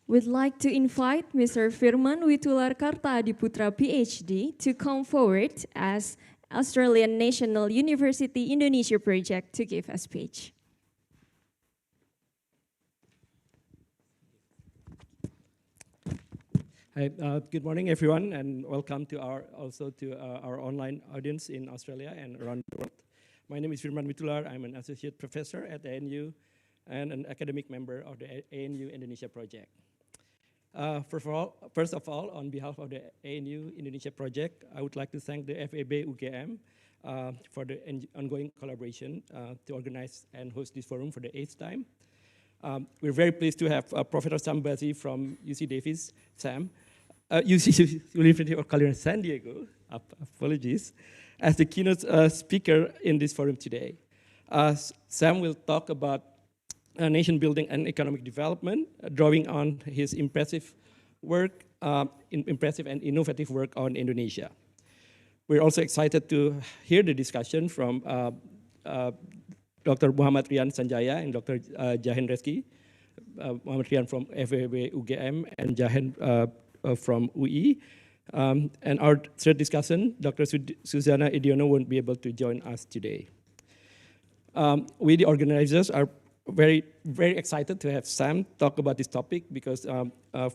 We'd like to invite Mr. Firman Witular Kartadiputra, PhD, to come forward as Australian National University Indonesia project to give a speech. Hi, good morning, everyone, and welcome to our online audience in Australia and around the world. My name is Firman Witular. I'm an associate professor at the ANU and an academic member of the ANU Indonesia project. First of all, on behalf of the ANU Indonesia project, I would like to thank the FEB UGM for the ongoing collaboration to organize and host this forum for the 8th time. We're very pleased to have Professor Samuel Bazzi from UC Davis, UC University of California, San Diego, apologies, as the keynote speaker in this forum today. Sam will talk about nation building and economic development, drawing on his impressive work, impressive and innovative work on Indonesia. We're also excited to hear the discussion from Dr. Muhammad Rian Sanjaya and Dr. Jahen Rezki, Muhammad Rian from FEB UGM and Jahen from UI. And our third discussion, Dr. Suzanna Eddyono won't be able to join us today. We, the organizers, are very excited to have Sam talk about this topic because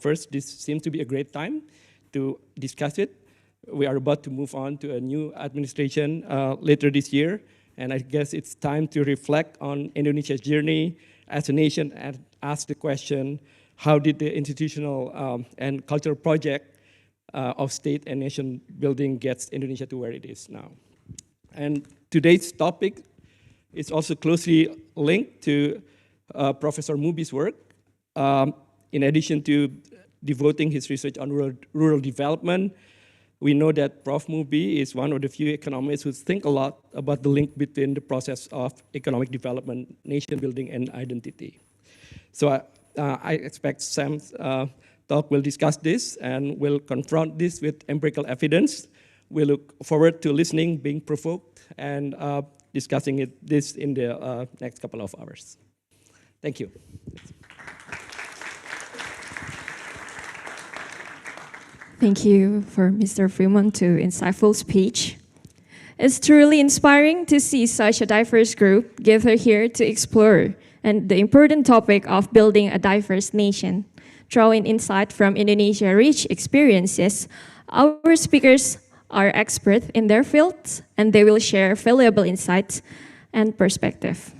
first, this seems to be a great time to discuss it. We are about to move on to a new administration later this year, and I guess it's time to reflect on Indonesia's journey as a nation and ask the question, how did the institutional and cultural project of state and nation building get Indonesia to where it is now? And today's topic is also closely linked to Professor Muby's work. In addition to devoting his research on rural development, we know that Prof. Muby is one of the few economists who think a lot about the link between the process of economic development, nation building, and identity. So I expect Sam's talk will discuss this and will confront this with empirical evidence. We look forward to listening, being provoked, and discussing this in the next couple of hours. Thank you. Thank you for Mr. Firman to insightful speech. It's truly inspiring to see such a diverse group gather here to explore and the important topic of building a diverse nation. Drawing insight from Indonesia's rich experiences, our speakers are experts in their fields, and they will share valuable insights and perspective.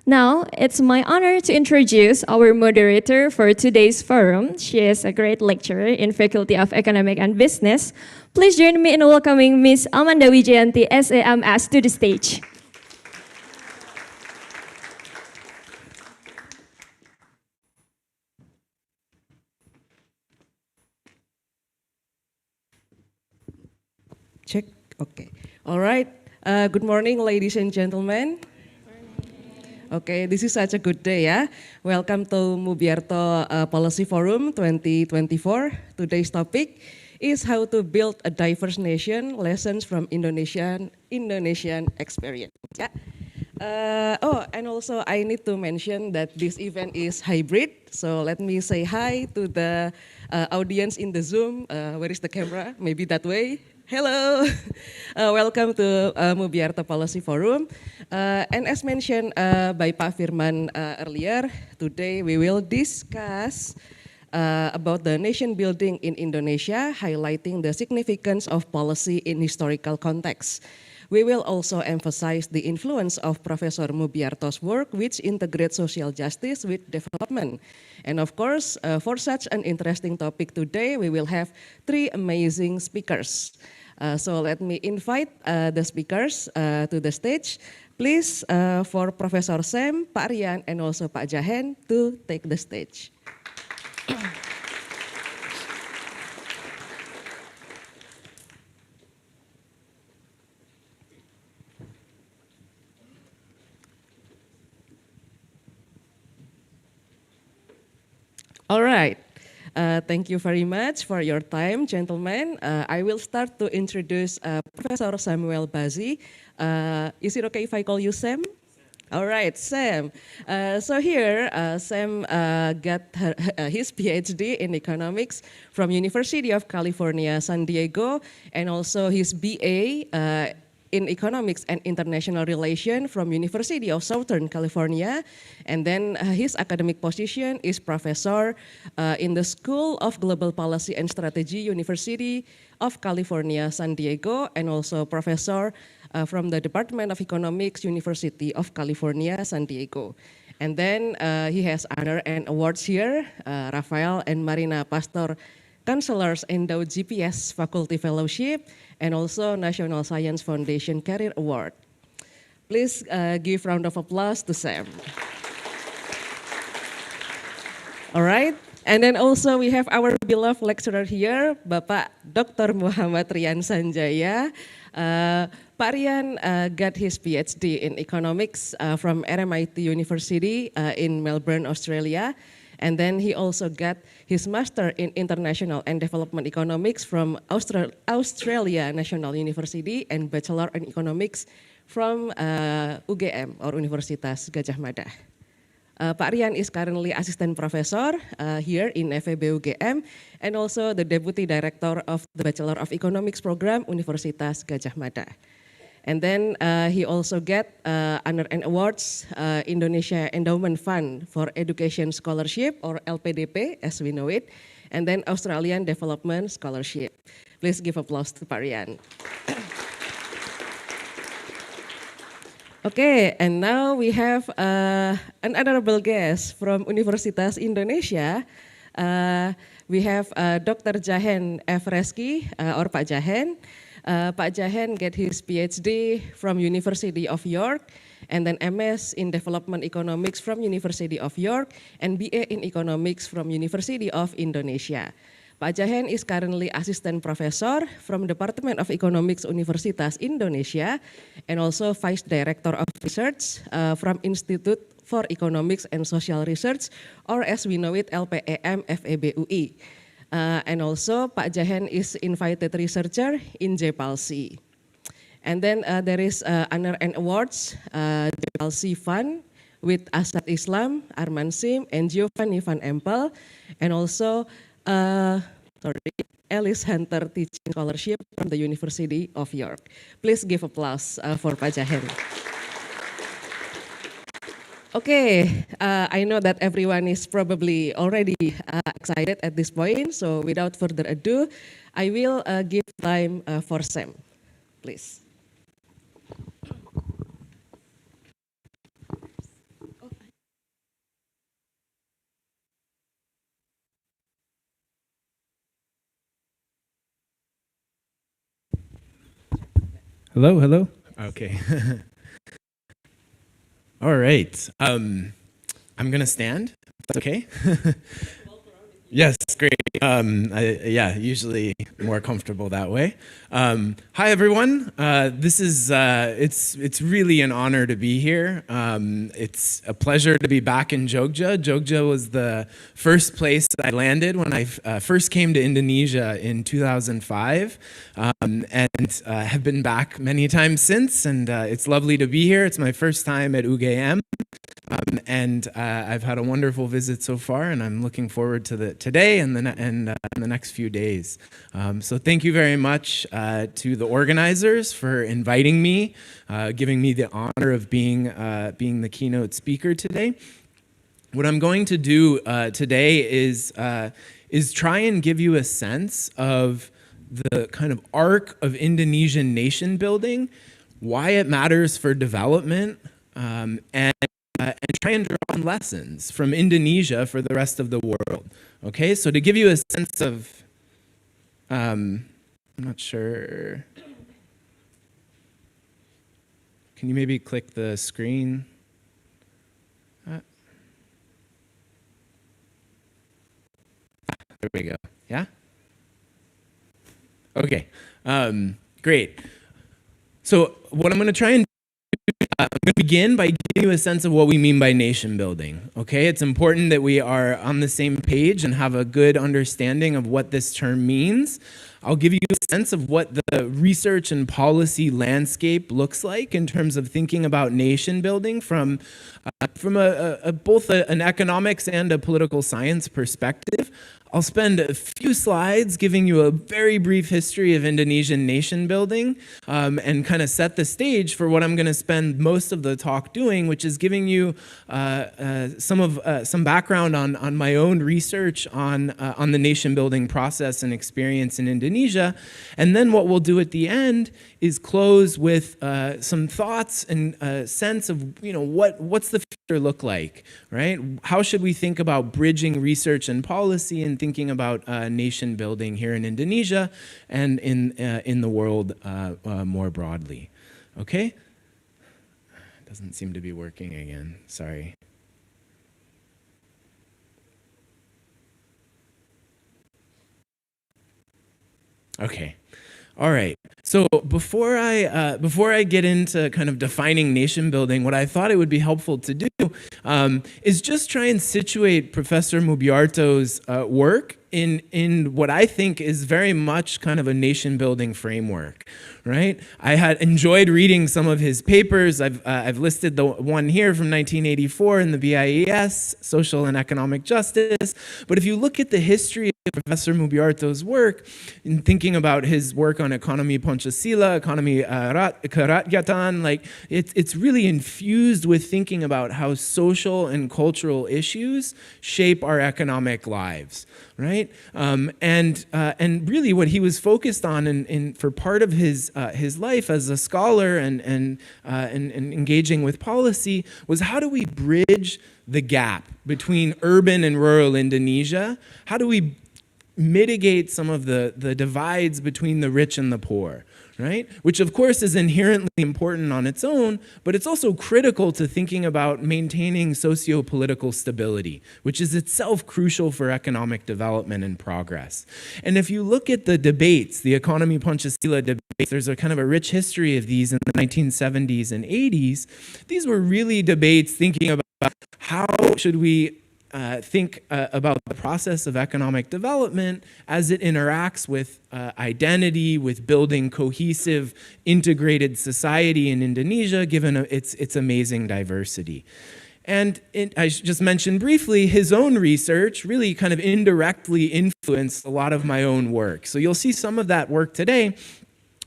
Now, it's my honor to introduce our moderator for today's forum. She is a great lecturer in Faculty of Economic and Business. Please join me in welcoming Ms. Amanda Wijayanti, SAMS, to the stage. Check, okay. All right, good morning, ladies and gentlemen. Okay, this is such a good day, yeah? Welcome to Mubyarto Policy Forum 2024. Today's topic is how to build a diverse nation, lessons from Indonesian experience. Yeah. And also I need to mention that this event is hybrid. So let me say hi to the audience in the Zoom. Where is the camera? Maybe that way. Hello, welcome to Mubyarto Policy Forum. And as mentioned by Pak Firman earlier, today we will discuss about the nation building in Indonesia, highlighting the significance of policy in historical context. We will also emphasize the influence of Professor Mubyarto's work, which integrates social justice with development. And of course, for such an interesting topic today, we will have 3 amazing speakers. So let me invite the speakers to the stage. Please, for Professor Sam, Pak Rian, and also Pak Jahen to take the stage. All right. Thank you very much for your time, gentlemen. I will start to introduce Professor Samuel Bazzi. Is it okay if I call you Sam? All right, Sam. So here, Sam got his PhD in economics from University of California, San Diego, and also his BA in economics and international relations from University of Southern California. And then his academic position is professor in the School of Global Policy and Strategy, University of California, San Diego, and also professor from the Department of Economics, University of California, San Diego. And then he has honor and awards here, Rafael and Marina Pastor Counselors Endowed GPS Faculty Fellowship, and also National Science Foundation Career Award. Please give round of applause to Sam. All right. And then also we have our beloved lecturer here, Bapak Dr. Muhammad Rian Sanjaya. Pak Rian got his PhD in economics from RMIT University in Melbourne, Australia. And then he also got his master in international and development economics from Australia National University and bachelor in economics from UGM or Universitas Gadjah Mada. Pak Rian is currently assistant professor here in FEB UGM and also the deputy director of the Bachelor of Economics program Universitas Gadjah Mada. And then he also get honor and awards Indonesia Endowment Fund for Education Scholarship or LPDP as we know it, and then Australian Development Scholarship. Please give applause to Pak Rian. Okay, and now we have an honorable guest from Universitas Indonesia. We have Dr. Jahen F. Rezki, or Pak Jahen. Pak Jahen get his PhD from University of York, and then MS in Development Economics from University of York, and BA in Economics from University of Indonesia. Pak Jahen is currently assistant professor from Department of Economics Universitas Indonesia, and also vice director of research from Institute for Economics and Social Research, or as we know it, LPEM FEB UI. And also Pak Jahen is invited researcher in JPALSI. And then there is honor and awards, JPALSI Fund with Asad Islam, Arman Sim, and Giovanni Van Empel, and also Alice Hunter Teaching Scholarship from the University of York. Please give applause for Pak Jahen. Okay, I know that everyone is probably already excited at this point, so without further ado, I will give time for Sam, please. Hello, hello. Okay. All right. I'm gonna stand. That's okay. Yes, great. Yeah, usually more comfortable that way. Hi, everyone. This is it's really an honor to be here. It's a pleasure to be back in Jogja. Jogja was the first place that I landed when I first came to Indonesia in 2005, and have been back many times since. And it's lovely to be here. It's my first time at UGM. And I've had a wonderful visit so far, and I'm looking forward to today and the next few days. So thank you very much to the organizers for inviting me, giving me the honor of being the keynote speaker today. What I'm going to do today is try and give you a sense of the kind of arc of Indonesian nation building, why it matters for development, and try and draw on lessons from Indonesia for the rest of the world. Okay, so to give you a sense of, I'm not sure, can you maybe click the screen? There we go, yeah? Okay, great. So what I'm gonna try and do I'm going to begin by giving you a sense of what we mean by nation building. Okay, it's important that we are on the same page and have a good understanding of what this term means. I'll give you a sense of what the research and policy landscape looks like in terms of thinking about nation building from both an economics and a political science perspective. I'll spend a few slides giving you a very brief history of Indonesian nation building and kind of set the stage for what I'm going to spend most of the talk doing, which is giving you some background on my own research on the nation building process and experience in Indonesia. And then what we'll do at the end is close with some thoughts and a sense of what's the future look like, right? How should we think about bridging research and policy and thinking about nation building here in Indonesia and in the world more broadly. Okay? Doesn't seem to be working again. Sorry. Okay. All right. So before I get into kind of defining nation building, what I thought it would be helpful to do is just try and situate Professor Mubyarto's work in what I think is very much kind of a nation building framework, right? I had enjoyed reading some of his papers. I've listed the one here from 1984 in the BIES, Social and Economic Justice. But if you look at the history of Professor Mubyarto's work, in thinking about his work on economy Pancasila, economy kerakyatan, like it's really infused with thinking about how social and cultural issues shape our economic lives, right? And really what he was focused on for part of his life as a scholar and engaging with policy was how do we bridge the gap between urban and rural Indonesia? How do we mitigate some of the divides between the rich and the poor, right? Which of course is inherently important on its own, but it's also critical to thinking about maintaining socio-political stability, which is itself crucial for economic development and progress. And if you look at the debates, the economy Pancasila debates, there's a kind of a rich history of these in the 1970s and 80s. These were really debates thinking about how should we think about the process of economic development as it interacts with identity, with building cohesive, integrated society in Indonesia, given its amazing diversity. And I just mentioned briefly, his own research really kind of indirectly influenced a lot of my own work. So you'll see some of that work today.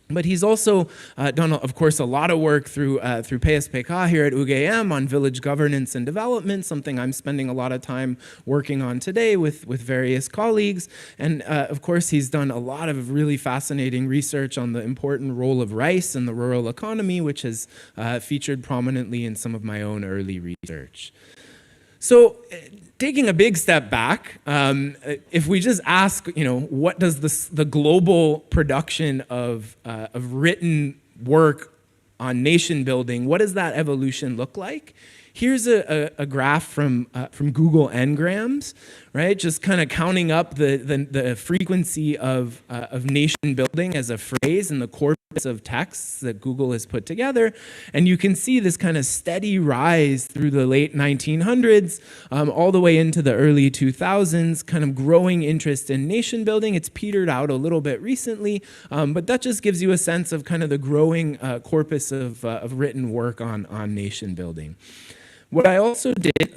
But he's also done, of course, a lot of work through PSPK here at UGM on village governance and development, something I'm spending a lot of time working on today with various colleagues. And of course, he's done a lot of really fascinating research on the important role of rice in the rural economy, which has featured prominently in some of my own early research. So taking a big step back, if we just ask, what does the global production of written work on nation building, what does that evolution look like? Here's a graph from Google Ngrams, right? Just kind of counting up the frequency of nation building as a phrase in the corpus of texts that Google has put together. And you can see this kind of steady rise through the late 1900s, all the way into the early 2000s, kind of growing interest in nation building. It's petered out a little bit recently, but that just gives you a sense of kind of the growing corpus of written work on nation building. What I also did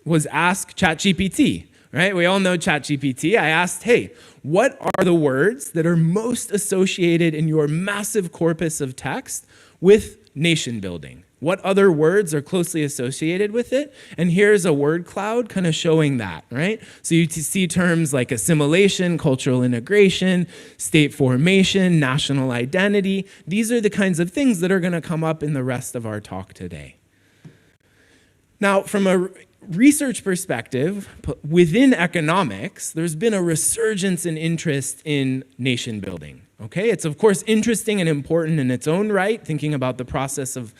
was ask ChatGPT, right? We all know ChatGPT. I asked, hey, what are the words that are most associated in your massive corpus of text with nation building? What other words are closely associated with it? And here's a word cloud kind of showing that, right? So you see terms like assimilation, cultural integration, state formation, national identity. These are the kinds of things that are going to come up in the rest of our talk today. Now, from a research perspective, within economics, there's been a resurgence in interest in nation building. Okay, it's of course interesting and important in its own right, thinking about the process of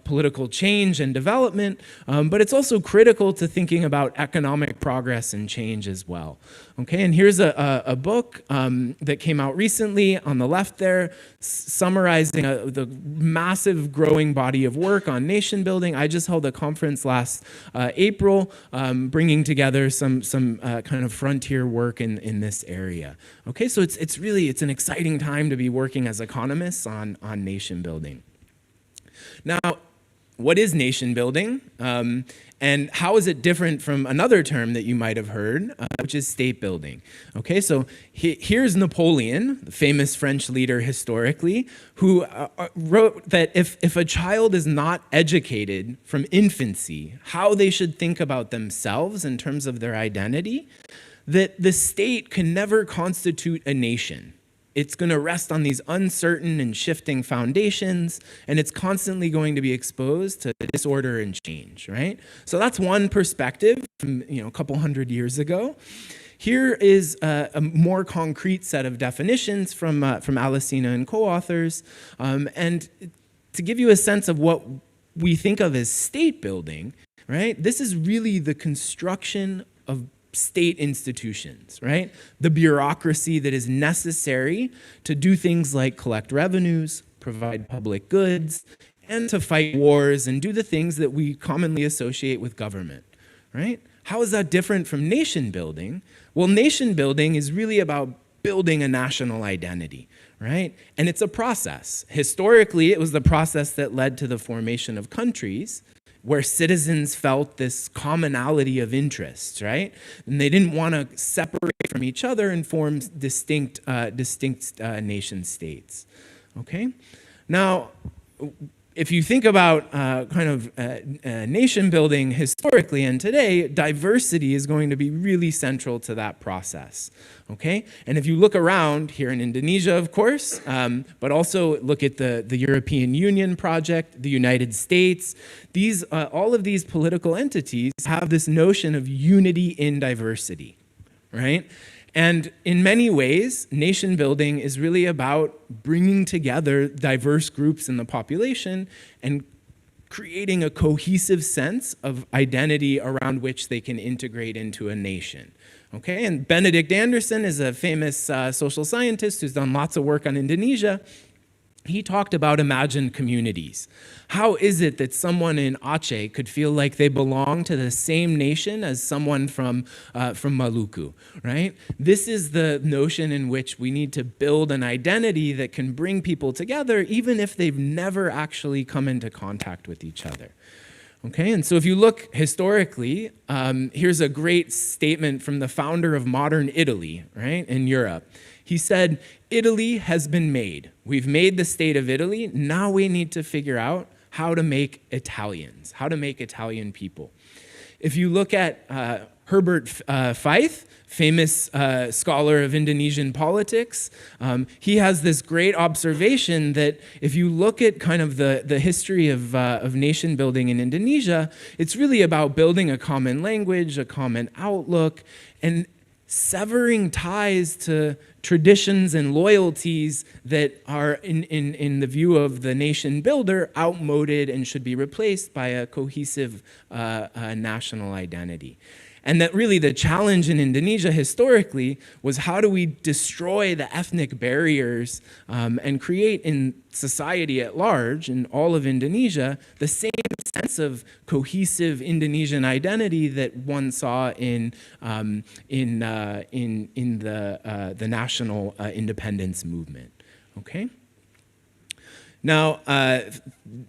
political change and development, but it's also critical to thinking about economic progress and change as well. Okay, and here's a book that came out recently on the left there, summarizing the massive growing body of work on nation building. I just held a conference last April, bringing together some kind of frontier work in this area. Okay, so it's an exciting time to be working as economists on nation building. Now, what is nation building? And how is it different from another term that you might have heard, which is state building? Okay, so here's Napoleon, the famous French leader historically, who wrote that if a child is not educated from infancy how they should think about themselves in terms of their identity, that the state can never constitute a nation. It's going to rest on these uncertain and shifting foundations, and it's constantly going to be exposed to disorder and change, right? So that's one perspective from a couple hundred years ago. Here is a more concrete set of definitions from Alicina and co-authors, and to give you a sense of what we think of as state building, right? This is really the construction of state institutions, right? The bureaucracy that is necessary to do things like collect revenues, provide public goods, and to fight wars and do the things that we commonly associate with government, right? How is that different from nation building? Well, nation building is really about building a national identity, right? And it's a process. Historically, it was the process that led to the formation of countries, where citizens felt this commonality of interests, right? And they didn't want to separate from each other and form distinct nation states, okay? Now, if you think about nation building historically and today, diversity is going to be really central to that process, okay? And if you look around here in Indonesia, of course, but also look at the European Union project, the United States, all of these political entities have this notion of unity in diversity, right? And in many ways, nation building is really about bringing together diverse groups in the population and creating a cohesive sense of identity around which they can integrate into a nation. Okay, and Benedict Anderson is a famous social scientist who's done lots of work on Indonesia. He talked about imagined communities. How is it that someone in Aceh could feel like they belong to the same nation as someone from Maluku, right? This is the notion in which we need to build an identity that can bring people together, even if they've never actually come into contact with each other. Okay, and so if you look historically, here's a great statement from the founder of modern Italy, right, in Europe. He said, "Italy has been made. We've made the state of Italy. Now we need to figure out how to make Italians, how to make Italian people." If you look at Herbert Feith, famous scholar of Indonesian politics, he has this great observation that if you look at kind of the history of nation building in Indonesia, it's really about building a common language, a common outlook, and severing ties to traditions and loyalties that are, in the view of the nation builder, outmoded and should be replaced by a cohesive national identity. And that really the challenge in Indonesia historically was how do we destroy the ethnic barriers and create in society at large, in all of Indonesia, the same sense of cohesive Indonesian identity that one saw in the national independence movement. Okay. Now,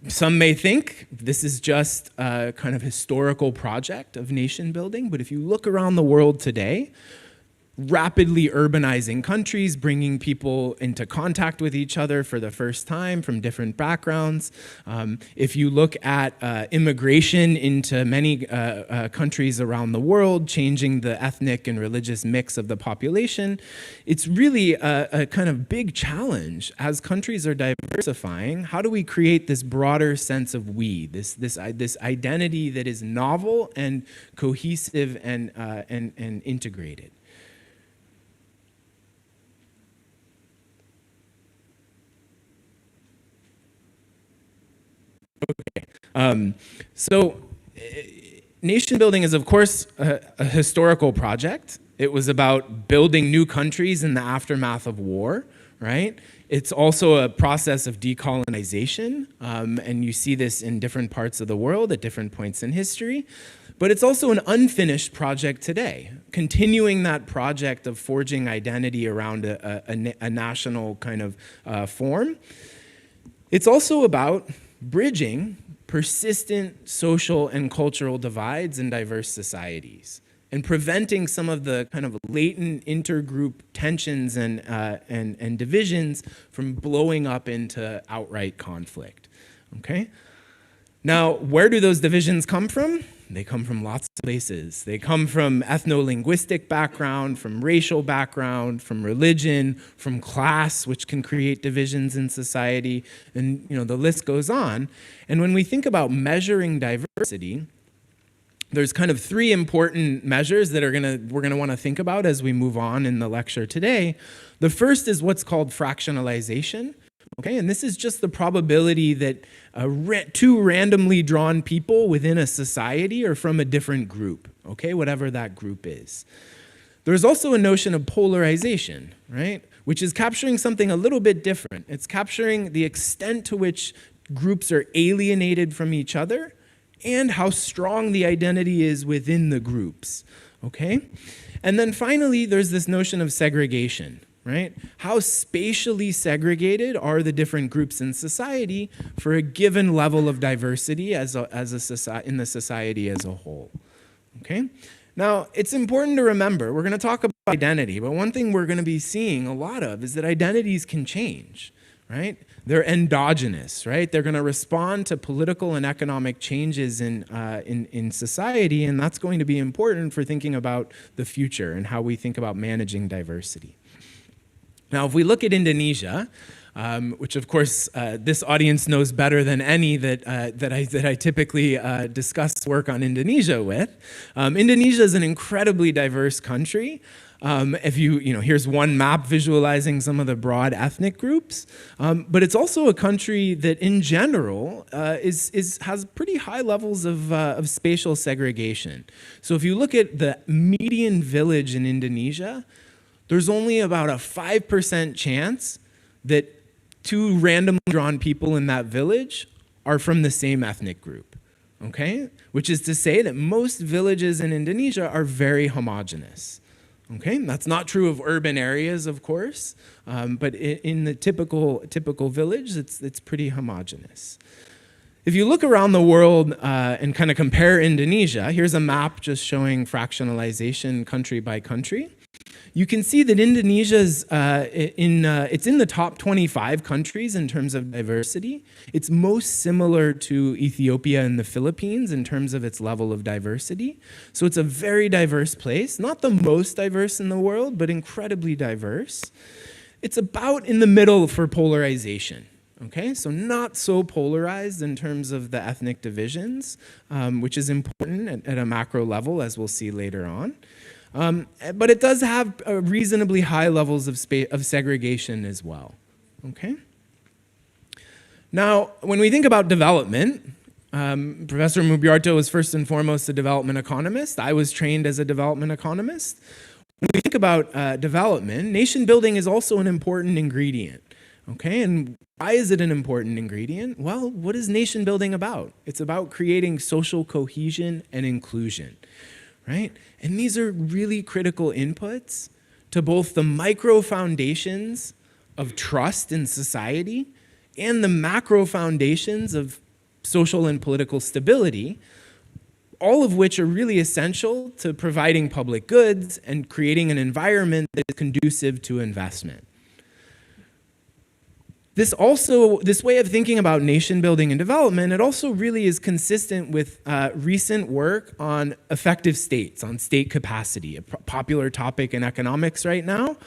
some may think this is just a kind of historical project of nation building, but if you look around the world today, rapidly urbanizing countries, bringing people into contact with each other for the first time from different backgrounds. If you look at immigration into many countries around the world, changing the ethnic and religious mix of the population, it's really a kind of big challenge as countries are diversifying. How do we create this broader sense of we, this identity that is novel and cohesive and integrated? So nation building is, of course, a historical project. It was about building new countries in the aftermath of war, right? It's also a process of decolonization, and you see this in different parts of the world at different points in history. But it's also an unfinished project today, continuing that project of forging identity around a national kind of form. It's also about bridging persistent social and cultural divides in diverse societies and preventing some of the kind of latent intergroup tensions and divisions from blowing up into outright conflict, okay? Now, where do those divisions come from? They come from lots of places. They come from ethno-linguistic background, from racial background, from religion, from class, which can create divisions in society, and the list goes on. And when we think about measuring diversity, there's kind of three important measures that we're gonna want to think about as we move on in the lecture today. The first is what's called fractionalization. Okay, and this is just the probability that two randomly drawn people within a society are from a different group, okay, whatever that group is. There's also a notion of polarization, right, which is capturing something a little bit different. It's capturing the extent to which groups are alienated from each other and how strong the identity is within the groups, okay? And then finally, there's this notion of segregation. Right? How spatially segregated are the different groups in society for a given level of diversity in the society as a whole? Okay? Now, it's important to remember, we're going to talk about identity, but one thing we're going to be seeing a lot of is that identities can change, right? They're endogenous, right? They're going to respond to political and economic changes in society, and that's going to be important for thinking about the future and how we think about managing diversity. Now, if we look at Indonesia, which of course this audience knows better than any that I typically discuss work on Indonesia with, Indonesia is an incredibly diverse country. If here's one map visualizing some of the broad ethnic groups, but it's also a country that, in general, has pretty high levels of spatial segregation. So if you look at the median village in Indonesia, there's only about a 5% chance that two randomly drawn people in that village are from the same ethnic group, okay? Which is to say that most villages in Indonesia are very homogeneous, okay? That's not true of urban areas, of course, but in the typical village, it's pretty homogeneous. If you look around the world and kind of compare Indonesia, here's a map just showing fractionalization country by country. You can see that Indonesia's it's in the top 25 countries in terms of diversity. It's most similar to Ethiopia and the Philippines in terms of its level of diversity. So it's a very diverse place, not the most diverse in the world, but incredibly diverse. It's about in the middle for polarization. Okay, so not so polarized in terms of the ethnic divisions, which is important at a macro level, as we'll see later on. But it does have reasonably high levels of segregation as well, okay? Now, when we think about development, Professor Mubyarto was first and foremost a development economist. I was trained as a development economist. When we think about development, nation building is also an important ingredient, okay? And why is it an important ingredient? Well, what is nation building about? It's about creating social cohesion and inclusion. Right? And these are really critical inputs to both the micro foundations of trust in society and the macro foundations of social and political stability, all of which are really essential to providing public goods and creating an environment that is conducive to investment. This way of thinking about nation building and development, it also really is consistent with recent work on effective states, on state capacity, a popular topic in economics right now.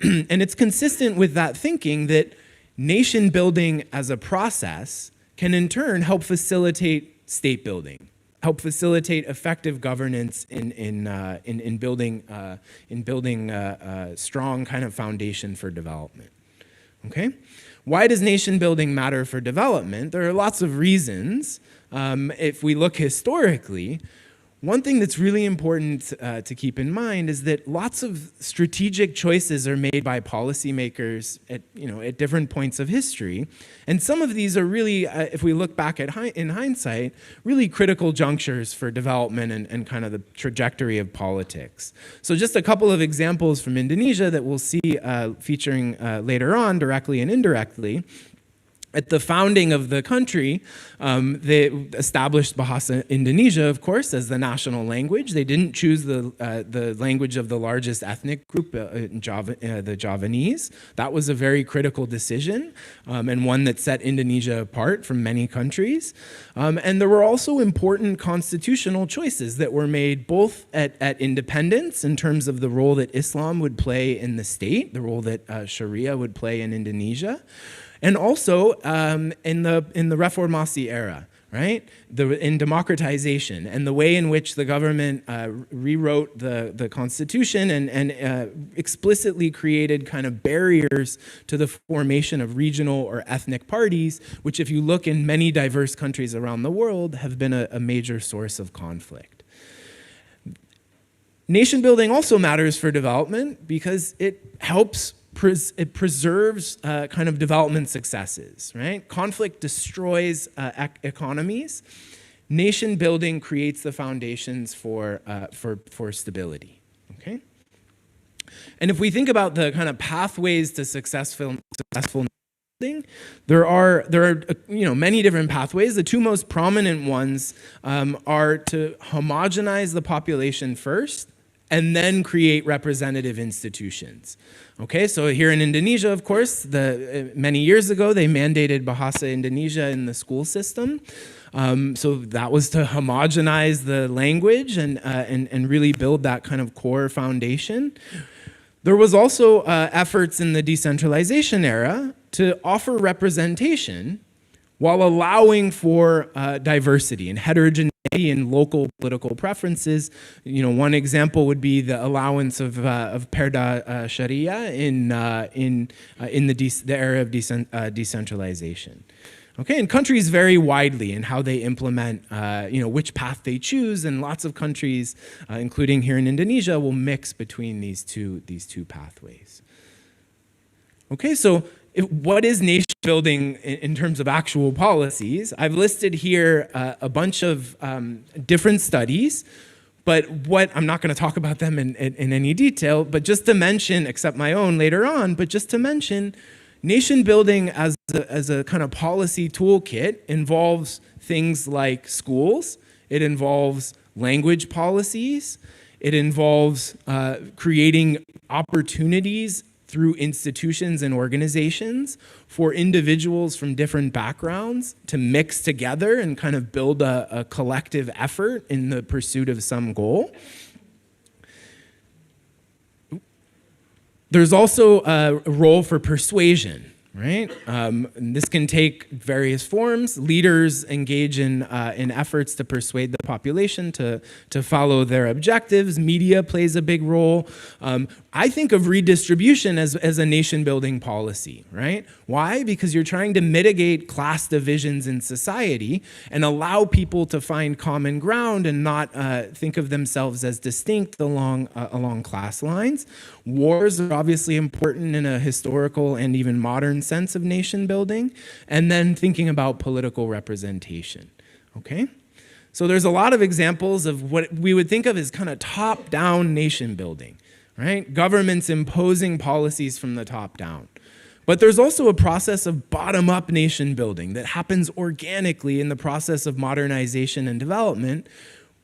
And it's consistent with that thinking that nation building as a process can in turn help facilitate state building, help facilitate effective governance in building a strong kind of foundation for development. Okay? Why does nation building matter for development? There are lots of reasons. If we look historically, one thing that's really important to keep in mind is that lots of strategic choices are made by policymakers at different points of history. And some of these are really, if we look back in hindsight, really critical junctures for development and kind of the trajectory of politics. So just a couple of examples from Indonesia that we'll see featuring later on, directly and indirectly. At the founding of the country, they established Bahasa Indonesia, of course, as the national language. They didn't choose the language of the largest ethnic group, the Javanese. That was a very critical decision, and one that set Indonesia apart from many countries. And there were also important constitutional choices that were made both at independence in terms of the role that Islam would play in the state, the role that Sharia would play in Indonesia, and also in the Reformasi era, right? In democratization and the way in which the government rewrote the constitution and explicitly created kind of barriers to the formation of regional or ethnic parties, which if you look in many diverse countries around the world have been a major source of conflict. Nation building also matters for development because it preserves kind of development successes, right? Conflict destroys economies. Nation building creates the foundations for stability, okay? And if we think about the kind of pathways to successful building, there are many different pathways. The two most prominent ones are to homogenize the population first and then create representative institutions. Okay, so here in Indonesia, of course, many years ago, they mandated Bahasa Indonesia in the school system. So that was to homogenize the language and really build that kind of core foundation. There was also efforts in the decentralization era to offer representation while allowing for diversity and heterogeneity in local political preferences. One example would be the allowance of Perda Sharia in the era of decentralization. Okay, and countries vary widely in how they implement, which path they choose, and lots of countries, including here in Indonesia, will mix between these two pathways. Okay, so what is nation building in terms of actual policies? I've listed here a bunch of different studies, but I'm not going to talk about them in any detail, but just to mention, except my own later on, but just to mention, nation building as a kind of policy toolkit involves things like schools, it involves language policies, it involves creating opportunities through institutions and organizations for individuals from different backgrounds to mix together and kind of build a collective effort in the pursuit of some goal. There's also a role for persuasion, right? And this can take various forms. Leaders engage in efforts to persuade the population to follow their objectives. Media plays a big role. I think of redistribution as a nation-building policy, right? Why? Because you're trying to mitigate class divisions in society and allow people to find common ground and not think of themselves as distinct along class lines. Wars are obviously important in a historical and even modern sense of nation building, and then thinking about political representation, okay? So there's a lot of examples of what we would think of as kind of top-down nation building, right? Governments imposing policies from the top down. But there's also a process of bottom-up nation building that happens organically in the process of modernization and development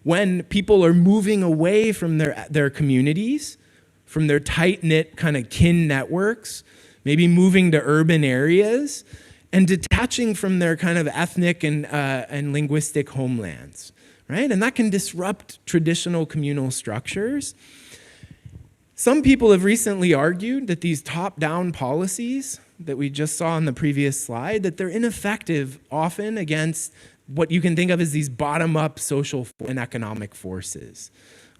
when people are moving away from their communities, from their tight-knit kind of kin networks, maybe moving to urban areas, and detaching from their kind of ethnic and linguistic homelands, right? And that can disrupt traditional communal structures. Some people have recently argued that these top-down policies that we just saw on the previous slide, that they're ineffective often against what you can think of as these bottom-up social and economic forces.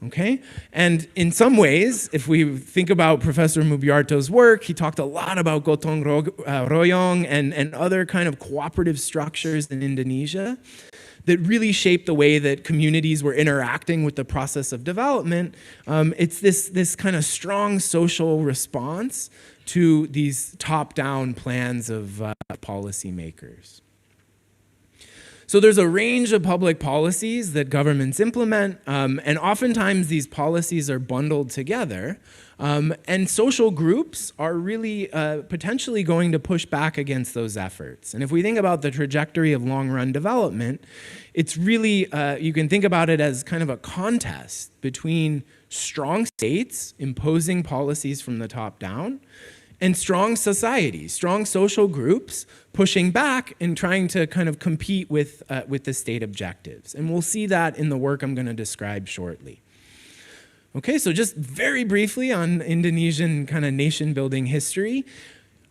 Okay? And in some ways, if we think about Professor Mubyarto's work, he talked a lot about gotong royong and other kind of cooperative structures in Indonesia that really shaped the way that communities were interacting with the process of development. It's this kind of strong social response to these top-down plans of policymakers. So there's a range of public policies that governments implement, and oftentimes these policies are bundled together, and social groups are really potentially going to push back against those efforts. And if we think about the trajectory of long-run development, it's really, you can think about it as kind of a contest between strong states imposing policies from the top down, and strong societies, strong social groups pushing back and trying to kind of compete with the state objectives. And we'll see that in the work I'm going to describe shortly. Okay, so just very briefly on Indonesian kind of nation building history.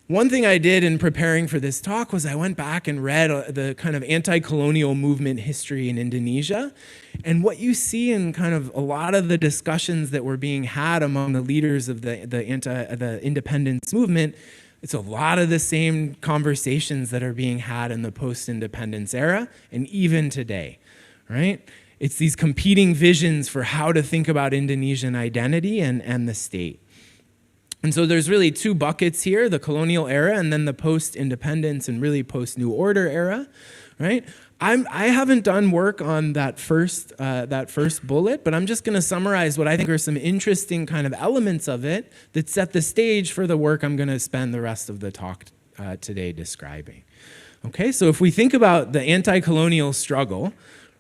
One thing I did in preparing for this talk was I went back and read the kind of anti-colonial movement history in Indonesia. And what you see in kind of a lot of the discussions that were being had among the leaders of the independence movement, it's a lot of the same conversations that are being had in the post-independence era and even today, right? It's these competing visions for how to think about Indonesian identity and the state. And so there's really two buckets here, the colonial era and then the post-independence and really post-New Order era, right? I haven't done work on that first bullet, but I'm just going to summarize what I think are some interesting kind of elements of it that set the stage for the work I'm going to spend the rest of the talk today describing. Okay, so if we think about the anti-colonial struggle,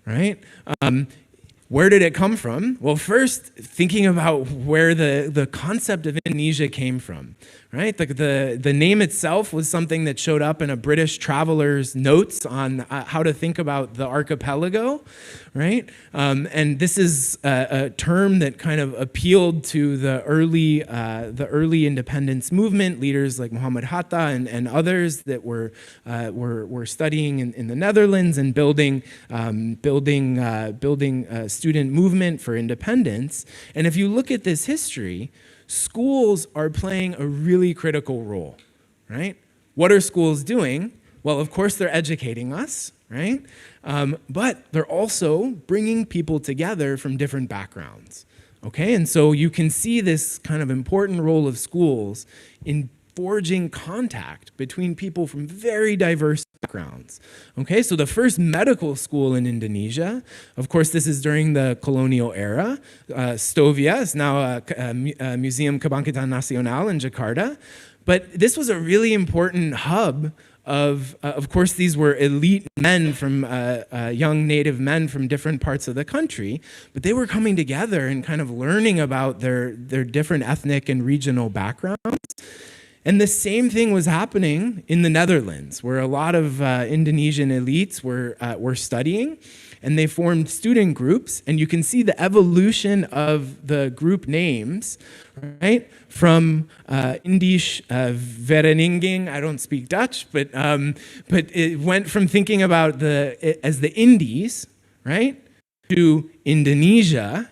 right? Where did it come from? Well, first, thinking about where the concept of Indonesia came from, right? The name itself was something that showed up in a British traveler's notes on how to think about the archipelago, right? And this is a term that kind of appealed to the early independence movement, leaders like Muhammad Hatta and others that were studying in the Netherlands and building student movement for independence. And if you look at this history, schools are playing a really critical role, right? What are schools doing? Well, of course, they're educating us, right? But they're also bringing people together from different backgrounds, okay? And so you can see this kind of important role of schools in forging contact between people from very diverse backgrounds. Okay, so the first medical school in Indonesia, of course, this is during the colonial era. Stovia is now a Museum Kebangkitan Nasional in Jakarta. But this was a really important hub of course, these were elite men from young native men from different parts of the country, but they were coming together and kind of learning about their different ethnic and regional backgrounds. And the same thing was happening in the Netherlands, where a lot of Indonesian elites were studying, and they formed student groups. And you can see the evolution of the group names, right? From Indisch Vereniging, I don't speak Dutch, but it went from thinking about as the Indies, right, to Indonesia,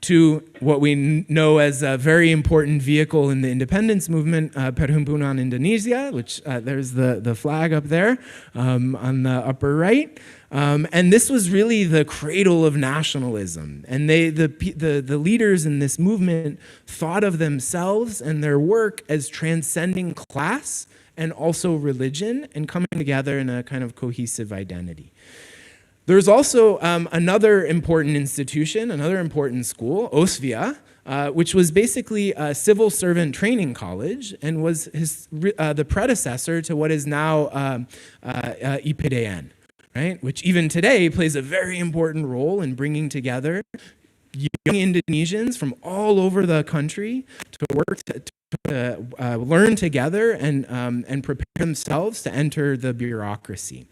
to what we know as a very important vehicle in the independence movement, Perhimpunan Indonesia, which there's the flag up there on the upper right. And this was really the cradle of nationalism. And the leaders in this movement thought of themselves and their work as transcending class and also religion and coming together in a kind of cohesive identity. There's also another important institution, another important school, OSVIA, which was basically a civil servant training college and was the predecessor to what is now IPDN, right? Which even today plays a very important role in bringing together young Indonesians from all over the country to work to learn together and prepare themselves to enter the bureaucracy.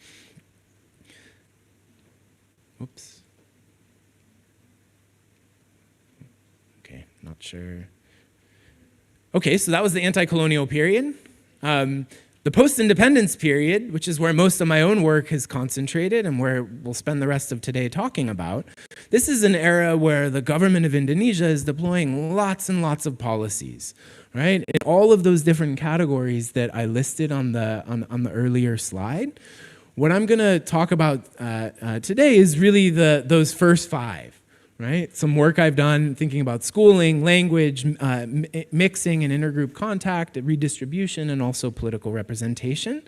Oops. Okay, not sure. Okay, so that was the anti-colonial period. The post-independence period, which is where most of my own work is concentrated and where we'll spend the rest of today talking about, this is an era where the government of Indonesia is deploying lots and lots of policies, right? In all of those different categories that I listed on the earlier slide. What I'm going to talk about today is really those first 5. Right? Some work I've done thinking about schooling, language, mixing and intergroup contact, redistribution, and also political representation.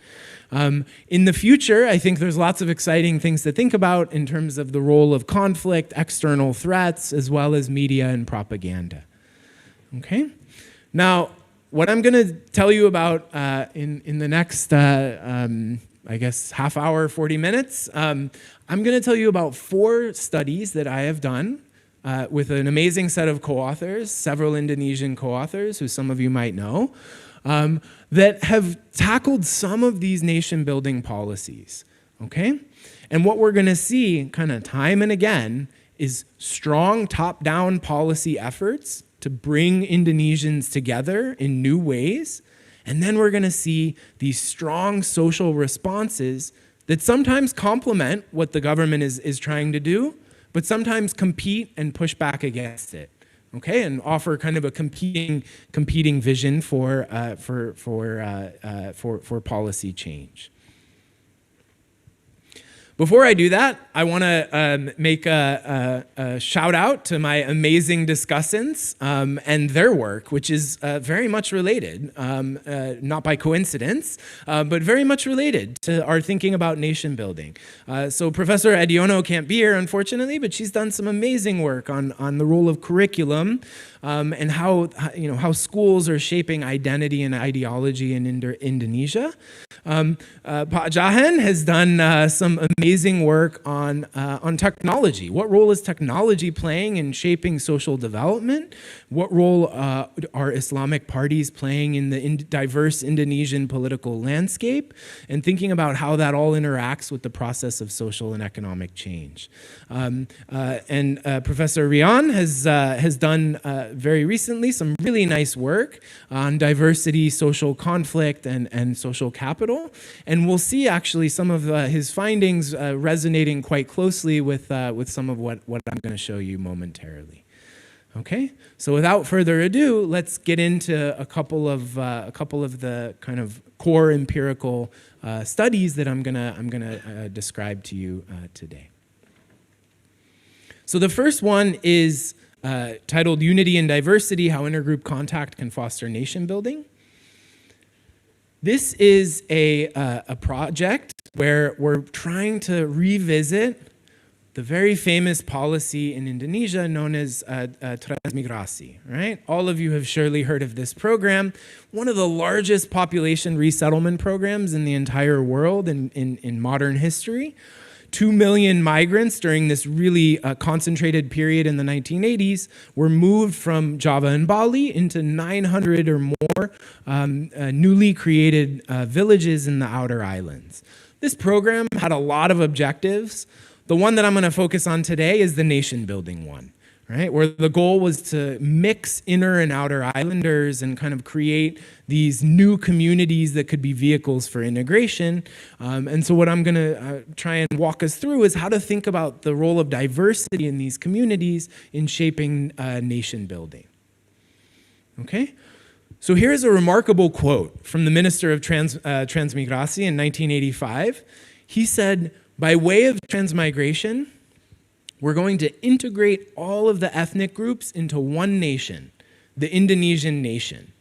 In the future, I think there's lots of exciting things to think about in terms of the role of conflict, external threats, as well as media and propaganda. Okay? Now, what I'm going to tell you about in the next I guess half hour, 40 minutes. I'm going to tell you about 4 studies that I have done with an amazing set of co-authors, several Indonesian co-authors who some of you might know, that have tackled some of these nation-building policies, okay? And what we're going to see kind of time and again is strong top-down policy efforts to bring Indonesians together in new ways. And then we're going to see these strong social responses that sometimes complement what the government is trying to do, but sometimes compete and push back against it, okay? And offer kind of a competing vision for policy change. Before I do that, I want to make a shout out to my amazing discussants and their work, which is very much related, not by coincidence, but very much related to our thinking about nation building. So Professor Eddyono can't be here, unfortunately, but she's done some amazing work on the role of curriculum and how schools are shaping identity and ideology in Indonesia. Pak Jahen has done some amazing work on technology. What role is technology playing in shaping social development? What role are Islamic parties playing in the diverse Indonesian political landscape? And thinking about how that all interacts with the process of social and economic change. And Professor Rian has done very recently some really nice work on diversity, social conflict, and social capital. And we'll see actually some of his findings resonating quite closely with some of what I'm going to show you momentarily. Okay, so without further ado, let's get into a couple of the kind of core empirical studies that I'm gonna describe to you today. So the first one is titled "Unity and Diversity: How Intergroup Contact Can Foster Nation Building." This is a project where we're trying to revisit the very famous policy in Indonesia known as transmigrasi, right? All of you have surely heard of this program, one of the largest population resettlement programs in the entire world in modern history. 2 million migrants during this really concentrated period in the 1980s were moved from Java and Bali into 900 or more newly created villages in the outer islands. This program had a lot of objectives. The one that I'm going to focus on today is the nation-building one, right? Where the goal was to mix inner and outer islanders and kind of create these new communities that could be vehicles for integration. And so what I'm going to try and walk us through is how to think about the role of diversity in these communities in shaping nation-building. Okay? So here's a remarkable quote from the Minister of Transmigrasi in 1985. He said, "By way of transmigration, we're going to integrate all of the ethnic groups into one nation, the Indonesian nation.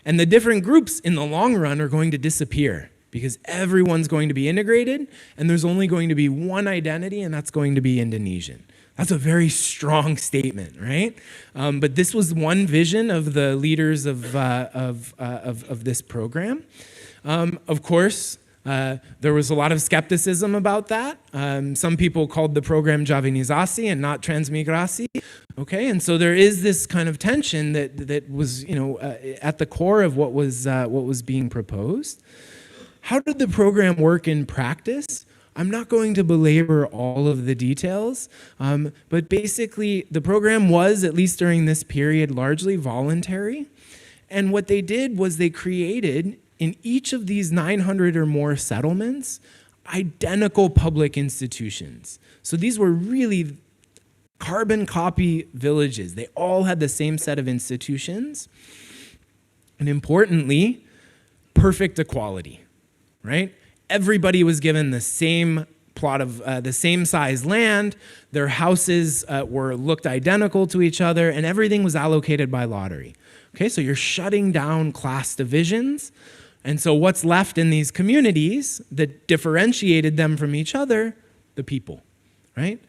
And the different groups in the long run are going to disappear because everyone's going to be integrated and there's only going to be one identity, and that's going to be Indonesian." That's a very strong statement, right? But this was one vision of the leaders of this program. Of course, there was a lot of skepticism about that. Some people called the program Javanizasi and not transmigrasi. Okay, and so there is this kind of tension that was, at the core of what was being proposed. How did the program work in practice? I'm not going to belabor all of the details, but basically the program was, at least during this period, largely voluntary. And what they did was they created in each of these 900 or more settlements, identical public institutions. So these were really carbon copy villages. They all had the same set of institutions. And importantly, perfect equality, right? Everybody was given the same plot of the same size land. Their houses looked identical to each other, and everything was allocated by lottery. Okay, so you're shutting down class divisions. And so what's left in these communities that differentiated them from each other? The people, right?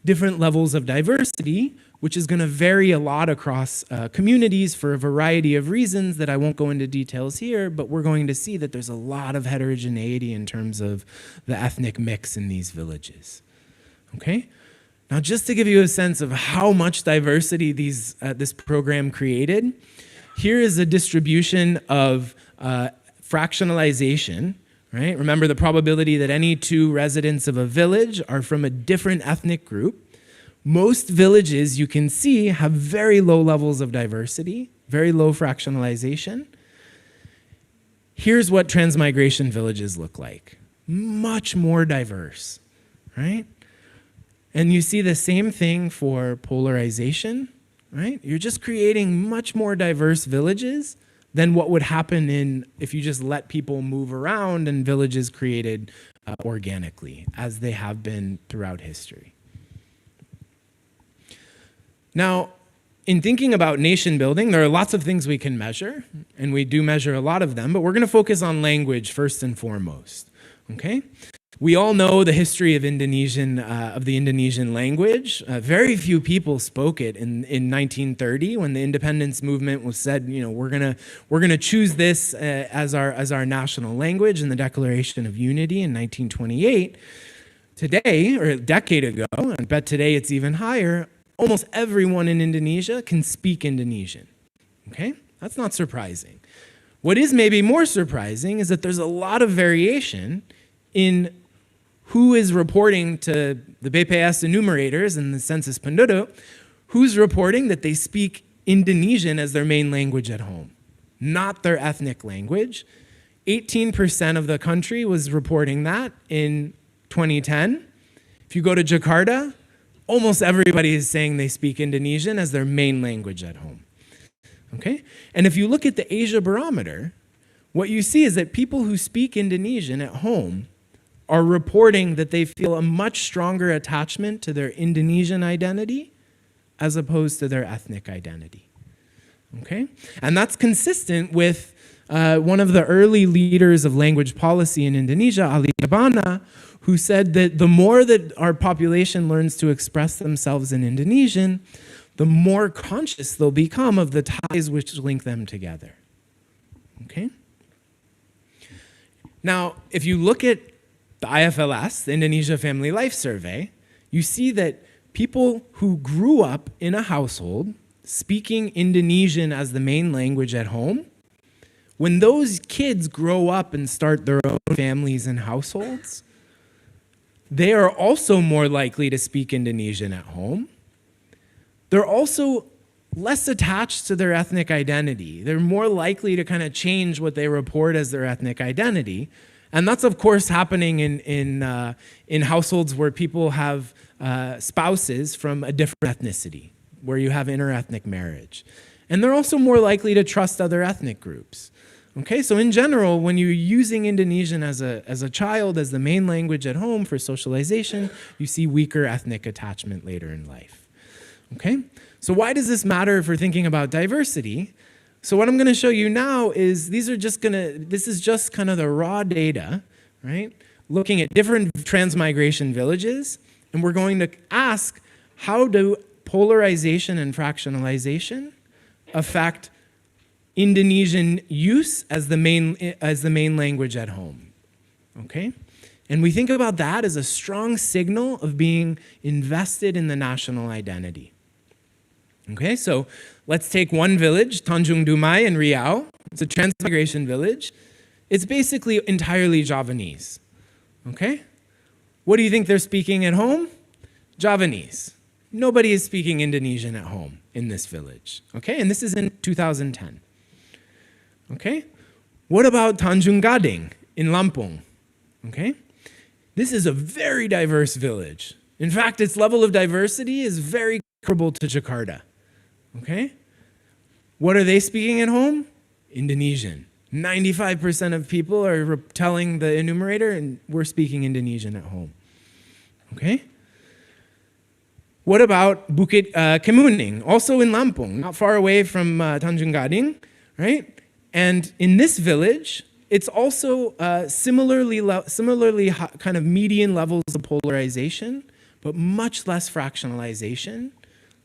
Different levels of diversity, which is going to vary a lot across communities for a variety of reasons that I won't go into details here, but we're going to see that there's a lot of heterogeneity in terms of the ethnic mix in these villages. Okay? Now, just to give you a sense of how much diversity this program created, here is a distribution of fractionalization, right? Remember the probability that any two residents of a village are from a different ethnic group. Most villages, you can see, have very low levels of diversity, very low fractionalization. Here's what transmigration villages look like. Much more diverse, right? And you see the same thing for polarization, right? You're just creating much more diverse villages than what would happen if you just let people move around and villages created organically, as they have been throughout history. Now, in thinking about nation building, there are lots of things we can measure, and we do measure a lot of them, but we're going to focus on language first and foremost, okay? We all know the history of the Indonesian language. Very few people spoke it in 1930 when the independence movement was said, you know, we're gonna choose this as our national language in the Declaration of Unity in 1928. Today, or a decade ago, and I bet today it's even higher, almost everyone in Indonesia can speak Indonesian. Okay? That's not surprising. What is maybe more surprising is that there's a lot of variation in who is reporting to the BPS enumerators and the census penduduk, who's reporting that they speak Indonesian as their main language at home, not their ethnic language. 18% of the country was reporting that in 2010. If you go to Jakarta, almost everybody is saying they speak Indonesian as their main language at home. Okay? And if you look at the Asia Barometer, what you see is that people who speak Indonesian at home are reporting that they feel a much stronger attachment to their Indonesian identity as opposed to their ethnic identity. Okay? And that's consistent with one of the early leaders of language policy in Indonesia, Ali Abana, who said that the more that our population learns to express themselves in Indonesian, the more conscious they'll become of the ties which link them together. Okay? Now, if you look at the IFLS, the Indonesia Family Life Survey, you see that people who grew up in a household speaking Indonesian as the main language at home, when those kids grow up and start their own families and households, they are also more likely to speak Indonesian at home. They're also less attached to their ethnic identity. They're more likely to kind of change what they report as their ethnic identity. And that's, of course, happening in households where people have spouses from a different ethnicity, where you have interethnic marriage. And they're also more likely to trust other ethnic groups. Okay, so in general, when you're using Indonesian as a child, as the main language at home for socialization, you see weaker ethnic attachment later in life. Okay, so why does this matter for thinking about diversity? So what I'm going to show you now is this is just kind of the raw data, right? Looking at different transmigration villages, and we're going to ask, how do polarization and fractionalization affect Indonesian use as the main language at home? Okay? And we think about that as a strong signal of being invested in the national identity. Okay, so let's take one village, Tanjung Dumai in Riau. It's a transmigration village. It's basically entirely Javanese. Okay? What do you think they're speaking at home? Javanese. Nobody is speaking Indonesian at home in this village. Okay? And this is in 2010. Okay? What about Tanjung Gading in Lampung? Okay? This is a very diverse village. In fact, its level of diversity is very comparable to Jakarta. Okay? What are they speaking at home? Indonesian. 95% of people are telling the enumerator, and we're speaking Indonesian at home. Okay? What about Bukit Kemuning, also in Lampung, not far away from Tanjung Gading, right? And in this village, it's also similarly kind of median levels of polarization, but much less fractionalization,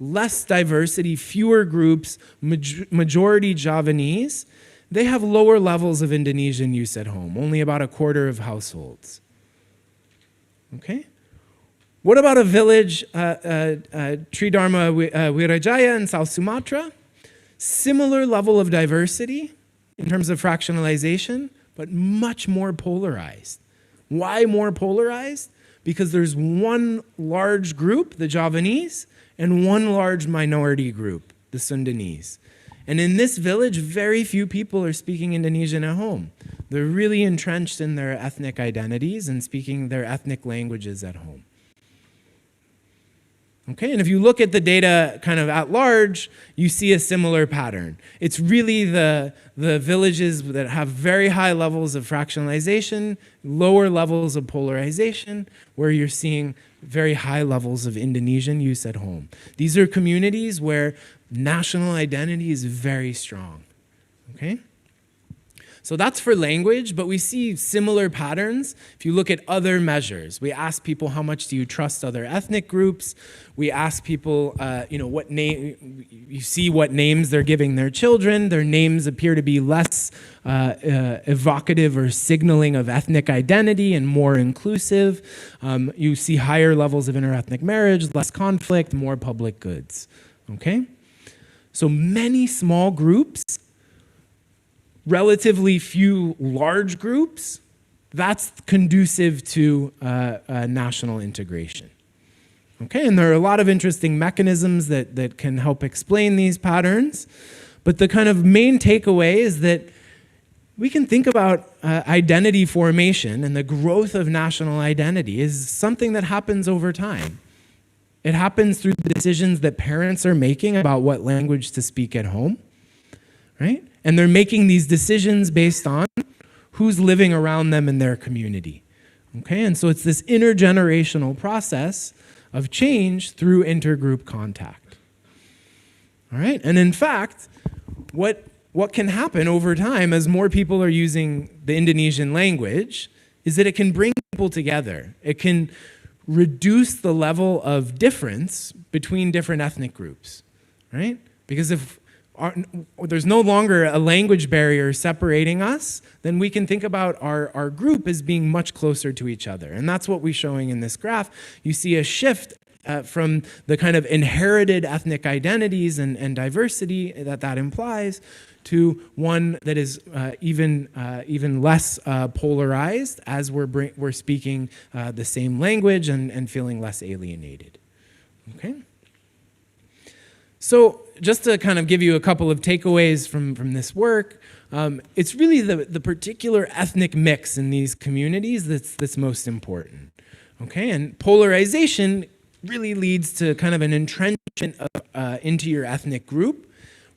less diversity, fewer groups, majority Javanese. They have lower levels of Indonesian use at home, only about a quarter of households. Okay? What about a village, Tridharma Wirajaya in South Sumatra? Similar level of diversity in terms of fractionalization, but much more polarized. Why more polarized? Because there's one large group, the Javanese, and one large minority group, the Sundanese. And in this village, very few people are speaking Indonesian at home. They're really entrenched in their ethnic identities and speaking their ethnic languages at home. Okay, and if you look at the data kind of at large, you see a similar pattern. It's really the villages that have very high levels of fractionalization, lower levels of polarization, where you're seeing very high levels of Indonesian use at home. These are communities where national identity is very strong. Okay? So that's for language, but we see similar patterns if you look at other measures. We ask people, how much do you trust other ethnic groups? We ask people, what name, you see what names they're giving their children. Their names appear to be less evocative or signaling of ethnic identity and more inclusive. You see higher levels of interethnic marriage, less conflict, more public goods. Okay? So many small groups, relatively few large groups, that's conducive to national integration. Okay, and there are a lot of interesting mechanisms that can help explain these patterns, but the kind of main takeaway is that we can think about identity formation and the growth of national identity is something that happens over time. It happens through the decisions that parents are making about what language to speak at home, right? And they're making these decisions based on who's living around them in their community. Okay, and so it's this intergenerational process of change through intergroup contact. All right, and in fact, what can happen over time as more people are using the Indonesian language is that it can bring people together. It can reduce the level of difference between different ethnic groups, right? Because if there's no longer a language barrier separating us, then we can think about our group as being much closer to each other. And that's what we're showing in this graph. You see a shift from the kind of inherited ethnic identities and diversity that implies to one that is even less polarized as we're speaking the same language and feeling less alienated. Okay? So just to kind of give you a couple of takeaways from this work, it's really the particular ethnic mix in these communities that's most important. Okay, and polarization really leads to kind of an entrenchment into your ethnic group,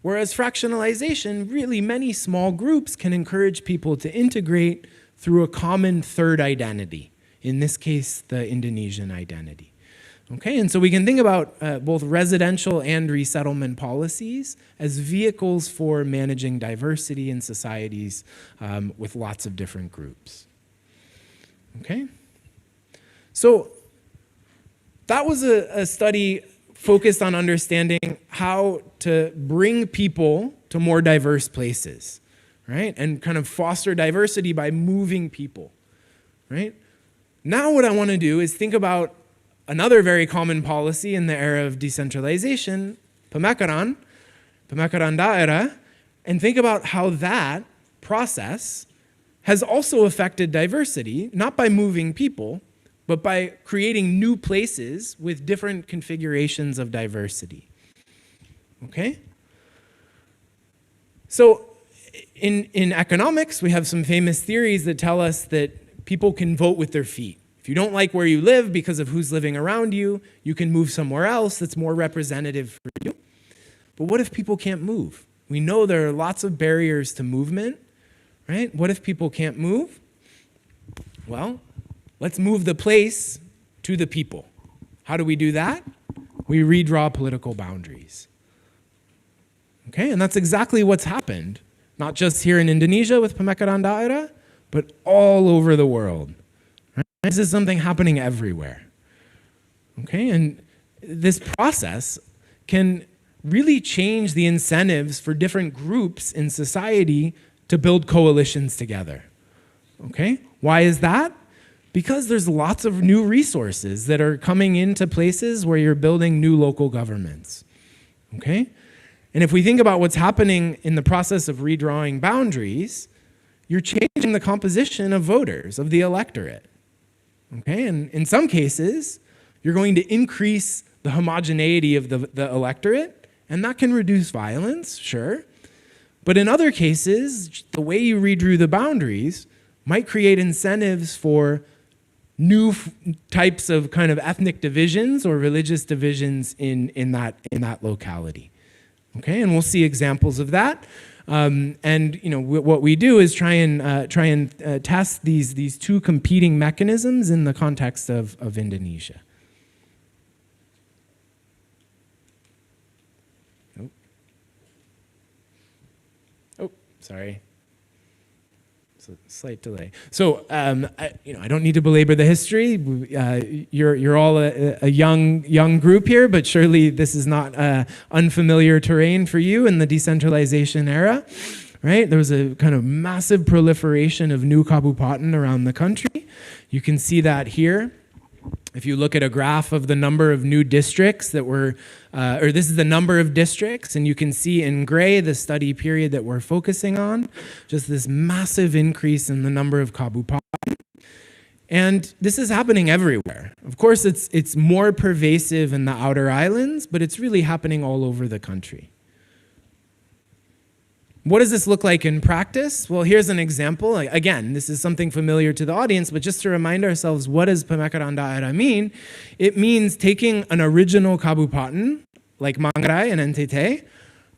whereas fractionalization, really many small groups can encourage people to integrate through a common third identity, in this case, the Indonesian identity. Okay, and so we can think about both residential and resettlement policies as vehicles for managing diversity in societies with lots of different groups. Okay, so that was a study focused on understanding how to bring people to more diverse places, right? And kind of foster diversity by moving people, right? Now what I want to do is think about another very common policy in the era of decentralization, pemekaran daerah, and think about how that process has also affected diversity, not by moving people, but by creating new places with different configurations of diversity. Okay? So in economics, we have some famous theories that tell us that people can vote with their feet. If you don't like where you live because of who's living around you, you can move somewhere else that's more representative for you. But what if people can't move? We know there are lots of barriers to movement, right? What if people can't move? Well, let's move the place to the people. How do we do that? We redraw political boundaries. Okay, and that's exactly what's happened, not just here in Indonesia with Pemekaran Daerah, but all over the world. Right? This is something happening everywhere. Okay, and this process can really change the incentives for different groups in society to build coalitions together. Okay, why is that? Because there's lots of new resources that are coming into places where you're building new local governments. Okay? And if we think about what's happening in the process of redrawing boundaries, you're changing the composition of voters, of the electorate. Okay? And in some cases, you're going to increase the homogeneity of the electorate, and that can reduce violence, sure. But in other cases, the way you redrew the boundaries might create incentives for new types of kind of ethnic divisions or religious divisions in that locality. Okay, and we'll see examples of that. And you know what we do is try and test these two competing mechanisms in the context of Indonesia. Oh, sorry. Slight delay. So I don't need to belabor the history. You're all a young group here, but surely this is not unfamiliar terrain for you in the decentralization era, right? There was a kind of massive proliferation of new kabupaten around the country. You can see that here. If you look at a graph of the number of new districts that were, or this is the number of districts, and you can see in gray the study period that we're focusing on, just this massive increase in the number of kabupaten. And this is happening everywhere. Of course, it's more pervasive in the outer islands, but it's really happening all over the country. What does this look like in practice? Well, here's an example. Again, this is something familiar to the audience, but just to remind ourselves, what does Pemekaran Daerah mean? It means taking an original kabupaten, like Manggarai and NTT,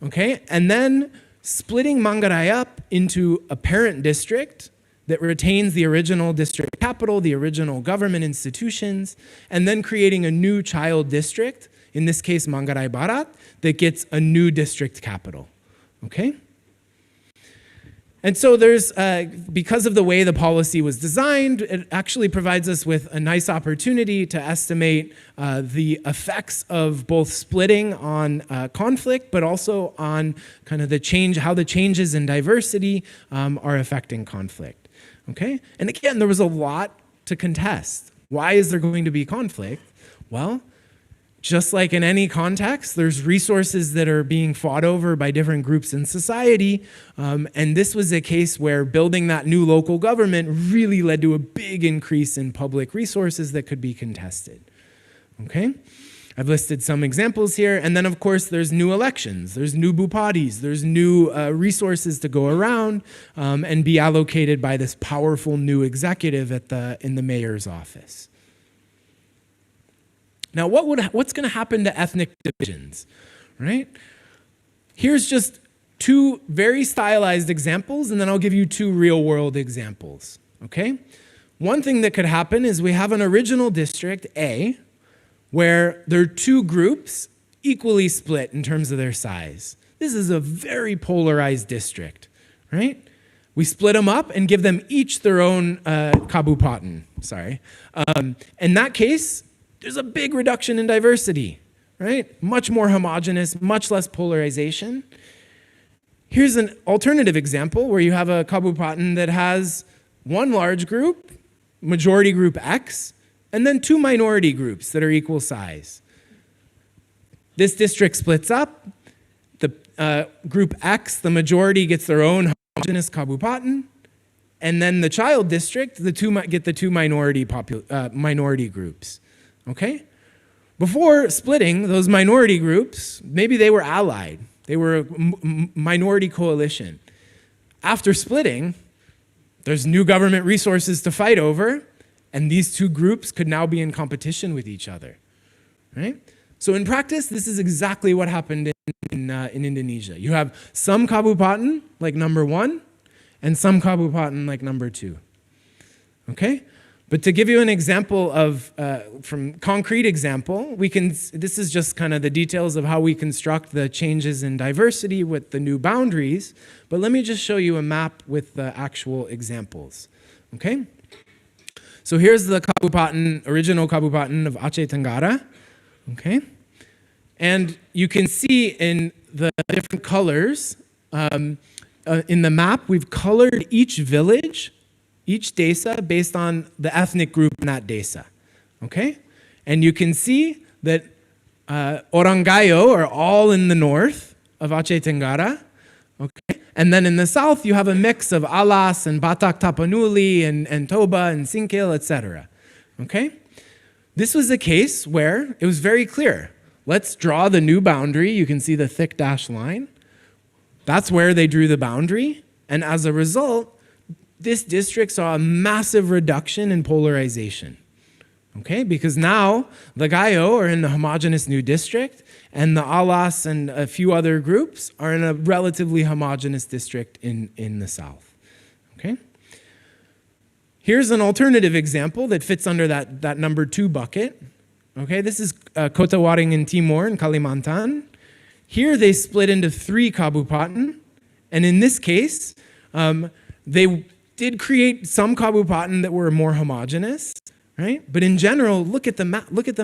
okay, and then splitting Manggarai up into a parent district that retains the original district capital, the original government institutions, and then creating a new child district, in this case Manggarai Barat, that gets a new district capital, okay? And so there's, because of the way the policy was designed, it actually provides us with a nice opportunity to estimate the effects of both splitting on conflict, but also on kind of how the changes in diversity are affecting conflict, okay? And again, there was a lot to contest. Why is there going to be conflict? Well, just like in any context, there's resources that are being fought over by different groups in society, and this was a case where building that new local government really led to a big increase in public resources that could be contested, okay? I've listed some examples here, and then of course there's new elections, there's new bupatis, there's new resources to go around and be allocated by this powerful new executive in the mayor's office. Now, what's going to happen to ethnic divisions, right? Here's just two very stylized examples, and then I'll give you two real-world examples, okay? One thing that could happen is we have an original district, A, where there are two groups equally split in terms of their size. This is a very polarized district, right? We split them up and give them each their own kabupaten, in that case, there's a big reduction in diversity, right? Much more homogeneous, much less polarization. Here's an alternative example where you have a kabupaten that has one large group, majority group X, and then two minority groups that are equal size. This district splits up. The group X, the majority, gets their own homogeneous kabupaten, and then the child district, get the two minority groups. Okay? Before splitting, those minority groups, maybe they were allied. They were a minority coalition. after splitting, there's new government resources to fight over, and these two groups could now be in competition with each other, right? So in practice, this is exactly what happened in Indonesia. You have some kabupaten, like number 1, and some kabupaten, like number 2, okay? But to give you an example of, from concrete example, this is just kind of the details of how we construct the changes in diversity with the new boundaries, but let me just show you a map with the actual examples, okay? So here's the kabupaten, original kabupaten of Aceh Tenggara, okay? And you can see in the different colors, in the map, we've colored each village, each desa, based on the ethnic group in that desa, okay? And you can see that Orang Gayo are all in the north of Aceh Tenggara, okay? And then in the south, you have a mix of Alas and Batak Tapanuli and Toba and Singkil, etc., okay? This was a case where it was very clear. Let's draw the new boundary. You can see the thick dashed line. That's where they drew the boundary. And as a result, this district saw a massive reduction in polarization, okay? Because now the Gayo are in the homogeneous new district, and the Alas and a few other groups are in a relatively homogeneous district in the south, okay? Here's an alternative example that fits under that number 2 bucket, okay? This is Kota Waringin Timur in Kalimantan. Here they split into 3 kabupaten, and in this case, they did create some kabupaten that were more homogeneous, right? But in general, look at the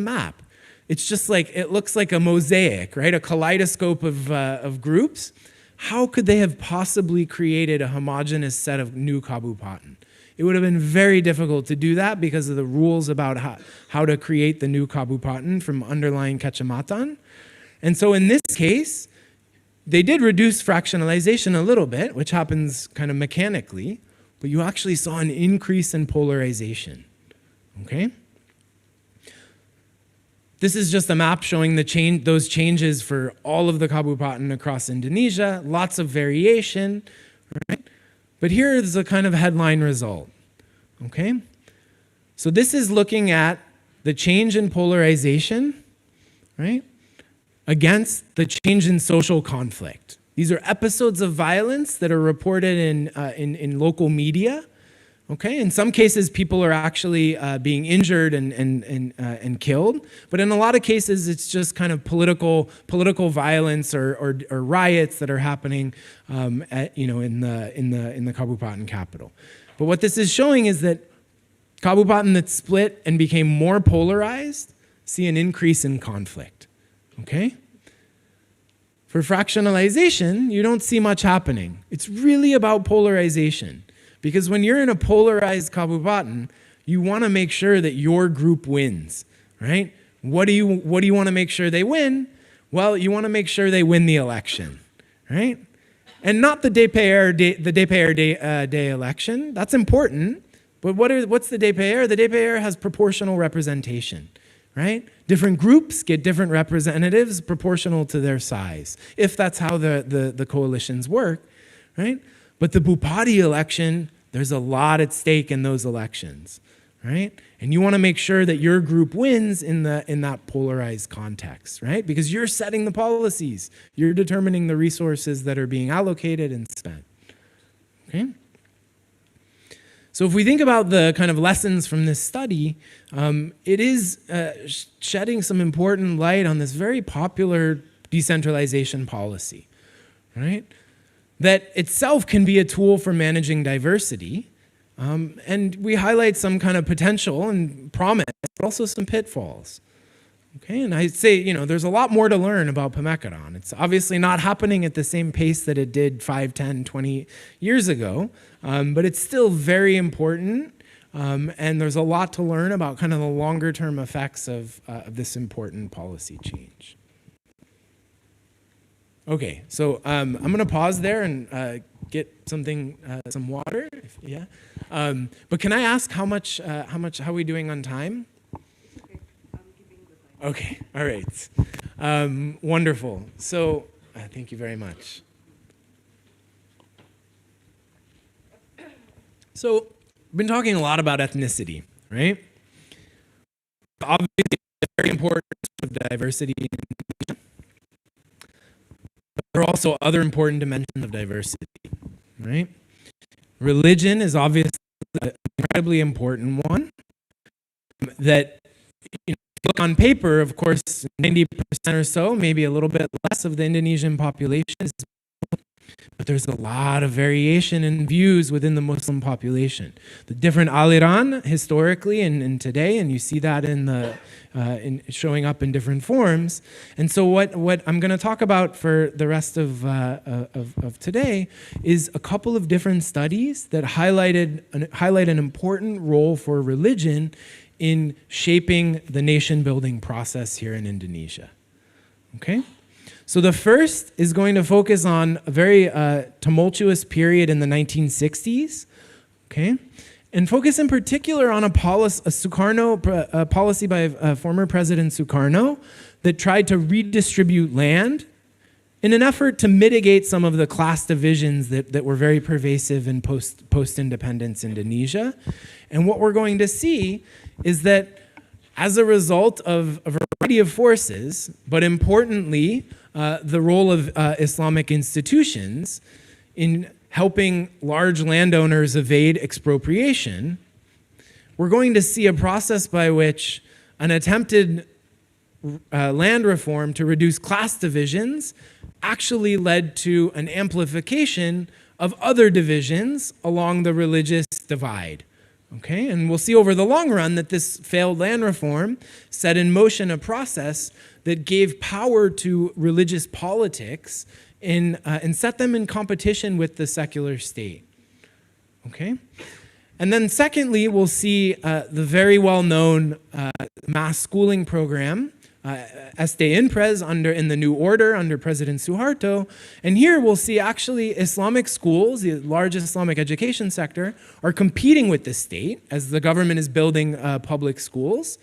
map. It's just like, it looks like a mosaic, right? A kaleidoscope of groups. How could they have possibly created a homogeneous set of new kabupaten? It would have been very difficult to do that because of the rules about how to create the new kabupaten from underlying kecamatan. And so in this case, they did reduce fractionalization a little bit, which happens kind of mechanically, but you actually saw an increase in polarization, okay? This is just a map showing those changes for all of the kabupaten across Indonesia, lots of variation, right? But here is a kind of headline result, okay? So this is looking at the change in polarization, right, against the change in social conflict. These are episodes of violence that are reported in local media. Okay, in some cases, people are actually being injured and killed, but in a lot of cases, it's just kind of political violence or riots that are happening, in the kabupaten capital. But what this is showing is that kabupaten that split and became more polarized see an increase in conflict. Okay. For fractionalization, you don't see much happening. It's really about polarization. Because when you're in a polarized kabupaten, you want to make sure that your group wins, right? What do you want to make sure they win? Well, you want to make sure they win the election, right? And not the DPR day election. That's important. But what's the DPR? The DPR has proportional representation, right? Different groups get different representatives proportional to their size, if that's how the coalitions work, right? But the Bupati election, there's a lot at stake in those elections, right? And you want to make sure that your group wins in that polarized context, right? Because you're setting the policies. You're determining the resources that are being allocated and spent, okay? So if we think about the kind of lessons from this study, it is shedding some important light on this very popular decentralization policy, right? That itself can be a tool for managing diversity, and we highlight some kind of potential and promise, but also some pitfalls. Okay, and I'd say, there's a lot more to learn about Pemekaran. It's obviously not happening at the same pace that it did 5, 10, 20 years ago, but it's still very important, and there's a lot to learn about kind of the longer term effects of this important policy change. Okay, so I'm going to pause there and get something, some water. Yeah, but can I ask how are we doing on time? Okay, all right, wonderful. So thank you very much. So, we've been talking a lot about ethnicity, right? Obviously, it's very important of diversity. But there are also other important dimensions of diversity, right? Religion is obviously an incredibly important one that, if you look on paper, of course, 90% or so, maybe a little bit less of the Indonesian population is, but there's a lot of variation in views within the Muslim population. The different aliran historically and today, and you see that in showing up in different forms. And so what I'm going to talk about for the rest of today is a couple of different studies that highlight an important role for religion in shaping the nation-building process here in Indonesia. Okay? So the first is going to focus on a very tumultuous period in the 1960s, okay? And focus in particular on a policy by former President Sukarno that tried to redistribute land in an effort to mitigate some of the class divisions that were very pervasive in post-independence Indonesia. And what we're going to see is that as a result of a variety of forces, but importantly, the role of Islamic institutions in helping large landowners evade expropriation, we're going to see a process by which an attempted land reform to reduce class divisions actually led to an amplification of other divisions along the religious divide. Okay, and we'll see over the long run that this failed land reform set in motion a process that gave power to religious politics and set them in competition with the secular state. Okay, and then secondly, we'll see the very well-known mass schooling program, Impres in the New Order under President Suharto. And here we'll see actually Islamic schools, the largest Islamic education sector, are competing with the state as the government is building public schools,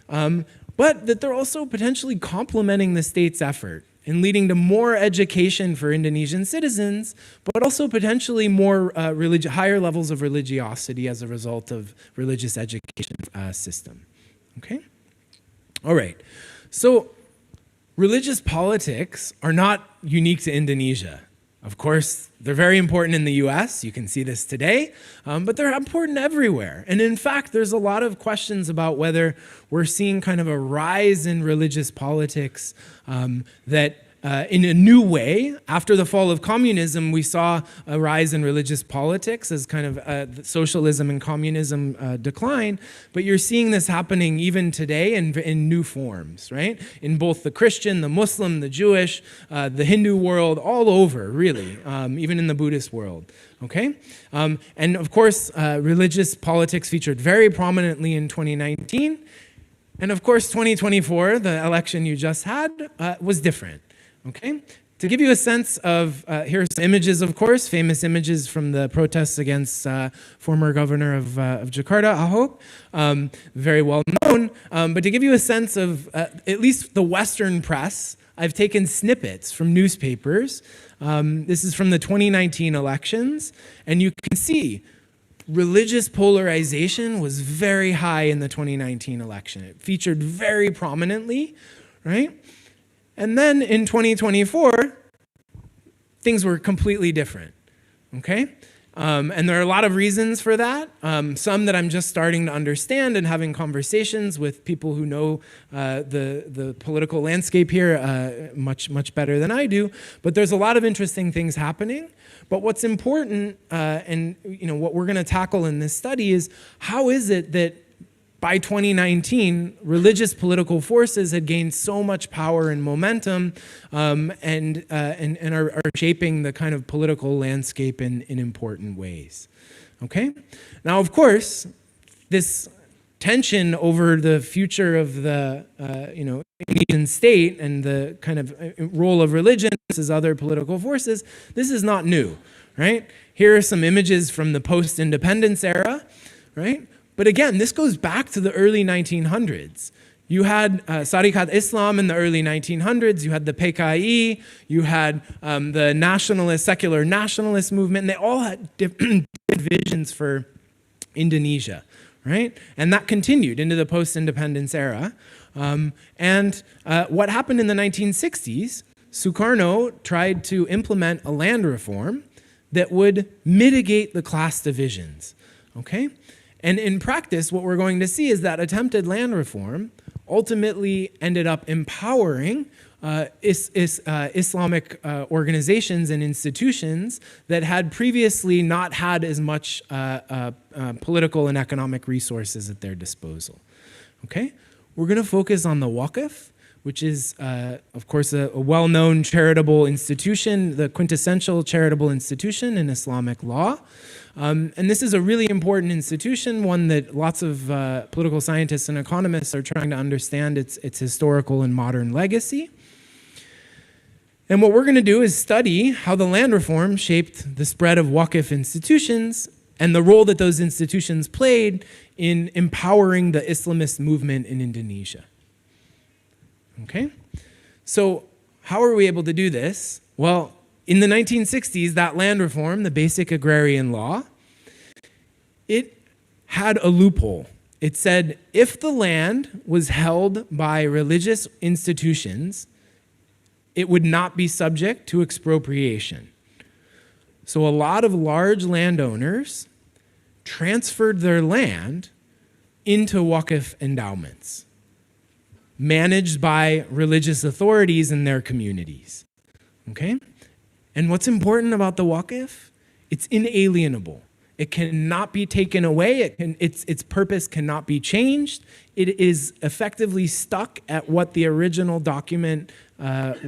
but that they're also potentially complementing the state's effort and leading to more education for Indonesian citizens, but also potentially more higher levels of religiosity as a result of religious education system. Okay? All right. So religious politics are not unique to Indonesia. Of course, they're very important in the US. You can see this today, but they're important everywhere. And in fact, there's a lot of questions about whether we're seeing kind of a rise in religious politics that in a new way. After the fall of communism, we saw a rise in religious politics as kind of socialism and communism decline. But you're seeing this happening even today in new forms, right? In both the Christian, the Muslim, the Jewish, the Hindu world, all over, really, even in the Buddhist world. Okay? And of course, religious politics featured very prominently in 2019. And of course, 2024, the election you just had, was different. Okay, to give you a sense of, here's some images, of course, famous images from the protests against former governor of Jakarta, Ahok, very well known. But to give you a sense of at least the Western press, I've taken snippets from newspapers. This is from the 2019 elections, and you can see religious polarization was very high in the 2019 election. It featured very prominently, right? And then in 2024, things were completely different, okay? And there are a lot of reasons for that, some that I'm just starting to understand and having conversations with people who know the political landscape here much better than I do. But there's a lot of interesting things happening. But what's important, and what we're going to tackle in this study is how is it that by 2019, religious political forces had gained so much power and momentum and are shaping the kind of political landscape in important ways. Okay? Now, of course, this tension over the future of the Indonesian state and the kind of role of religion versus other political forces, this is not new, right? Here are some images from the post-independence era, right? But again, this goes back to the early 1900s. You had Syarikat Islam in the early 1900s. You had the PKI. You had the secular nationalist movement. And they all had different visions for Indonesia, right? And that continued into the post-independence era. What happened in the 1960s, Sukarno tried to implement a land reform that would mitigate the class divisions, okay? And in practice, what we're going to see is that attempted land reform ultimately ended up empowering Islamic organizations and institutions that had previously not had as much political and economic resources at their disposal. Okay? We're going to focus on the Waqf, which is, of course, a well-known charitable institution, the quintessential charitable institution in Islamic law. And this is a really important institution, one that lots of political scientists and economists are trying to understand its historical and modern legacy. And what we're going to do is study how the land reform shaped the spread of Waqf institutions and the role that those institutions played in empowering the Islamist movement in Indonesia. Okay? So how are we able to do this? Well, in the 1960s, that land reform, the Basic Agrarian Law, it had a loophole. It said if the land was held by religious institutions, it would not be subject to expropriation. So a lot of large landowners transferred their land into Waqf endowments, managed by religious authorities in their communities. Okay? And what's important about the Waqf? It's inalienable. It cannot be taken away. Its purpose cannot be changed. It is effectively stuck at what the original document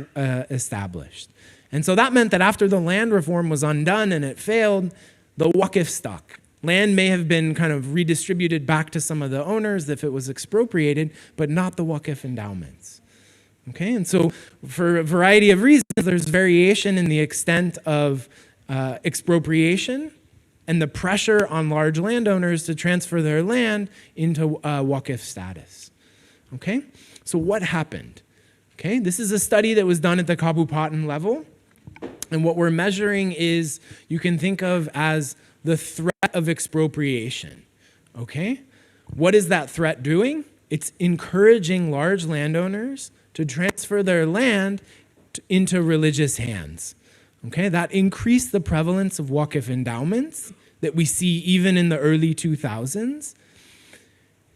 established. And so that meant that after the land reform was undone and it failed, the Waqf stuck. Land may have been kind of redistributed back to some of the owners if it was expropriated, but not the Waqf endowments. Okay, and so for a variety of reasons, there's variation in the extent of expropriation and the pressure on large landowners to transfer their land into Waqf status. Okay, so what happened? Okay, this is a study that was done at the Kabupaten level, and what we're measuring is, you can think of as the threat of expropriation. Okay, what is that threat doing? It's encouraging large landowners to transfer their land into religious hands. Okay, that increased the prevalence of Waqf endowments that we see even in the early 2000s.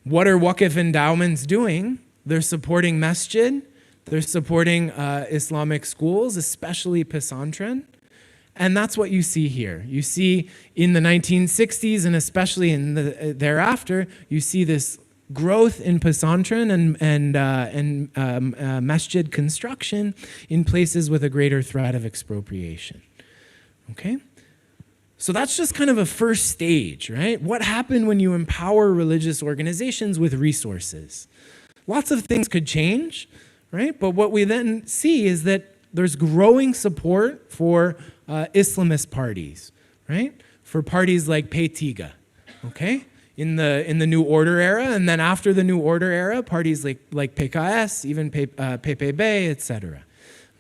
What are Waqf endowments doing? They're supporting masjid, they're supporting Islamic schools, especially pesantren, and that's what you see here. You see in the 1960s and especially in the thereafter, you see this growth in pesantren and masjid construction in places with a greater threat of expropriation. Okay? So that's just kind of a first stage, right? What happened when you empower religious organizations with resources? Lots of things could change, right? But what we then see is that there's growing support for Islamist parties, right? For parties like P3, okay? In the New Order era, and then after the New Order era, parties like PKS, even PPB, etc.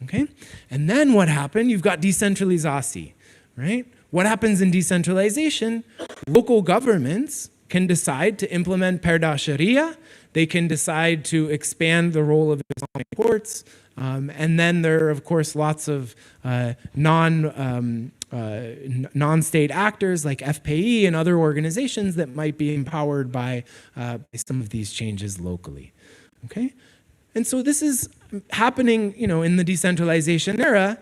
Okay? And then what happened? You've got decentralization, right? What happens in decentralization? Local governments can decide to implement Perda Sharia. They can decide to expand the role of Islamic courts. And then there are, of course, lots of non-state actors like FPI and other organizations that might be empowered by some of these changes locally. Okay? And so this is happening, in the decentralization era,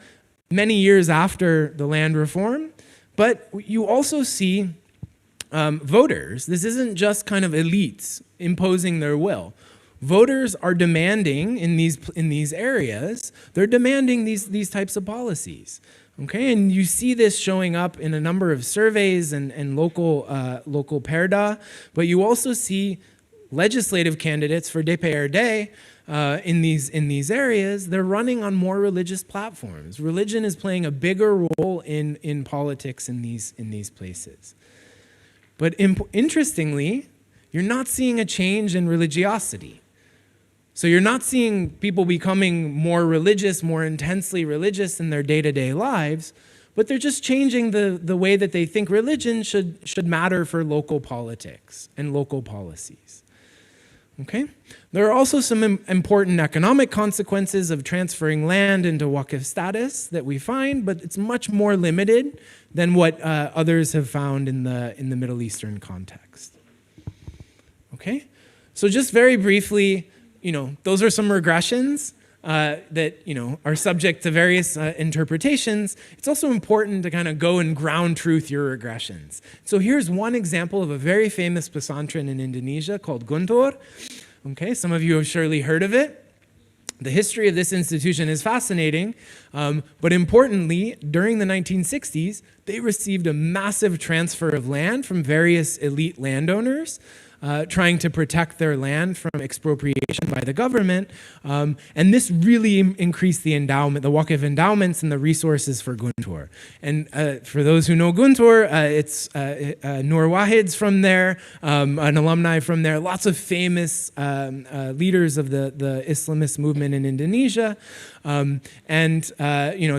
many years after the land reform. But you also see voters. This isn't just kind of elites imposing their will. Voters are demanding in these areas, they're demanding these types of policies. Okay, and you see this showing up in a number of surveys and local Perda, but you also see legislative candidates for DPRD in these areas. They're running on more religious platforms. Religion is playing a bigger role in politics in these places. But interestingly, you're not seeing a change in religiosity. So you're not seeing people becoming more religious, more intensely religious in their day-to-day lives. but they're just changing the way that they think religion should matter for local politics and local policies. Okay? There are also some important economic consequences of transferring land into waqf status that we find, but it's much more limited than what others have found in the Middle Eastern context. Okay? So just very briefly, those are some regressions that are subject to various interpretations. It's also important to kind of go and ground truth your regressions. So here's one example of a very famous pesantren in Indonesia called Guntur. Okay, some of you have surely heard of it. The history of this institution is fascinating, but importantly, during the 1960s, they received a massive transfer of land from various elite landowners, trying to protect their land from expropriation by the government. And this really increased the endowment, the waqf endowments and the resources for Guntur. And for those who know Guntur, it's Nur Wahid's from there, an alumni from there, lots of famous leaders of the Islamist movement in Indonesia. It's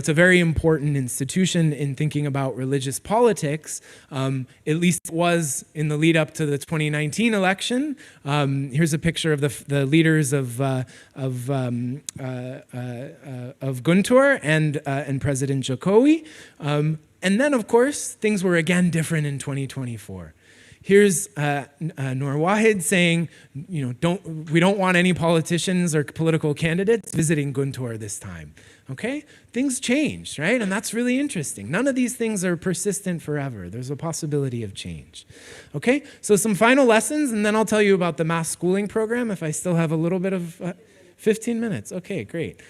a very important institution in thinking about religious politics, at least it was in the lead up to the 2019 election. Here's a picture of the leaders of Guntur and President Jokowi. And then, of course, things were again different in 2024. Here's Nur Wahid saying, we don't want any politicians or political candidates visiting Guntur this time. Okay? Things changed, right? And that's really interesting. None of these things are persistent forever. There's a possibility of change. Okay? So some final lessons, and then I'll tell you about the mass schooling program if I still have a little bit of 15 minutes. Okay, great.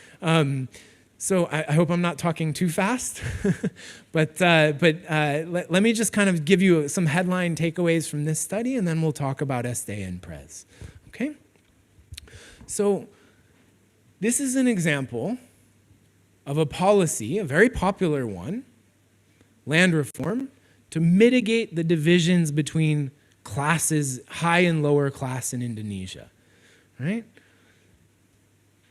So I hope I'm not talking too fast, but let me just kind of give you some headline takeaways from this study, and then we'll talk about Este and Prez. Okay? So this is an example of a policy, a very popular one, land reform, to mitigate the divisions between classes, high and lower class in Indonesia, right?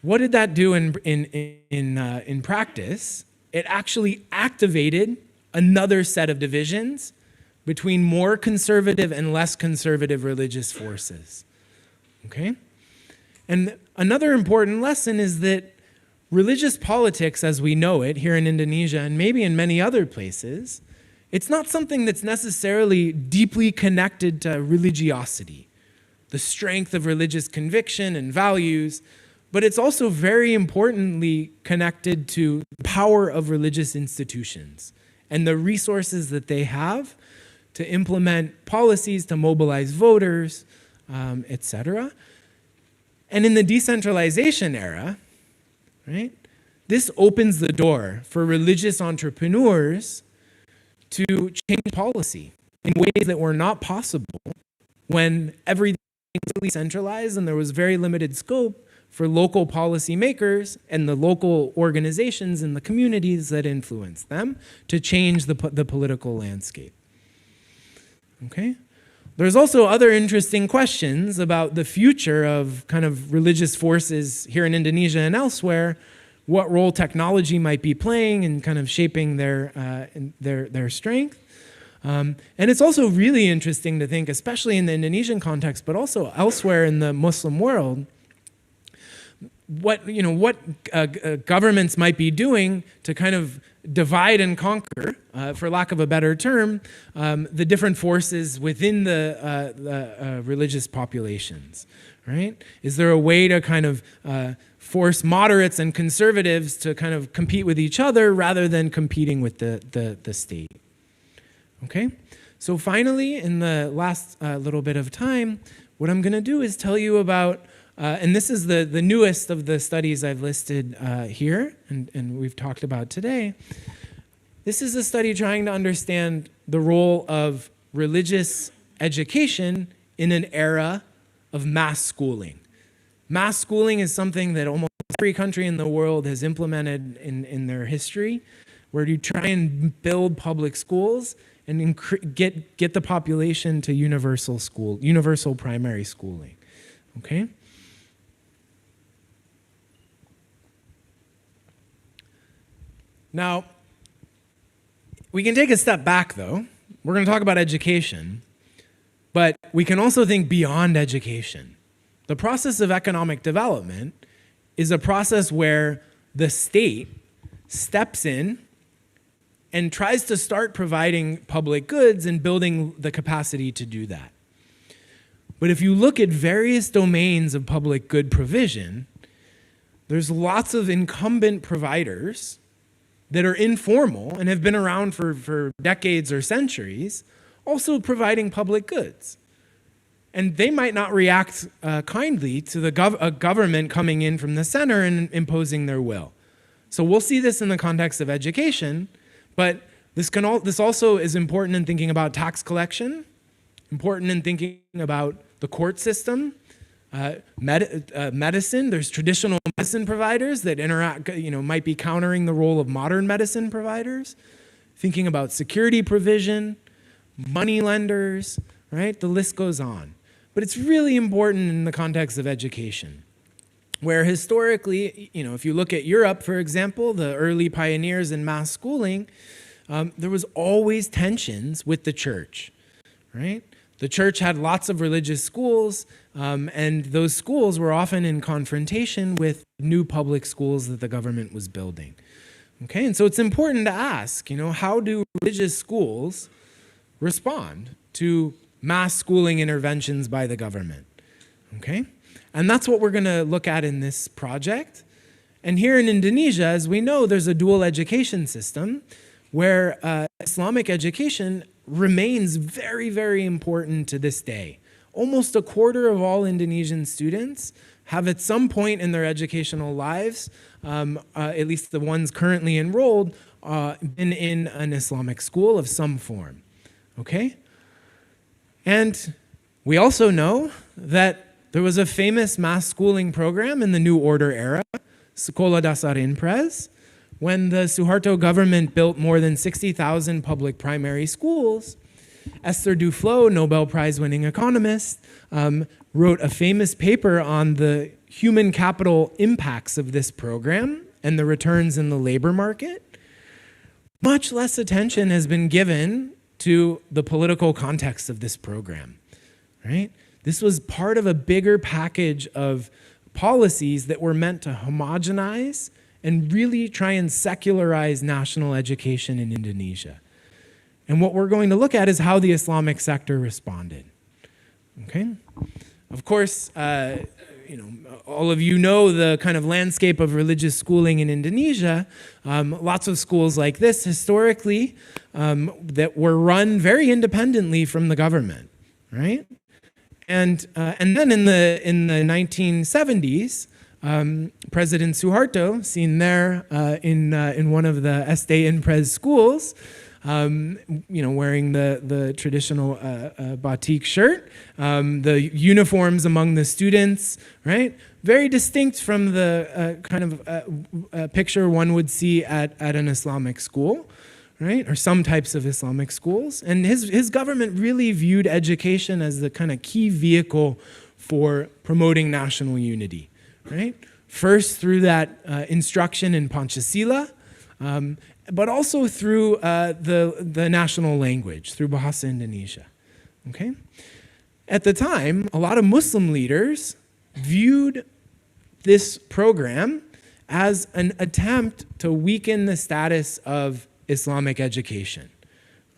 What did that do in practice? It actually activated another set of divisions between more conservative and less conservative religious forces. Okay? And another important lesson is that religious politics as we know it here in Indonesia and maybe in many other places, it's not something that's necessarily deeply connected to religiosity, the strength of religious conviction and values, but it's also very importantly connected to the power of religious institutions and the resources that they have to implement policies, to mobilize voters, etc. And in the decentralization era, right, this opens the door for religious entrepreneurs to change policy in ways that were not possible when everything was really centralized and there was very limited scope for local policymakers and the local organizations and the communities that influence them to change the political landscape. Okay? There's also other interesting questions about the future of kind of religious forces here in Indonesia and elsewhere, what role technology might be playing in kind of shaping their strength. And it's also really interesting to think, especially in the Indonesian context, but also elsewhere in the Muslim world, what governments might be doing to kind of divide and conquer, for lack of a better term, the different forces within the religious populations, right? Is there a way to kind of force moderates and conservatives to kind of compete with each other rather than competing with the state? Okay? So finally, in the last little bit of time, what I'm going to do is tell you about and this is the newest of the studies I've listed here and we've talked about today. This is a study trying to understand the role of religious education in an era of mass schooling. Mass schooling is something that almost every country in the world has implemented in their history, where you try and build public schools and get the population to universal primary schooling. Okay? Now, We can take a step back, though. We're going to talk about education, but we can also think beyond education. The process of economic development is a process where the state steps in and tries to start providing public goods and building the capacity to do that. But if you look at various domains of public good provision, there's lots of incumbent providers that are informal and have been around for decades or centuries, also providing public goods. And they might not react kindly to a government coming in from the center and imposing their will. So we'll see this in the context of education, but this also is important in thinking about tax collection, important in thinking about the court system, medicine. There's traditional medicine providers that interact, might be countering the role of modern medicine providers. Thinking about security provision, money lenders, right? The list goes on. But it's really important in the context of education, where historically, if you look at Europe, for example, the early pioneers in mass schooling, there was always tensions with the church, right? The church had lots of religious schools, and those schools were often in confrontation with new public schools that the government was building. Okay, and so it's important to ask, how do religious schools respond to mass schooling interventions by the government? Okay, and that's what we're going to look at in this project. And here in Indonesia, as we know, there's a dual education system where Islamic education remains very, very important to this day. Almost a quarter of all Indonesian students have at some point in their educational lives, at least the ones currently enrolled, been in an Islamic school of some form, okay? And we also know that there was a famous mass schooling program in the New Order era, Sekolah Dasar Impres, when the Suharto government built more than 60,000 public primary schools. Esther Duflo, Nobel Prize-winning economist, wrote a famous paper on the human capital impacts of this program and the returns in the labor market. Much less attention has been given to the political context of this program, right? This was part of a bigger package of policies that were meant to homogenize and really try and secularize national education in Indonesia. And what we're going to look at is how the Islamic sector responded. Okay? Of course, all of you know the kind of landscape of religious schooling in Indonesia. Lots of schools like this historically that were run very independently from the government, right? And then in the 1970s, President Suharto, seen there in one of the SD Impres schools, wearing the traditional batik shirt, the uniforms among the students, right? Very distinct from the kind of picture one would see at an Islamic school, right? Or some types of Islamic schools. And his government really viewed education as the kind of key vehicle for promoting national unity. Right? First through that instruction in Pancasila, but also through the national language, through Bahasa Indonesia. Okay? At the time, a lot of Muslim leaders viewed this program as an attempt to weaken the status of Islamic education.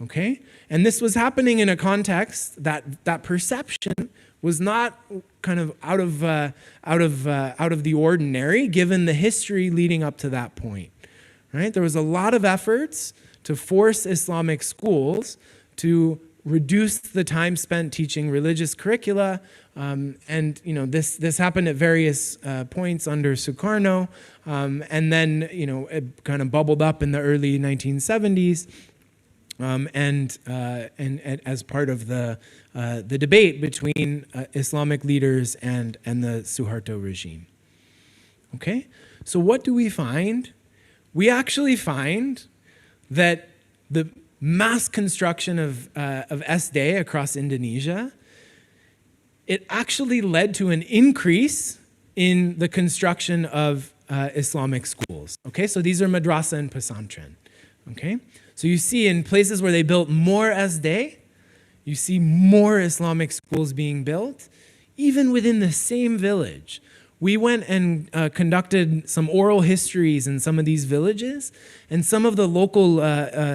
Okay? And this was happening in a context that perception was not kind of out of the ordinary, given the history leading up to that point, right? There was a lot of efforts to force Islamic schools to reduce the time spent teaching religious curricula, and this happened at various points under Sukarno, and then it kind of bubbled up in the early 1970s. And as part of the debate between Islamic leaders and the Suharto regime. Okay, so what do we find? We actually find that the mass construction of SD across Indonesia, it actually led to an increase in the construction of Islamic schools. Okay, so these are madrasah and pesantren. Okay, So you see in places where they built more SD, you see more Islamic schools being built, even within the same village. We went and conducted some oral histories in some of these villages, and some of the local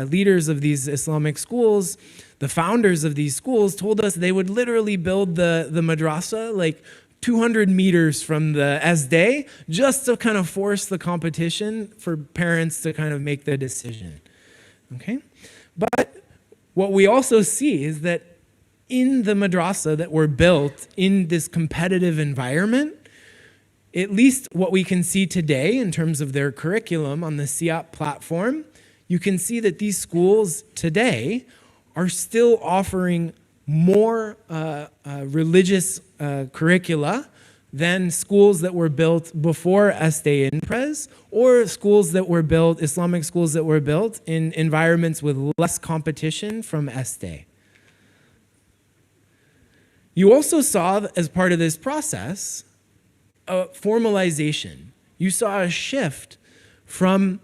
leaders of these Islamic schools, the founders of these schools, told us they would literally build the madrasa like 200 meters from the SD just to kind of force the competition for parents to kind of make the decision. Okay? But what we also see is that in the madrasa that were built in this competitive environment, at least what we can see today in terms of their curriculum on the SIAP platform, you can see that these schools today are still offering more religious curricula than schools that were built before SD Inprez, or schools that were built, Islamic schools that were built in environments with less competition from SD. You also saw, as part of this process, a formalization. You saw a shift from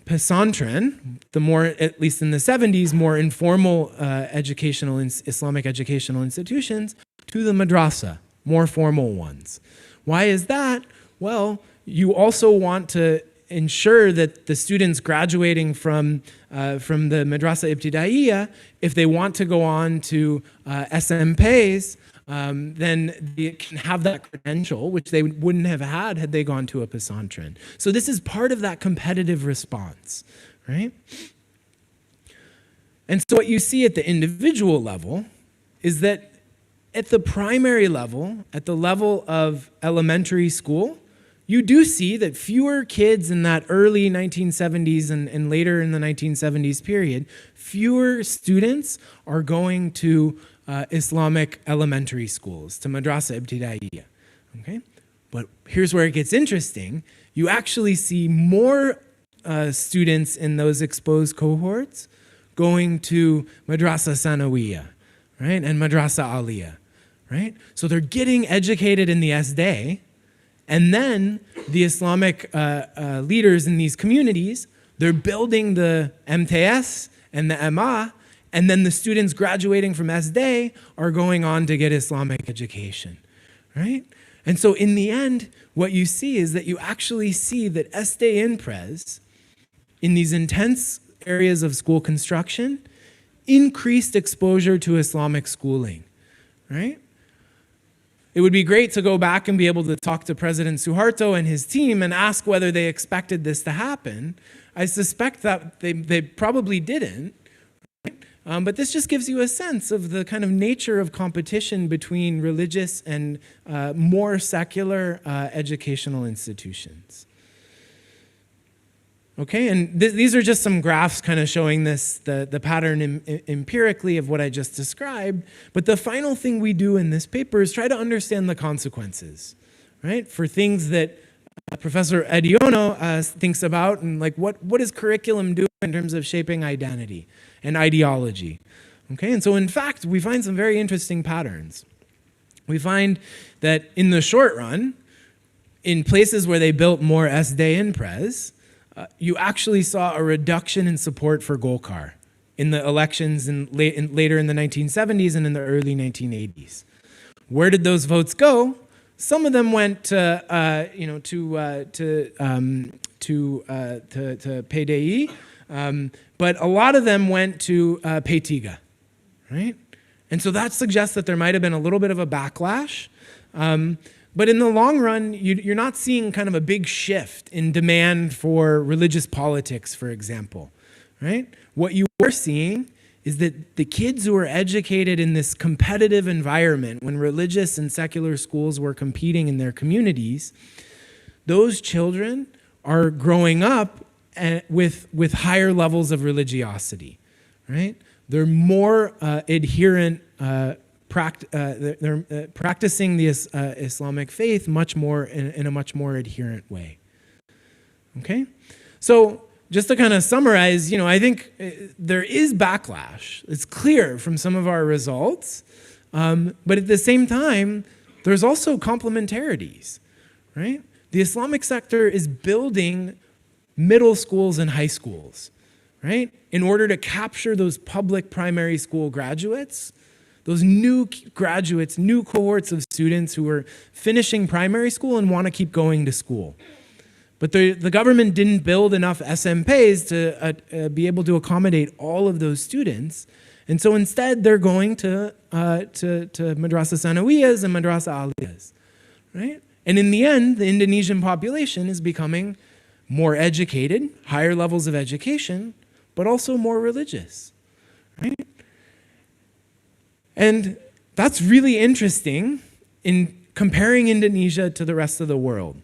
pesantren, the more, at least in the 70s, more informal Islamic educational institutions, to the madrasa, more formal ones. Why is that? Well, you also want to ensure that the students graduating from the madrasa ibtidaiya, if they want to go on to SMPs, then they can have that credential, which they wouldn't have had they gone to a pesantren. So this is part of that competitive response, right? And so what you see at the individual level is that at the primary level, at the level of elementary school, you do see that fewer kids in that early 1970s and later in the 1970s period, fewer students are going to Islamic elementary schools, to madrasa ibtidaiya, okay? But here's where it gets interesting. You actually see more students in those exposed cohorts going to madrasa sanawiya, right? And madrasa aliyah, right? So they're getting educated in the SD, and then the Islamic leaders in these communities, they're building the MTS and the MA, and then the students graduating from SD are going on to get Islamic education, right? And so in the end, what you see is that you actually see that SD Inprez, in these intense areas of school construction, increased exposure to Islamic schooling, right? It would be great to go back and be able to talk to President Suharto and his team and ask whether they expected this to happen. I suspect that they probably didn't. But this just gives you a sense of the kind of nature of competition between religious and more secular educational institutions. Okay, and these are just some graphs kind of showing this, the pattern empirically of what I just described. But the final thing we do in this paper is try to understand the consequences, right? For things that Professor Eddyono thinks about, and like what does curriculum do in terms of shaping identity and ideology? Okay, and so in fact, we find some very interesting patterns. We find that in the short run, in places where they built more SD Inprez, you actually saw a reduction in support for Golkar in the elections later in the 1970s and in the early 1980s. Where did those votes go? Some of them went to PDI, but a lot of them went to P3, right? And so that suggests that there might have been a little bit of a backlash. But in the long run, you're not seeing kind of a big shift in demand for religious politics, for example, right? What you are seeing is that the kids who were educated in this competitive environment, when religious and secular schools were competing in their communities, those children are growing up with higher levels of religiosity, right? They're more adherent. They're practicing the Islamic faith much more in a much more adherent way. Okay, so just to kind of summarize, I think there is backlash. It's clear from some of our results, but at the same time, there's also complementarities, right? The Islamic sector is building middle schools and high schools, right? In order to capture those public primary school graduates, those new graduates, new cohorts of students who are finishing primary school and want to keep going to school. But the government didn't build enough SMPs to be able to accommodate all of those students. And so instead, they're going to Madrasah Sanawiyas and Madrasah Aliyas, right? And in the end, the Indonesian population is becoming more educated, higher levels of education, but also more religious, right? And that's really interesting in comparing Indonesia to the rest of the world,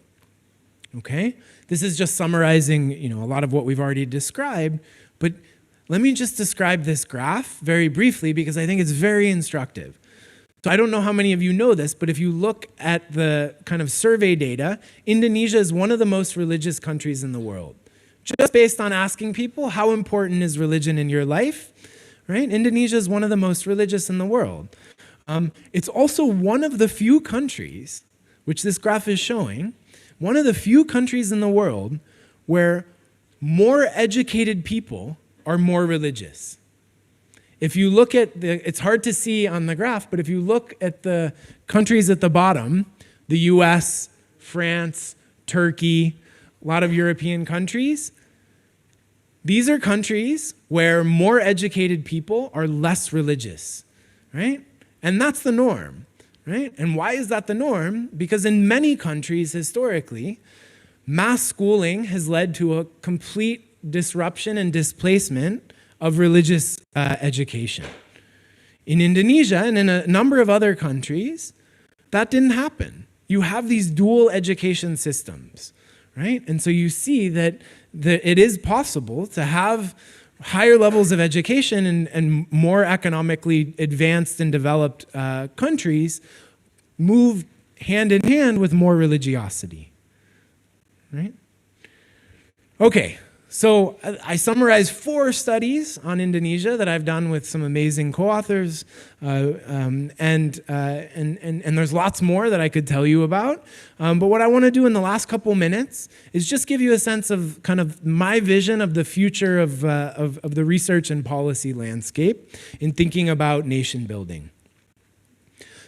okay? This is just summarizing, a lot of what we've already described, but let me just describe this graph very briefly because I think it's very instructive. So I don't know how many of you know this, but if you look at the kind of survey data, Indonesia is one of the most religious countries in the world. Just based on asking people, how important is religion in your life? Right? Indonesia is one of the most religious in the world. It's also one of the few countries, which this graph is showing, one of the few countries in the world where more educated people are more religious. If you look at it's hard to see on the graph, but if you look at the countries at the bottom, the US, France, Turkey, a lot of European countries, these are countries where more educated people are less religious, right? And that's the norm, right? And why is that the norm? Because in many countries historically, mass schooling has led to a complete disruption and displacement of religious education. In Indonesia and in a number of other countries, that didn't happen. You have these dual education systems, right? And so you see that it is possible to have higher levels of education and more economically advanced and developed countries move hand in hand with more religiosity, right? Okay, so I summarized 4 studies on Indonesia that I've done with some amazing co-authors, and there's lots more that I could tell you about. But what I want to do in the last couple minutes is just give you a sense of kind of my vision of the future of the research and policy landscape in thinking about nation building.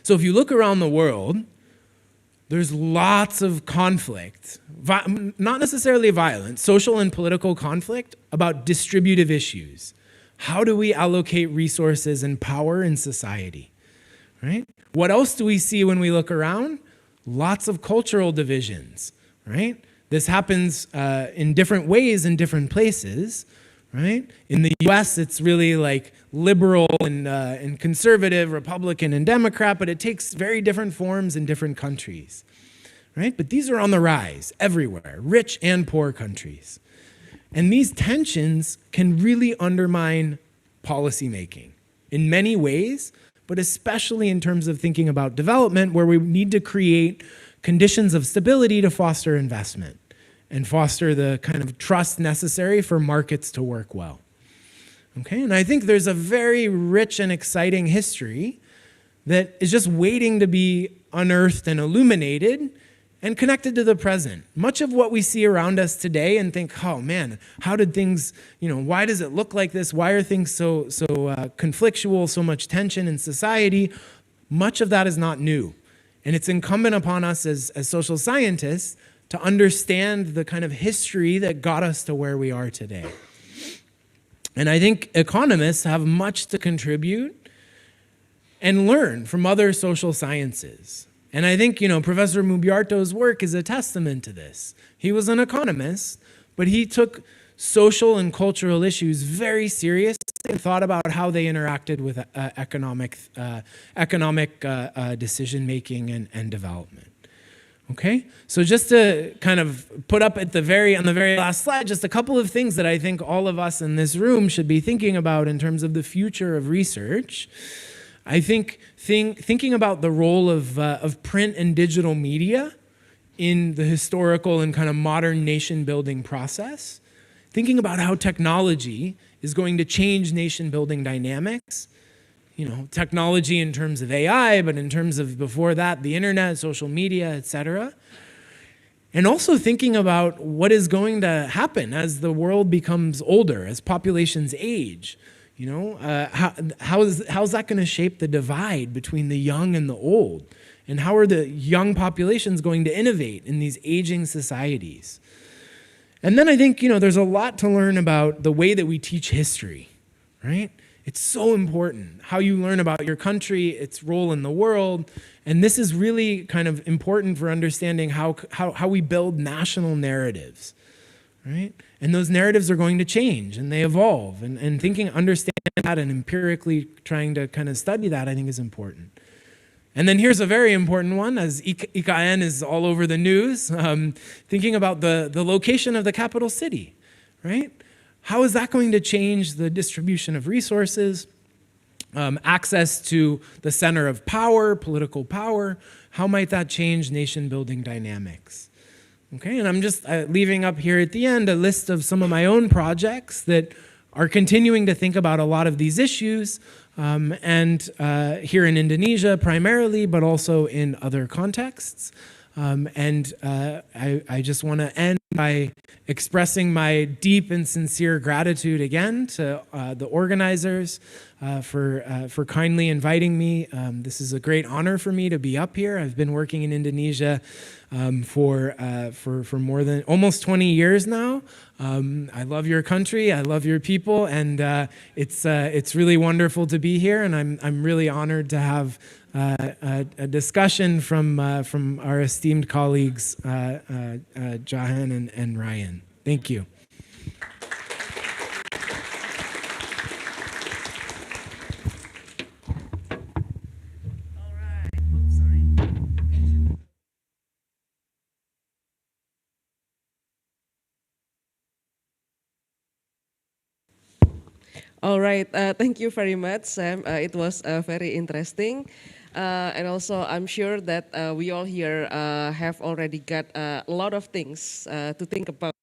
So if you look around the world, there's lots of conflict, not necessarily violent, social and political conflict about distributive issues. How do we allocate resources and power in society, right? What else do we see when we look around? Lots of cultural divisions, right? This happens in different ways in different places, right? In the US, it's really like liberal and conservative, Republican and Democrat, but it takes very different forms in different countries, right? But these are on the rise everywhere, rich and poor countries. And these tensions can really undermine policymaking in many ways, but especially in terms of thinking about development, where we need to create conditions of stability to foster investment and foster the kind of trust necessary for markets to work well. Okay, and I think there's a very rich and exciting history that is just waiting to be unearthed and illuminated and connected to the present. Much of what we see around us today and think, oh man, how did things, why does it look like this? Why are things so conflictual, so much tension in society? Much of that is not new. And it's incumbent upon us as social scientists to understand the kind of history that got us to where we are today. And I think economists have much to contribute and learn from other social sciences. And I think, Professor Mubyarto's work is a testament to this. He was an economist, but he took social and cultural issues very seriously and thought about how they interacted with economic decision-making and development. Okay, so just to kind of put up on the very last slide, just a couple of things that I think all of us in this room should be thinking about in terms of the future of research. I think thinking about the role of print and digital media in the historical and kind of modern nation building process, thinking about how technology is going to change nation building dynamics, technology in terms of AI, but in terms of before that, the internet, social media, etc. And also thinking about what is going to happen as the world becomes older, as populations age. You know, how's that going to shape the divide between the young and the old? And how are the young populations going to innovate in these aging societies? And then I think, you know, there's a lot to learn about the way that we teach history, right? It's so important, how you learn about your country, its role in the world. And this is really kind of important for understanding how we build national narratives, right? And those narratives are going to change and they evolve. And understanding that and empirically trying to kind of study that, I think, is important. And then here's a very important one, as IKN is all over the news, thinking about the location of the capital city, right? How is that going to change the distribution of resources, access to the center of power, political power? How might that change nation-building dynamics? Okay, and I'm just leaving up here at the end a list of some of my own projects that are continuing to think about a lot of these issues, and here in Indonesia primarily, but also in other contexts. I just want to end by expressing my deep and sincere gratitude again to the organizers for kindly inviting me. This is a great honor for me to be up here. I've been working in Indonesia for more than almost 20 years now. I love your country, I love your people, and it's really wonderful to be here. And I'm really honored to have a discussion from our esteemed colleagues, Jahen and Ryan. Thank you. All right, thank you very much, Sam. It was very interesting. And also, I'm sure that we all here have already got a lot of things to think about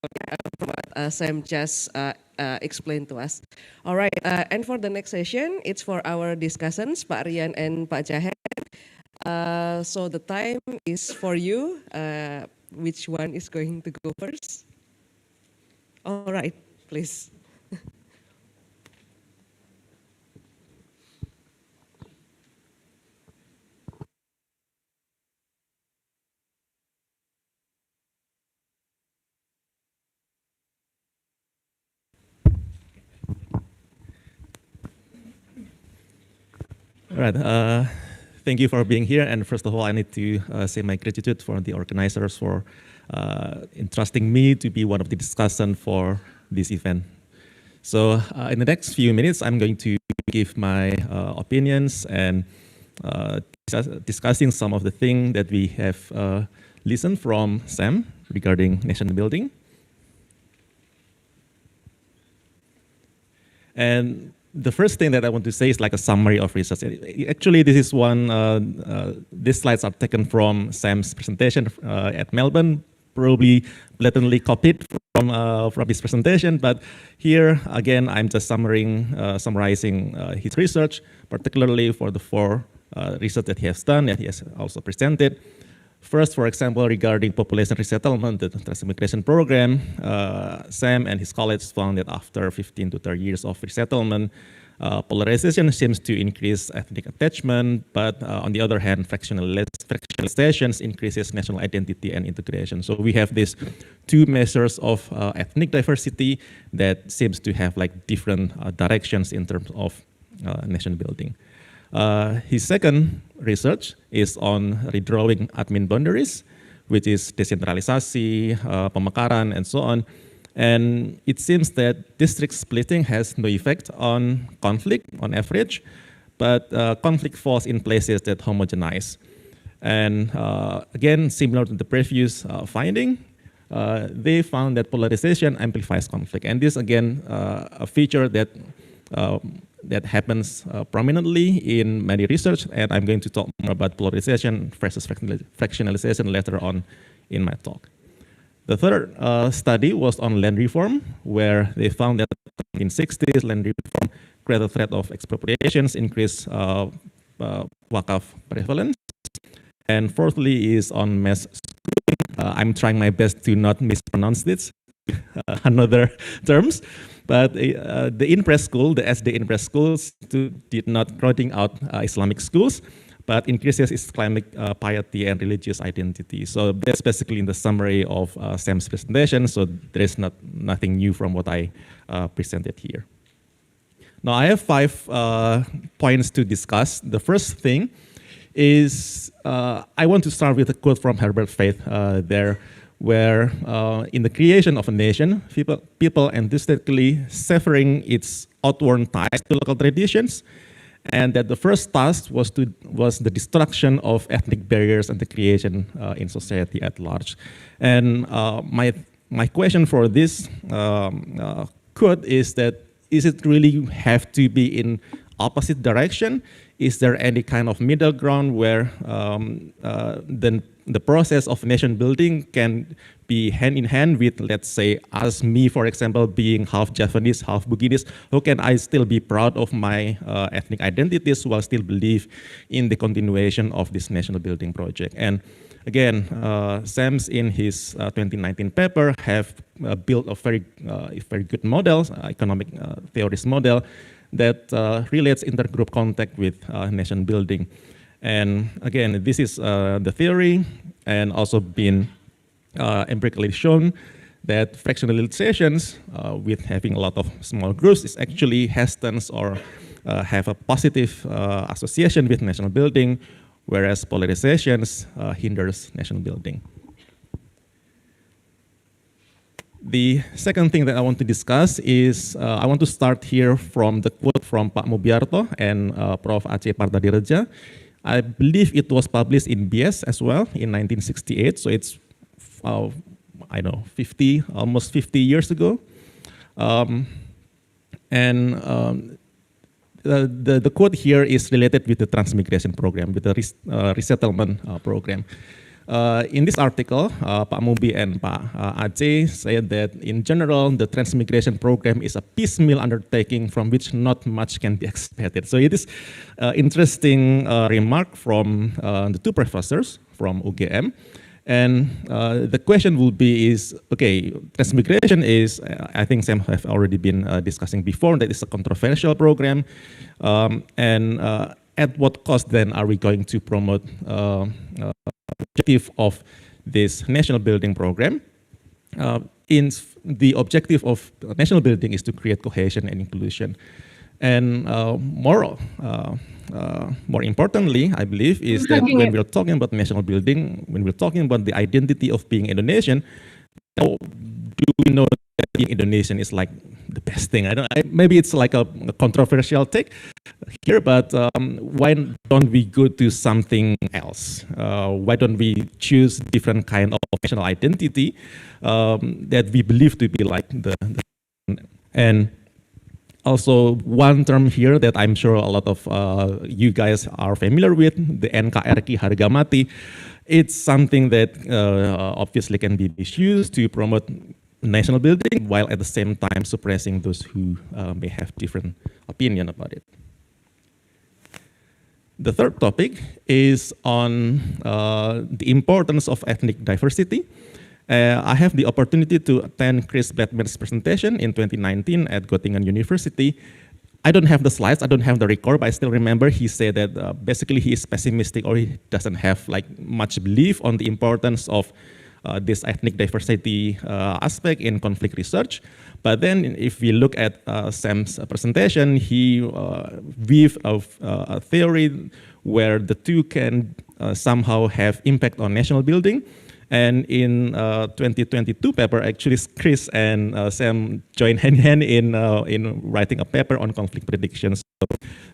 from what Sam just explained to us. All right, and for the next session, it's for our discussants, Pak Rian and Pak Jahen. So the time is for you. Which one is going to go first? All right, please. All right, thank you for being here. And first of all, I need to say my gratitude for the organizers for entrusting me to be one of the discussants for this event. So in the next few minutes, I'm going to give my opinions and discussing some of the things that we have listened from Sam regarding nation building. And the first thing that I want to say is like a summary of research. Actually, this is one, these slides are taken from Sam's presentation at Melbourne, probably blatantly copied from his presentation, but here, again, I'm just summarizing his research, particularly for the four research that he has done and he has also presented. First, for example, regarding population resettlement, the transmigration program, Sam and his colleagues found that after 15 to 30 years of resettlement, polarization seems to increase ethnic attachment, but on the other hand, fractionalization increases national identity and integration. So we have these two measures of ethnic diversity that seems to have like different directions in terms of nation building. His second research is on redrawing admin boundaries, which is decentralisasi, pemekaran, and so on. And it seems that district splitting has no effect on conflict on average, but conflict falls in places that homogenize. And again, similar to the previous finding, they found that polarization amplifies conflict. And this, again, a feature that that happens prominently in many research, and I'm going to talk more about polarization versus fractionalization later on in my talk. The third study was on land reform, where they found that in the 1960s, land reform created a threat of expropriations, increased wakaf prevalence. And fourthly is on mass schooling, I'm trying my best to not mispronounce this, another terms. But the in-press school, the SD in-press schools, did not crowding out Islamic schools, but increases Islamic piety and religious identity. So that's basically in the summary of Sam's presentation. So there is nothing new from what I presented here. Now I have 5 points to discuss. The first thing is I want to start with a quote from Herbert Faith there, where in the creation of a nation, people enthusiastically severing its outward ties to local traditions, and that the first task was the destruction of ethnic barriers and the creation in society at large. And my question for this quote is that, is it really have to be in opposite direction? Is there any kind of middle ground where the process of nation building can be hand in hand with, let's say, me, for example, being half Japanese, half Buginese? How can I still be proud of my ethnic identities while still believe in the continuation of this national building project? And again, Sam's in his 2019 paper have built a very good model, economic theorist model, that relates intergroup contact with nation building. And again, this is the theory, and also been empirically shown that fractionalizations with having a lot of small groups is actually hastens or have a positive association with national building, whereas polarizations hinders national building. The second thing that I want to discuss is I want to start here from the quote from Pak Mubyarto and Prof. Aceh Pardadireja. I believe it was published in BS as well in 1968, so it's I know, almost 50 years ago. The quote here is related with the transmigration program, with the resettlement program. In this article, Pak Mubi and Pak Aceh said that in general, the transmigration program is a piecemeal undertaking from which not much can be expected. So it is interesting remark from the 2 professors from UGM. And the question will be is, okay, transmigration is, I think Sam have already been discussing before, that is a controversial program. At what cost then are we going to promote objective of this national building program? The objective of national building is to create cohesion and inclusion. And more importantly, I believe, is that when we're talking about national building, when we're talking about the identity of being Indonesian, do we know that being Indonesian is like the best thing? Maybe it's like a controversial take here, but why don't we go to something else? Why don't we choose different kind of national identity that we believe to be like and also, one term here that I'm sure a lot of you guys are familiar with, the NKRI harga mati. It's something that obviously can be misused to promote national building while at the same time suppressing those who may have different opinion about it. The third topic is on the importance of ethnic diversity. I have the opportunity to attend Chris Batman's presentation in 2019 at Göttingen University. I don't have the slides, I don't have the record, but I still remember he said that basically he is pessimistic, or he doesn't have like much belief on the importance of this ethnic diversity aspect in conflict research. But then if we look at Sam's presentation, he weaved a theory where the two can somehow have impact on national building. And in 2022 paper, actually Chris and Sam joined hand in writing a paper on conflict predictions.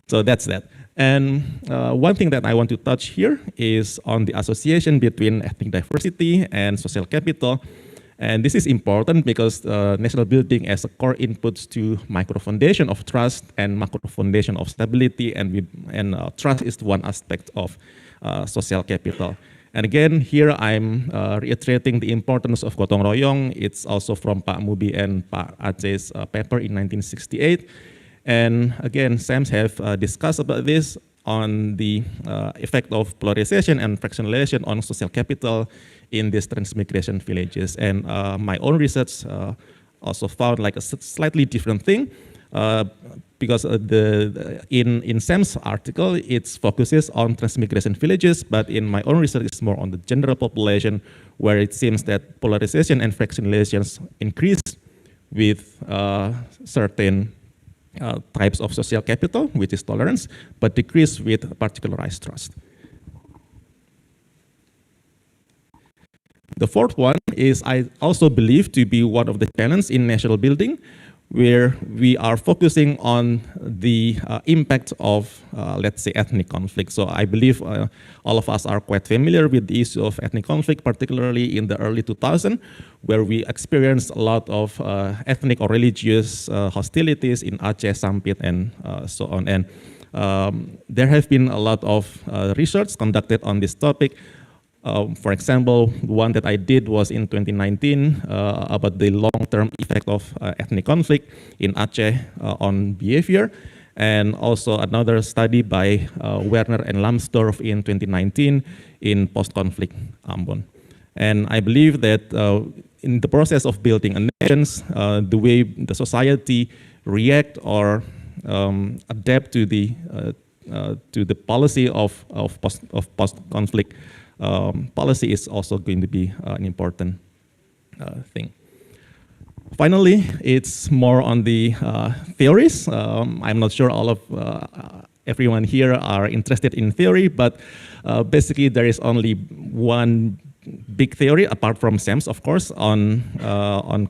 So that's that. And one thing that I want to touch here is on the association between ethnic diversity and social capital. And this is important because national building as a core inputs to micro foundation of trust and macro foundation of stability, and trust is one aspect of social capital. And again, here I'm reiterating the importance of gotong royong. It's also from Pak Mubi and Pak Aceh's paper in 1968. And again, Sam have discussed about this. on the effect of polarization and fractionalization on social capital in these transmigration villages. And my own research also found like a slightly different thing, because in Sam's article, it focuses on transmigration villages, but in my own research, it's more on the general population, where it seems that polarization and fractionalizations increase with certain types of social capital, which is tolerance, but decrease with particularized trust. The fourth one is I also believe to be one of the challenges in national building, where we are focusing on the impact of, let's say, ethnic conflict. So I believe all of us are quite familiar with the issue of ethnic conflict, particularly in the early 2000s, where we experienced a lot of ethnic or religious hostilities in Aceh, Sampit, and so on. And there have been a lot of research conducted on this topic. For example, one that I did was in 2019 about the long-term effect of ethnic conflict in Aceh on behavior, and also another study by Werner and Lambsdorff in 2019 in post-conflict Ambon. And I believe that in the process of building a nation, the way the society react or adapt to the policy of post-conflict policy is also going to be an important thing. Finally, it's more on the theories. I'm not sure all of everyone here are interested in theory, but basically there is only one big theory, apart from Sam's, of course, on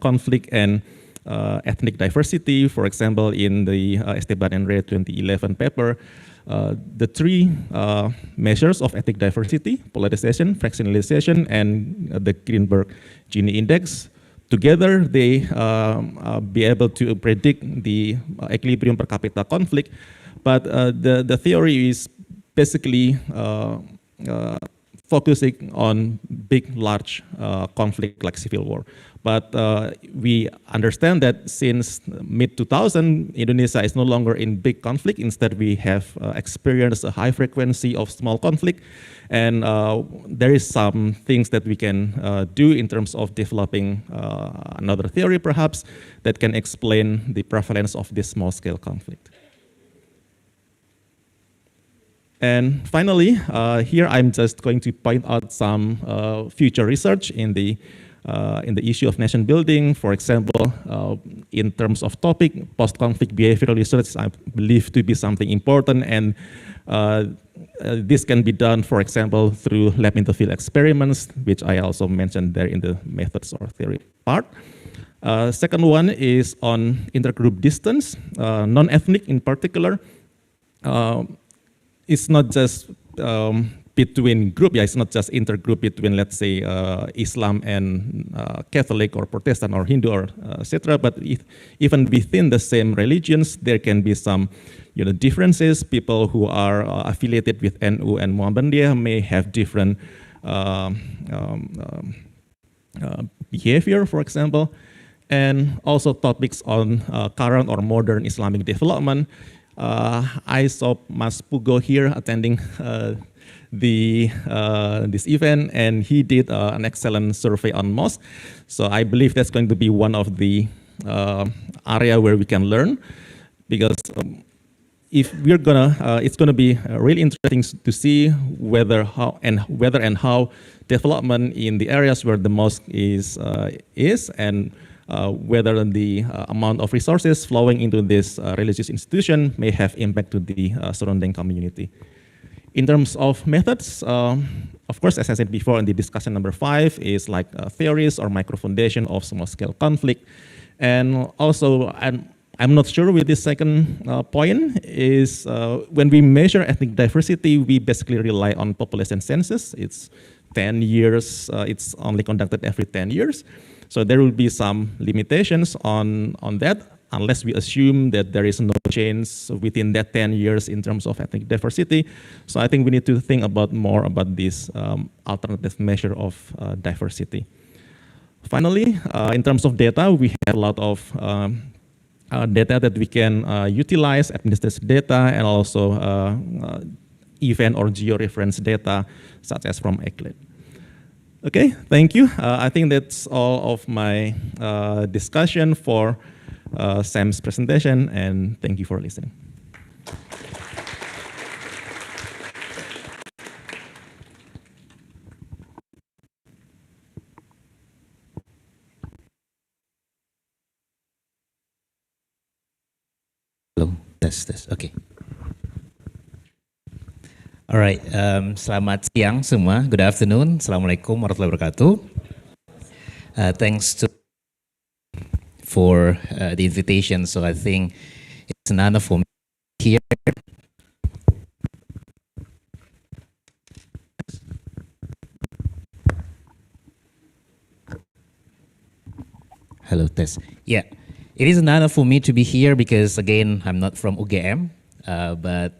conflict and ethnic diversity. For example, in the Esteban and Ray 2011 paper, the three measures of ethnic diversity, polarization, fractionalization, and the Greenberg-Gini index, together they be able to predict the equilibrium per capita conflict. But the theory is basically focusing on big, large conflict like civil war. But we understand that since mid-2000, Indonesia is no longer in big conflict. Instead, we have experienced a high frequency of small conflict. And there is some things that we can do in terms of developing another theory, perhaps, that can explain the prevalence of this small-scale conflict. And finally, here I'm just going to point out some future research in the issue of nation building. For example, in terms of topic, post-conflict behavioral research, I believe to be something important, and this can be done, for example, through lab in the field experiments, which I also mentioned there in the methods or theory part. Second one is on intergroup distance, non-ethnic in particular. It's not just between group, it's not just intergroup between, let's say, Islam and Catholic or Protestant or Hindu or etc. But even within the same religions, there can be some, differences. People who are affiliated with NU and Muhammadiyah may have different behavior, for example, and also topics on current or modern Islamic development. I saw Mas Pugo here attending this event, and he did an excellent survey on mosque. So I believe that's going to be one of the area where we can learn, because if we're gonna, it's gonna be really interesting to see whether and how development in the areas where the mosque is and whether the amount of resources flowing into this religious institution may have impact to the surrounding community. In terms of methods, of course, as I said before in the discussion number 5, is like theories or micro-foundation of small-scale conflict. And also, I'm not sure with this second point, is when we measure ethnic diversity, we basically rely on population census. It's 10 years, it's only conducted every 10 years. So there will be some limitations on that, unless we assume that there is no change within that 10 years in terms of ethnic diversity. So I think we need to think more about this alternative measure of diversity. Finally, in terms of data, we have a lot of data that we can utilize, administrative data, and also event or geo-reference data, such as from ECLID. Okay, thank you. I think that's all of my discussion for Sam's presentation, and thank you for listening. Hello, tes. Okay. Alright, selamat siang semua. Good afternoon. Assalamualaikum warahmatullahi wabarakatuh. Thanks for the invitation. So I think it's an honor for me here. Hello, Tess. Yeah, it is an honor for me to be here because, again, I'm not from UGM, but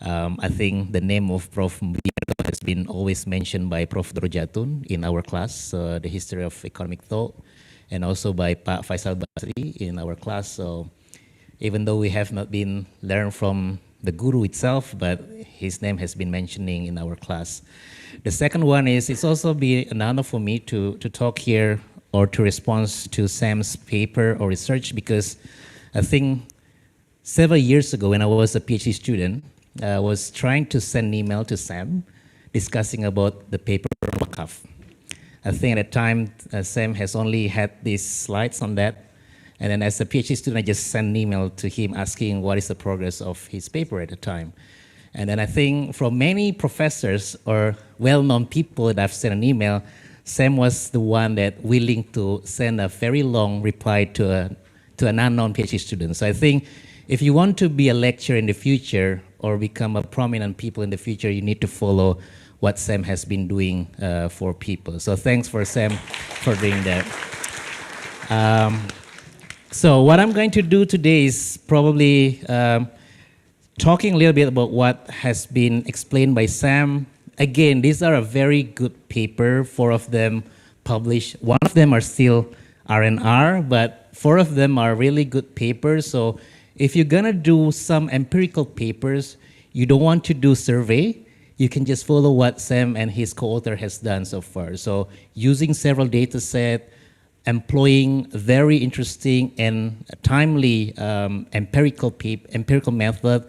I think the name of Prof. Mubyarto has been always mentioned by Prof. Drojatun in our class, the history of economic thought, and also by Pak Faisal Basri in our class. So even though we have not been learned from the guru itself, but his name has been mentioning in our class. The second one is it's also been an honor for me to talk here or to respond to Sam's paper or research, because I think several years ago when I was a PhD student, I was trying to send an email to Sam discussing about the paper on Wakaf. I think at the time, Sam has only had these slides on that. And then as a PhD student, I just sent an email to him asking what is the progress of his paper at the time. And then I think from many professors or well-known people that I've sent an email, Sam was the one that willing to send a very long reply to an unknown PhD student. So I think if you want to be a lecturer in the future or become a prominent people in the future, you need to follow what Sam has been doing for people. So thanks for Sam for doing that. So what I'm going to do today is probably talking a little bit about what has been explained by Sam. Again, these are a very good paper, 4 of them published. 1 of them are still R&R, but 4 of them are really good papers. So if you're gonna do some empirical papers, you don't want to do survey, you can just follow what Sam and his co-author has done so far. So using several data sets, employing very interesting and timely empirical method.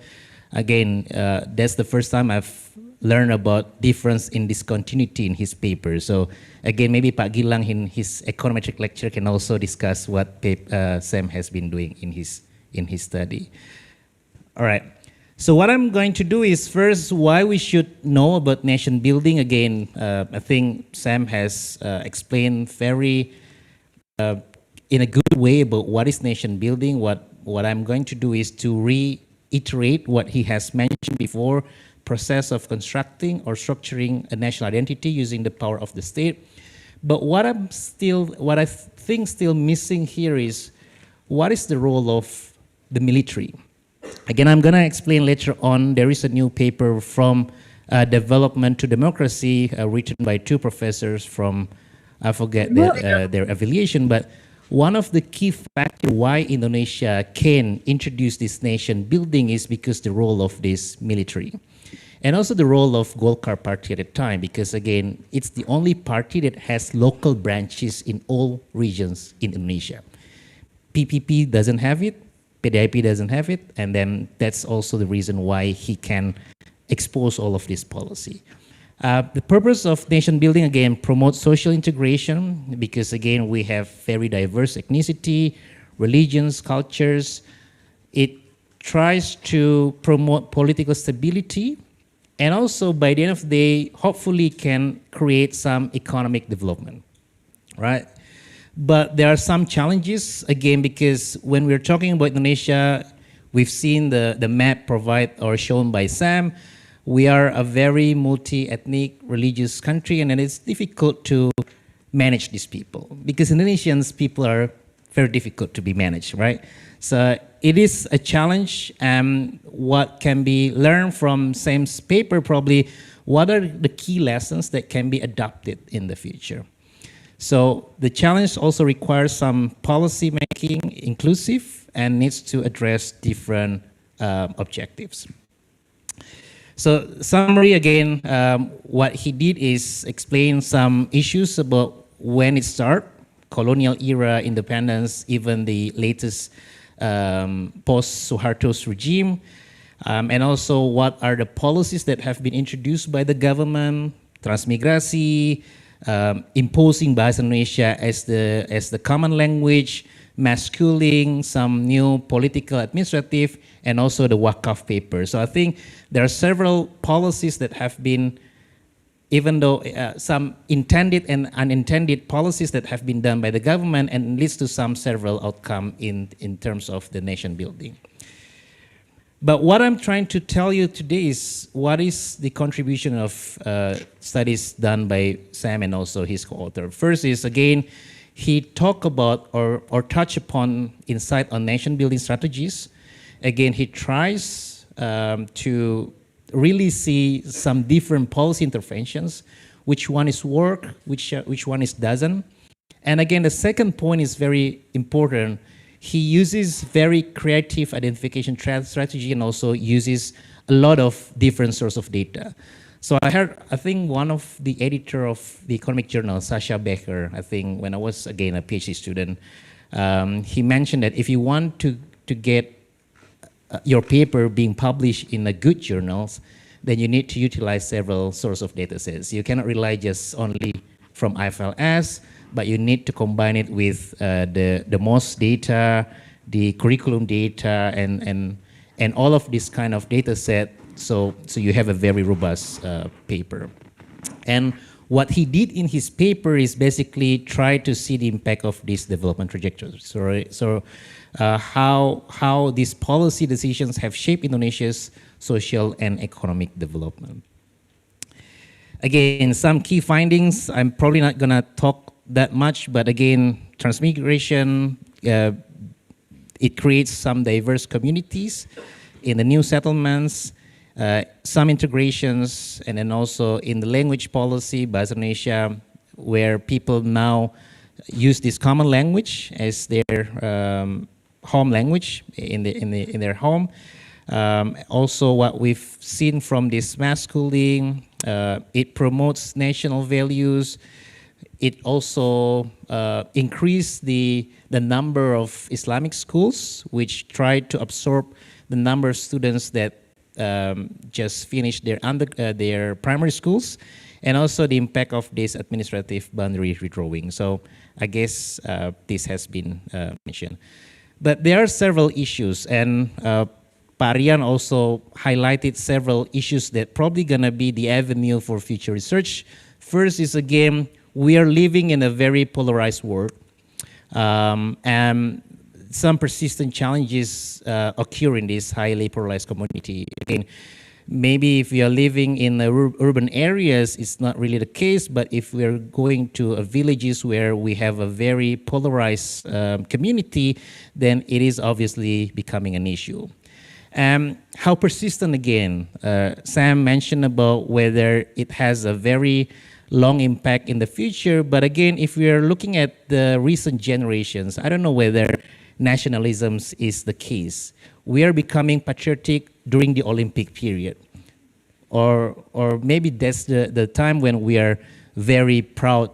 Again, that's the first time I've learned about difference in discontinuity in his paper. So again, maybe Pak Gilang in his econometric lecture can also discuss what Sam has been doing in his study. All right. So what I'm going to do is first why we should know about nation building. Again, I think Sam has explained very in a good way about what is nation building. What I'm going to do is to reiterate what he has mentioned before, process of constructing or structuring a national identity using the power of the state. But what I think still missing here is what is the role of the military? Again, I'm going to explain later on. There is a new paper from Development to Democracy written by 2 professors from, I forget their affiliation, but one of the key factors why Indonesia can introduce this nation building is because the role of this military. And also the role of Golkar party at the time, because again, it's the only party that has local branches in all regions in Indonesia. PPP doesn't have it, PDIP doesn't have it, and then that's also the reason why he can expose all of this policy. The purpose of nation building, again, promotes social integration, because again, we have very diverse ethnicity, religions, cultures. It tries to promote political stability, and also by the end of the day, hopefully can create some economic development, right? But there are some challenges, again, because when we're talking about Indonesia, we've seen the map provided or shown by Sam. We are a very multi-ethnic, religious country, and then it's difficult to manage these people, because Indonesians people are very difficult to be managed, right? So it is a challenge. What can be learned from Sam's paper, probably, what are the key lessons that can be adopted in the future? So the challenge also requires some policy making inclusive and needs to address different objectives. So summary again, what he did is explain some issues about when it started, colonial era, independence, even the latest post-Suharto's regime, and also what are the policies that have been introduced by the government, transmigrasi, imposing Bahasa Indonesia as the common language, mass schooling, some new political administrative, and also the Wakaf paper. So I think there are several policies that have been, even though some intended and unintended policies that have been done by the government and leads to some several outcome in terms of the nation building. But what I'm trying to tell you today is what is the contribution of studies done by Sam and also his co-author. First is, again, he talked about or touched upon insight on nation building strategies. Again, he tries to really see some different policy interventions, which one is work, which one is doesn't. And again, the second point is very important. He uses very creative identification strategy and also uses a lot of different sources of data. So I think one of the editor of the economic journal, Sasha Becker, I think when I was, again, a PhD student, he mentioned that if you want to get your paper being published in a good journals, then you need to utilize several sources of data sets. You cannot rely just only from IFLS, but you need to combine it with the MOS data, the curriculum data, and all of this kind of data set, so you have a very robust paper. And what he did in his paper is basically try to see the impact of this development trajectory. So how these policy decisions have shaped Indonesia's social and economic development. Again, some key findings, I'm probably not gonna talk that much, but again, transmigration, it creates some diverse communities in the new settlements, some integrations, and then also in the language policy, Bahasa Indonesia, where people now use this common language as their home language in their home. Also, what we've seen from this mass schooling, it promotes national values. It also increased the number of Islamic schools, which try to absorb the number of students that just finished their primary schools, and also the impact of this administrative boundary redrawing. So I guess this has been mentioned. But there are several issues, and Parian also highlighted several issues that probably gonna be the avenue for future research. First is, again, we are living in a very polarized world, and some persistent challenges occur in this highly polarized community. Again, maybe if we are living in urban areas, it's not really the case, but if we're going to villages where we have a very polarized community, then it is obviously becoming an issue. How persistent, again, Sam mentioned about whether it has a very long impact in the future, but again, if we are looking at the recent generations, I don't know whether nationalism is the case. We are becoming patriotic during the Olympic period, or maybe that's the time when we are very proud.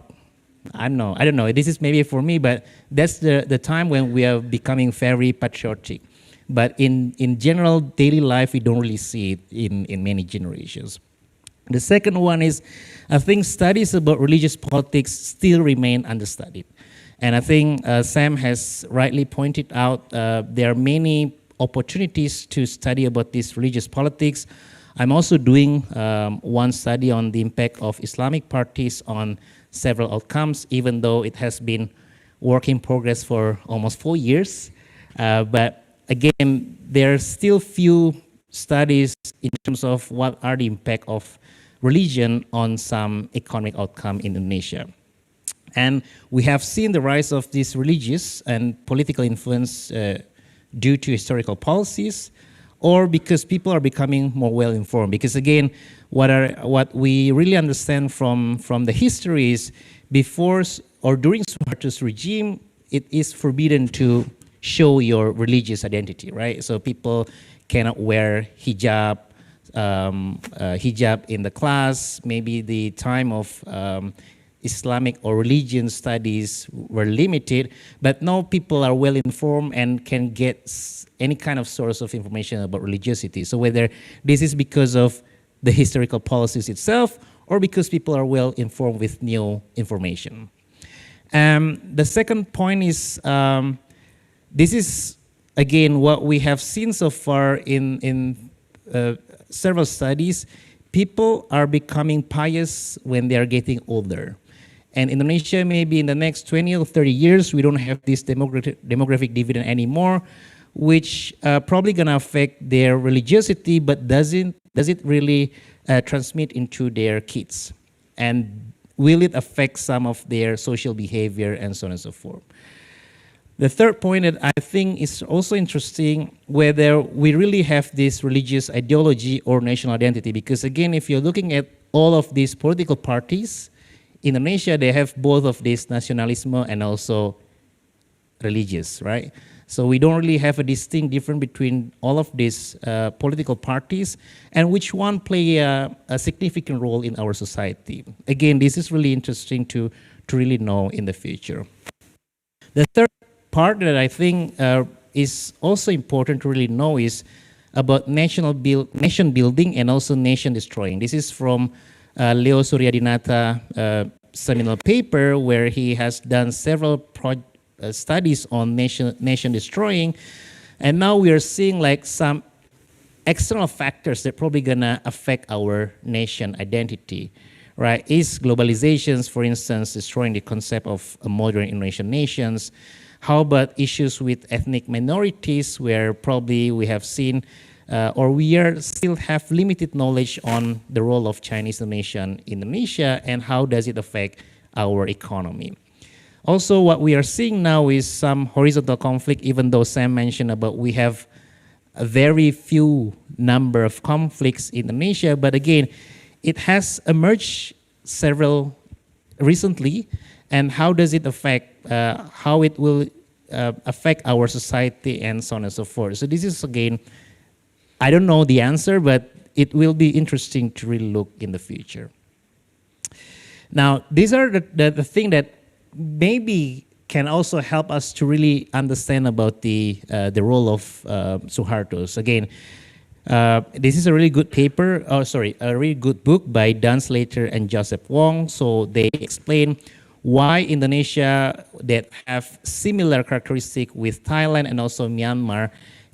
I don't know, this is maybe for me, but that's the time when we are becoming very patriotic. But in general daily life, we don't really see it in many generations. The second one is, I think studies about religious politics still remain understudied. And I think Sam has rightly pointed out there are many opportunities to study about this religious politics. I'm also doing one study on the impact of Islamic parties on several outcomes, even though it has been work in progress for almost 4 years. But again, there are still few studies in terms of what are the impact of religion on some economic outcome in Indonesia. And we have seen the rise of this religious and political influence due to historical policies, or because people are becoming more well-informed. Because again, what we really understand from the history is before or during Suharto's regime, it is forbidden to show your religious identity, right? So people cannot wear hijab, hijab in the class, maybe the time of Islamic or religion studies were limited, but now people are well informed and can get any kind of source of information about religiosity. So whether this is because of the historical policies itself or because people are well informed with new information. The second point is, this is again what we have seen so far in several studies. People are becoming pious when they are getting older. And Indonesia, maybe in the next 20 or 30 years, we don't have this demographic dividend anymore, which probably gonna affect their religiosity, but does it really transmit into their kids? And will it affect some of their social behavior and so on and so forth? The third point that I think is also interesting, whether we really have this religious ideology or national identity, because again, if you're looking at all of these political parties, Indonesia, they have both of this nationalism and also religious, right? So we don't really have a distinct difference between all of these political parties and which one play a significant role in our society. Again, this is really interesting to really know in the future. The third part that I think is also important to really know is about nation building and also nation destroying. This is from Leo Suryadinata seminal paper where he has done several studies on nation destroying, and now we are seeing like some external factors that probably gonna affect our nation identity, right? Is globalizations, for instance, destroying the concept of a modern Indonesian nations? How about issues with ethnic minorities, where probably we have seen or we are still have limited knowledge on the role of Chinese Indonesian in Indonesia and how does it affect our economy. Also, what we are seeing now is some horizontal conflict, even though Sam mentioned about we have a very few number of conflicts in Indonesia, but again, it has emerged several recently, and how does it affect, how it will affect our society and so on and so forth. So this is again, I don't know the answer, but it will be interesting to really look in the future. Now, these are the thing that maybe can also help us to really understand about the role of Suharto's. Again, this is a really good paper, a really good book by Dan Slater and Joseph Wong. So they explain why Indonesia that have similar characteristic with Thailand and also Myanmar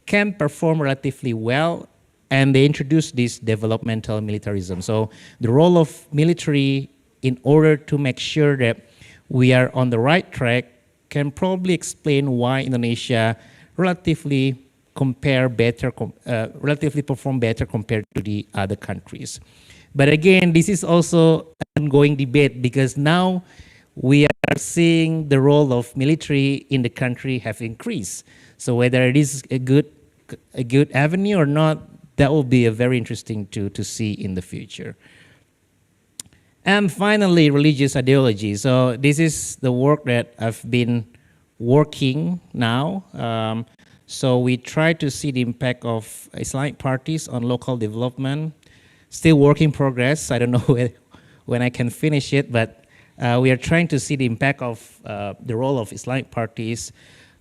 can perform relatively well, and they introduce this developmental militarism. So the role of military in order to make sure that we are on the right track can probably explain why Indonesia relatively perform better compared to the other countries. But again, this is also an ongoing debate because now we are seeing the role of military in the country have increased. So whether it is a good avenue or not, that will be a very interesting to see in the future. And finally, religious ideology. So this is the work that I've been working now. So we try to see the impact of Islamic parties on local development. Still work in progress. I don't know when I can finish it, but we are trying to see the impact of the role of Islamic parties,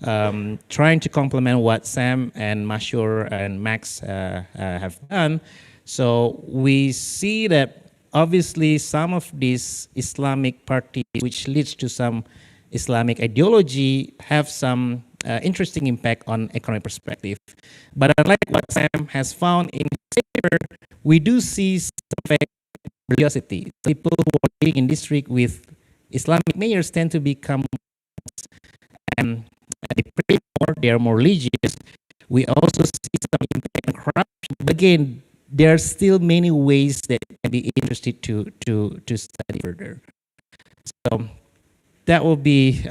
trying to complement what Sam and Mashur and Max have done. So we see that obviously some of these Islamic parties, which leads to some Islamic ideology, have some interesting impact on economic perspective. But unlike what Sam has found in his paper, we do see some effect of religiosity. People who are living in district with Islamic mayors tend to become and they pray more, they are more religious. We also see some impact on corruption. But again, there are still many ways that can be interested to study further. So that will be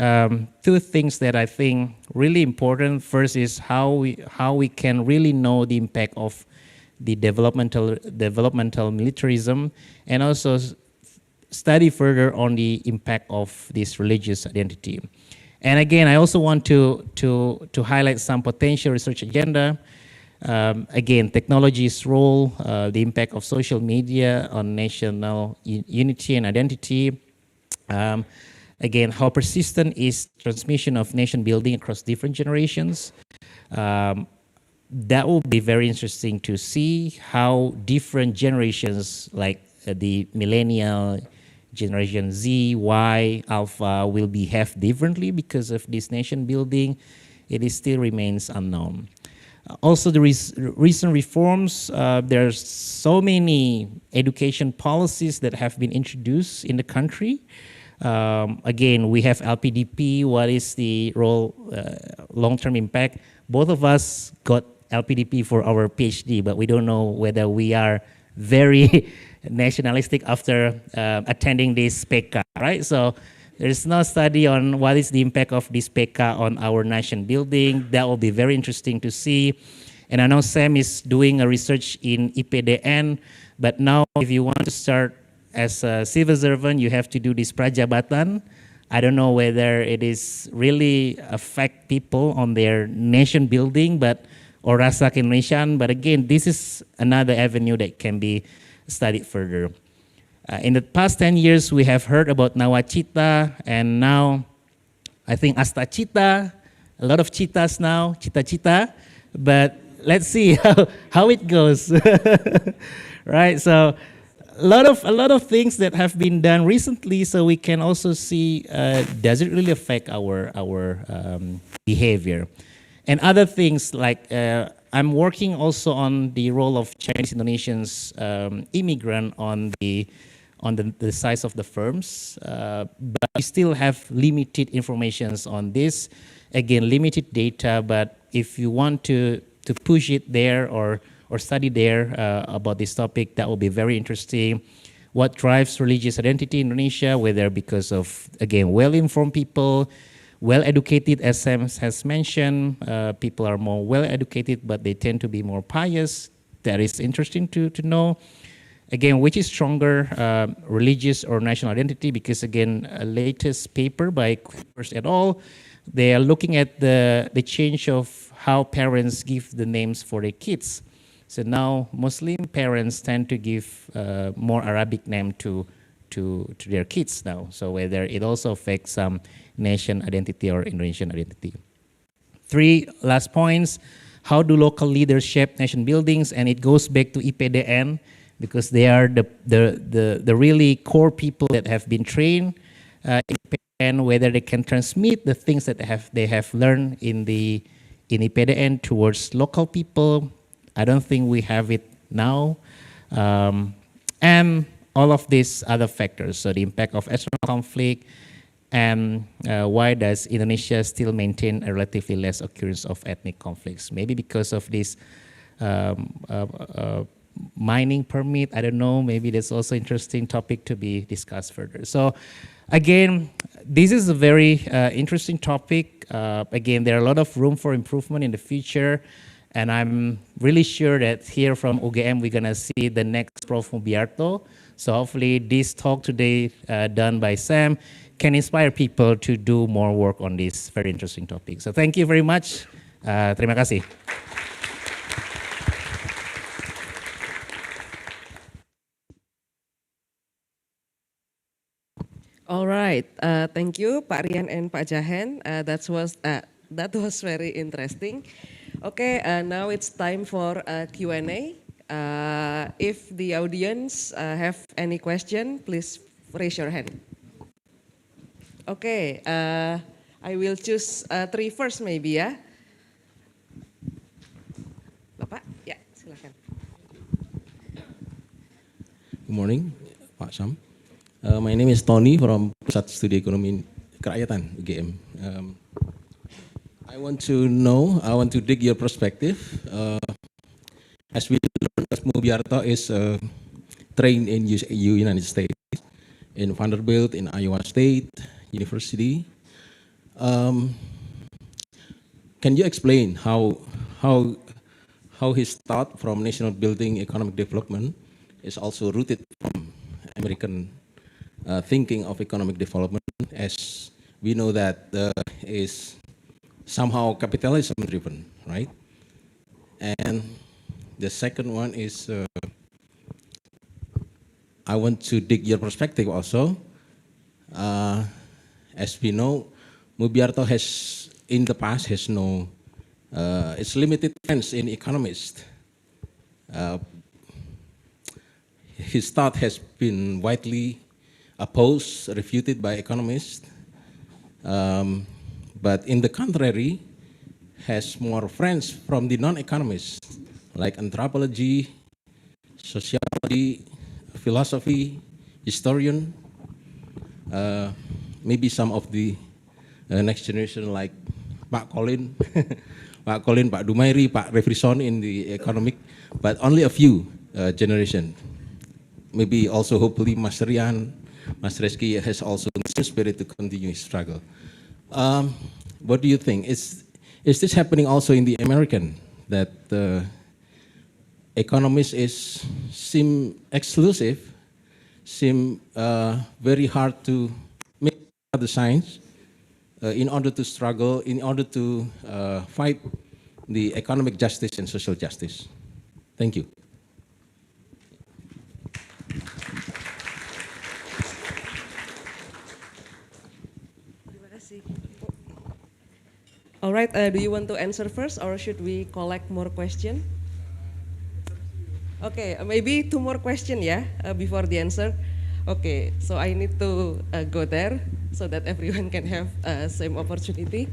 two things that I think really important. First is how we can really know the impact of the developmental militarism, and also study further on the impact of this religious identity. And again, I also want to highlight some potential research agenda. Again, technology's role, the impact of social media on national unity and identity. Again, how persistent is transmission of nation building across different generations. That will be very interesting to see how different generations, like the millennial, generation Z, Y, Alpha, will behave differently because of this nation building. It still remains unknown. Also, the recent reforms, there's so many education policies that have been introduced in the country. Again, we have LPDP. What is the role, long-term impact? Both of us got LPDP for our PhD, but we don't know whether we are very nationalistic after attending this PK, right? So there's no study on what is the impact of this PK on our nation building. That will be very interesting to see. And I know Sam is doing a research in IPDN, but now if you want to start as a civil servant, you have to do this prajabatan. I don't know whether it is really affect people on their nation building, or rasa Indonesian. But again, this is another avenue that can be studied further. In the past 10 years, we have heard about Nawacita, and now I think Astacita, a lot of cheetahs now, cita-cita, but let's see how it goes, right? So a lot of things that have been done recently, so we can also see, does it really affect our behavior? And other things like, I'm working also on the role of Chinese Indonesians immigrant on the size of the firms, but we still have limited informations on this. Again, limited data, but if you want to push it there or study there about this topic, that will be very interesting. What drives religious identity in Indonesia, whether because of, again, well-informed people, well-educated, as Sam has mentioned, people are more well-educated, but they tend to be more pious. That is interesting to know. Again, which is stronger, religious or national identity? Because again, a latest paper by Kuipers et al., they are looking at the change of how parents give the names for their kids. So now Muslim parents tend to give more Arabic name to their kids now. So whether it also affects some nation identity or Indonesian identity. 3 last points. How do local leaders shape nation buildings? And it goes back to IPDN, because they are the really core people that have been trained in IPDN, whether they can transmit the things that they have learned in IPDN towards local people. I don't think we have it now. And all of these other factors, so the impact of external conflict, and why does Indonesia still maintain a relatively less occurrence of ethnic conflicts? Maybe because of this mining permit, I don't know, maybe that's also interesting topic to be discussed further. So again, this is a very interesting topic. Again, there are a lot of room for improvement in the future, and I'm really sure that here from UGM, we're gonna see the next Prof. Mubyarto. So hopefully this talk today done by Sam can inspire people to do more work on this very interesting topic. So thank you very much. Terima kasih. All right, thank you Pak Rian and Pak Jahen. That was very interesting. Okay, now it's time for Q&A. If the audience have any question, please raise your hand. Okay, I will choose 3 first maybe ya. Bapak, ya silakan. Good morning, Pak Sam. My name is Tony from Pusat Studi Ekonomi Kerakyatan, UGM. I want to dig your perspective. As we learned, Mubyarto is trained in United States, in Vanderbilt, in Iowa State University. Can you explain how his thought from national building economic development is also rooted from American thinking of economic development, as we know that is somehow capitalism driven, right? And the second one is I want to dig your perspective also. As we know, Mubyarto has in the past has no it's limited friends in economists. His thought has been widely opposed, refuted by economists, but in the contrary, has more friends from the non-economists, like anthropology, sociology, philosophy, historian, maybe some of the next generation like Pak Colin, Pak Colin, Pak Dumairi, Pak Refrison in the economic, but only a few generation. Maybe also hopefully Mas Rian, Mas Rezki has also the spirit to continue his struggle. What do you think? Is this happening also in the American, that economists seem exclusive, seem very hard to make the science in order to struggle, in order to fight the economic justice and social justice? Thank you. All right, do you want to answer first or should we collect more questions? Okay, maybe 2 more questions, yeah, before the answer. Okay, so I need to go there so that everyone can have same opportunity.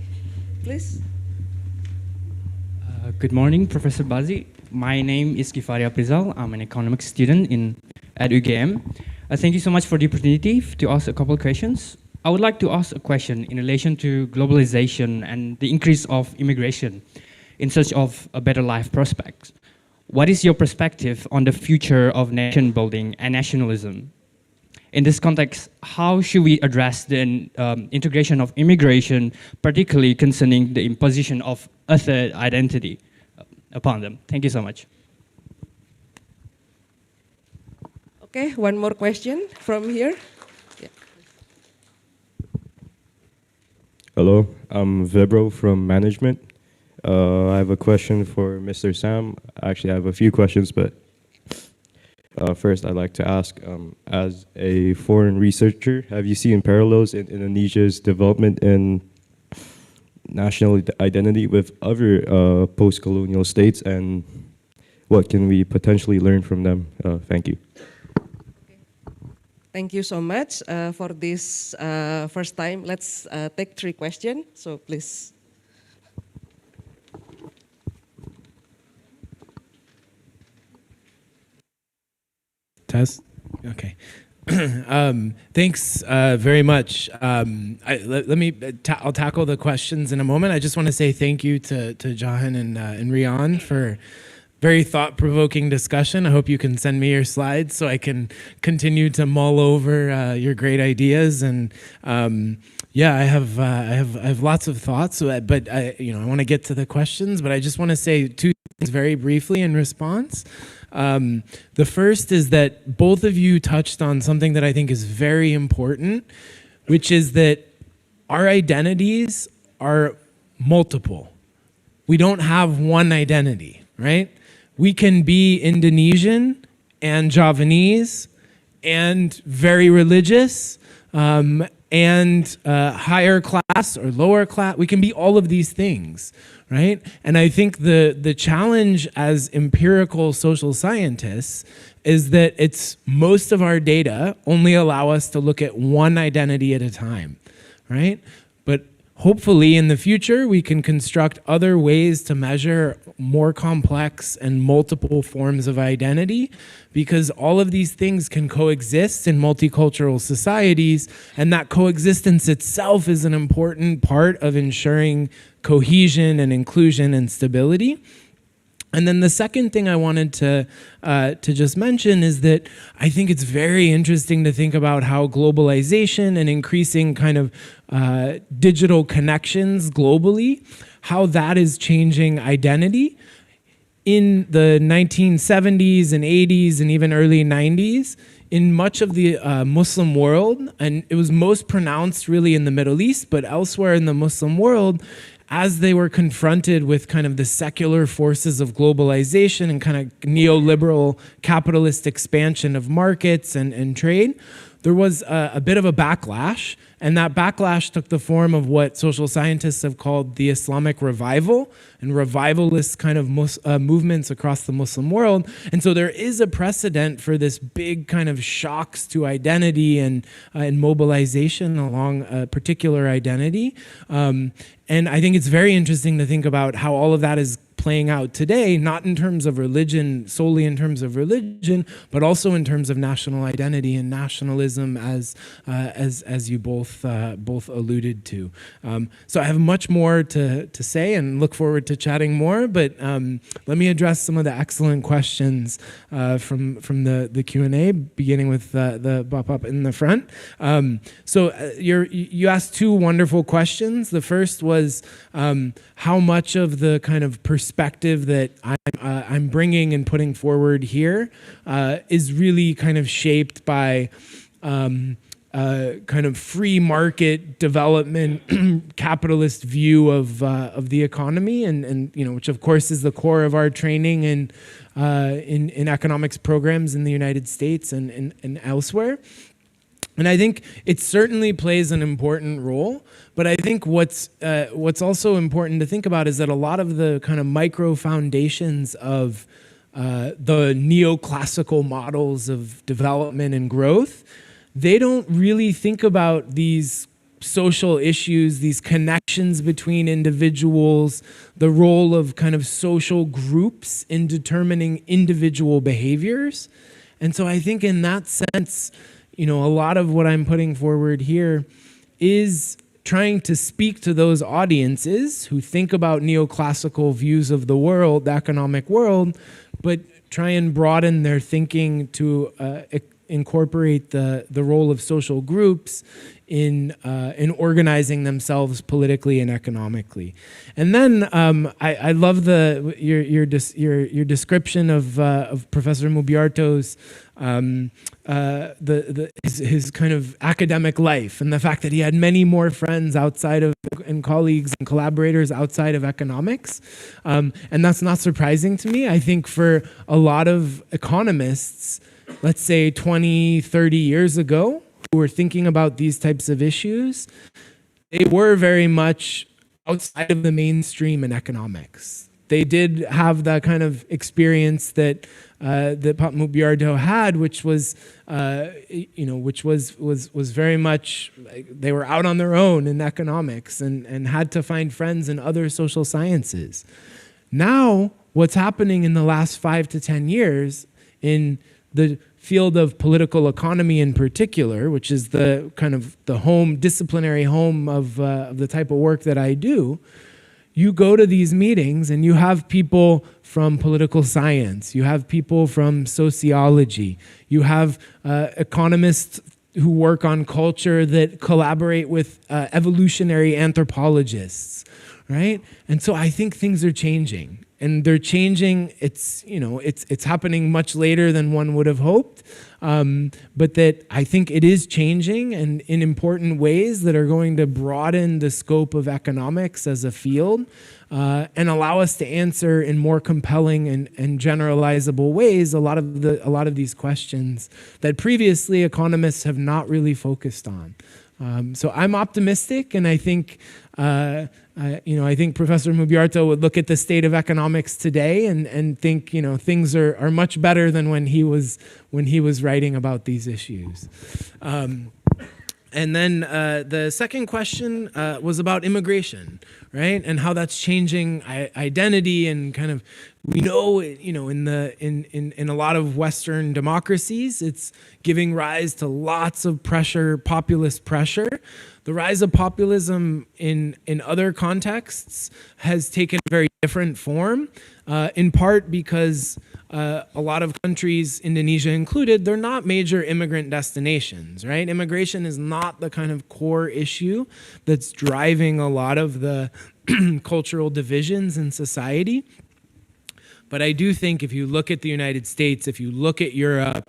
Please. Good morning, Professor Bazzi. My name is Kifaria Prizal. I'm an economics student at UGM. Thank you so much for the opportunity to ask a couple of questions. I would like to ask a question in relation to globalization and the increase of immigration in search of a better life prospects. What is your perspective on the future of nation building and nationalism? In this context, how should we address the integration of immigration, particularly concerning the imposition of a third identity upon them? Thank you so much. Okay, one more question from here. Yeah. Hello, I'm Vibro from management. I have a question for Mr. Sam. Actually, I have a few questions, but first I'd like to ask, as a foreign researcher, have you seen parallels in Indonesia's development in national identity with other post-colonial states, and what can we potentially learn from them? Thank you. Thank you so much for this first time. Let's take 3 questions, so please. Test? Okay. Thanks very much. I'll tackle the questions in a moment. I just want to say thank you to Jahen and Rian for very thought-provoking discussion. I hope you can send me your slides so I can continue to mull over your great ideas. And yeah, I have lots of thoughts, but I want to get to the questions. But I just want to say 2 things very briefly in response. The first is that both of you touched on something that I think is very important, which is that our identities are multiple. We don't have one identity, right? We can be Indonesian and Javanese and very religious and higher class or lower class. We can be all of these things, right? And I think the challenge as empirical social scientists is that most of our data only allow us to look at one identity at a time, right? But hopefully in the future, we can construct other ways to measure more complex and multiple forms of identity, because all of these things can coexist in multicultural societies, and that coexistence itself is an important part of ensuring cohesion and inclusion and stability. And then the second thing I wanted to just mention is that I think it's very interesting to think about how globalization and increasing kind of digital connections globally, how that is changing identity. In the 1970s and 80s and even early 90s, in much of the Muslim world, and it was most pronounced really in the Middle East, but elsewhere in the Muslim world, as they were confronted with kind of the secular forces of globalization and kind of neoliberal capitalist expansion of markets and trade, there was a bit of a backlash, and that backlash took the form of what social scientists have called the Islamic revival and revivalist kind of movements across the Muslim world. And so there is a precedent for this big kind of shocks to identity and mobilization along a particular identity. And I think it's very interesting to think about how all of that is playing out today, not in terms of religion, solely in terms of religion, but also in terms of national identity and nationalism, as you both alluded to. So I have much more to say and look forward to chatting more, but let me address some of the excellent questions from the Q&A, beginning with the Bapak in the front. You asked two wonderful questions. The first was how much of the kind of perspective that I'm bringing and putting forward here is really kind of shaped by kind of free market development capitalist view of the economy, and which of course is the core of our training in economics programs in the United States and elsewhere. And I think it certainly plays an important role, but I think what's also important to think about is that a lot of the kind of micro foundations of the neoclassical models of development and growth, they don't really think about these social issues, these connections between individuals, the role of kind of social groups in determining individual behaviors. And so I think in that sense, a lot of what I'm putting forward here is trying to speak to those audiences who think about neoclassical views of the world, the economic world, but try and broaden their thinking to incorporate the role of social groups in organizing themselves politically and economically. And then I love your description of Professor Mubyarto's his kind of academic life, and the fact that he had many more friends outside of and colleagues and collaborators outside of economics, and that's not surprising to me. I think for a lot of economists, let's say 20, 30 years ago, who were thinking about these types of issues, they were very much outside of the mainstream in economics. They did have that kind of experience that Pak Mubyarto had, which was, was very much, they were out on their own in economics and had to find friends in other social sciences. Now, what's happening in the last 5 to 10 years in the field of political economy in particular, which is the kind of the disciplinary home of the type of work that I do, you go to these meetings and you have people from political science, you have people from sociology, you have economists who work on culture that collaborate with evolutionary anthropologists, right? And so I think things are changing. And they're changing. It's happening much later than one would have hoped, but that I think it is changing, and in important ways that are going to broaden the scope of economics as a field, and allow us to answer in more compelling and generalizable ways a lot of these questions that previously economists have not really focused on. So I'm optimistic, and I think. I think Professor Mubyarto would look at the state of economics today and think, things are much better than when he was writing about these issues. And then the second question was about immigration, right? And how that's changing identity, and kind of, we know, in a lot of Western democracies, it's giving rise to lots of pressure, populist pressure. The rise of populism in other contexts has taken a very different form, in part because a lot of countries, Indonesia included, they're not major immigrant destinations, right? Immigration is not the kind of core issue that's driving a lot of the cultural divisions in society. But I do think if you look at the United States, if you look at Europe,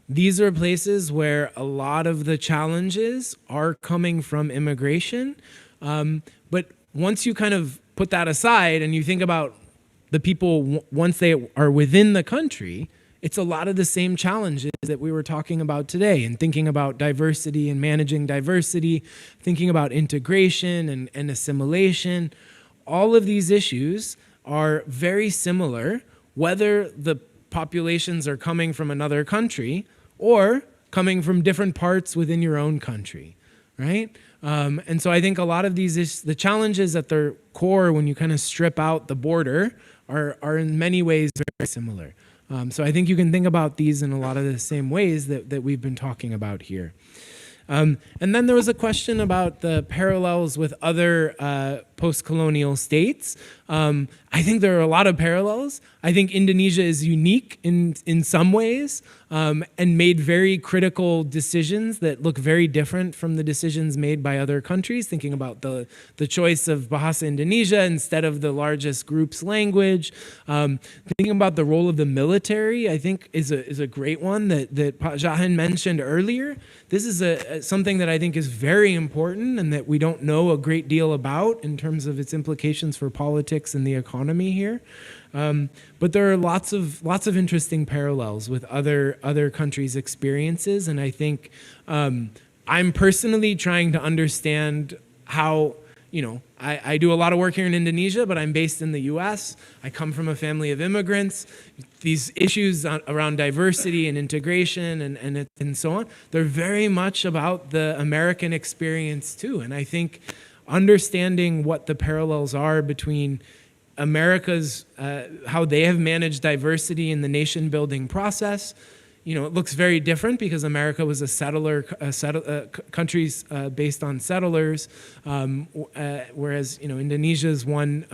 these are places where a lot of the challenges are coming from immigration. But once you kind of put that aside and you think about the people once they are within the country, it's a lot of the same challenges that we were talking about today, and thinking about diversity and managing diversity, thinking about integration and assimilation. All of these issues are very similar, whether the populations are coming from another country or coming from different parts within your own country, right? And so I think a lot of these, the challenges at their core when you kind of strip out the border are in many ways very similar. So I think you can think about these in a lot of the same ways that we've been talking about here. And then there was a question about the parallels with other post-colonial states. I think there are a lot of parallels. I think Indonesia is unique in some ways, and made very critical decisions that look very different from the decisions made by other countries, thinking about the choice of Bahasa Indonesia instead of the largest group's language. Thinking about the role of the military, I think is a great one that Jahen mentioned earlier. This is something that I think is very important and that we don't know a great deal about in terms of its implications for politics and the economy here. But there are lots of interesting parallels with other countries' experiences, and I think I'm personally trying to understand how, I do a lot of work here in Indonesia, but I'm based in the US. I come from a family of immigrants. These issues around diversity and integration and so on, they're very much about the American experience too. And I think understanding what the parallels are between America's, how they have managed diversity in the nation building process. It looks very different because America was a countries based on settlers, whereas Indonesia is one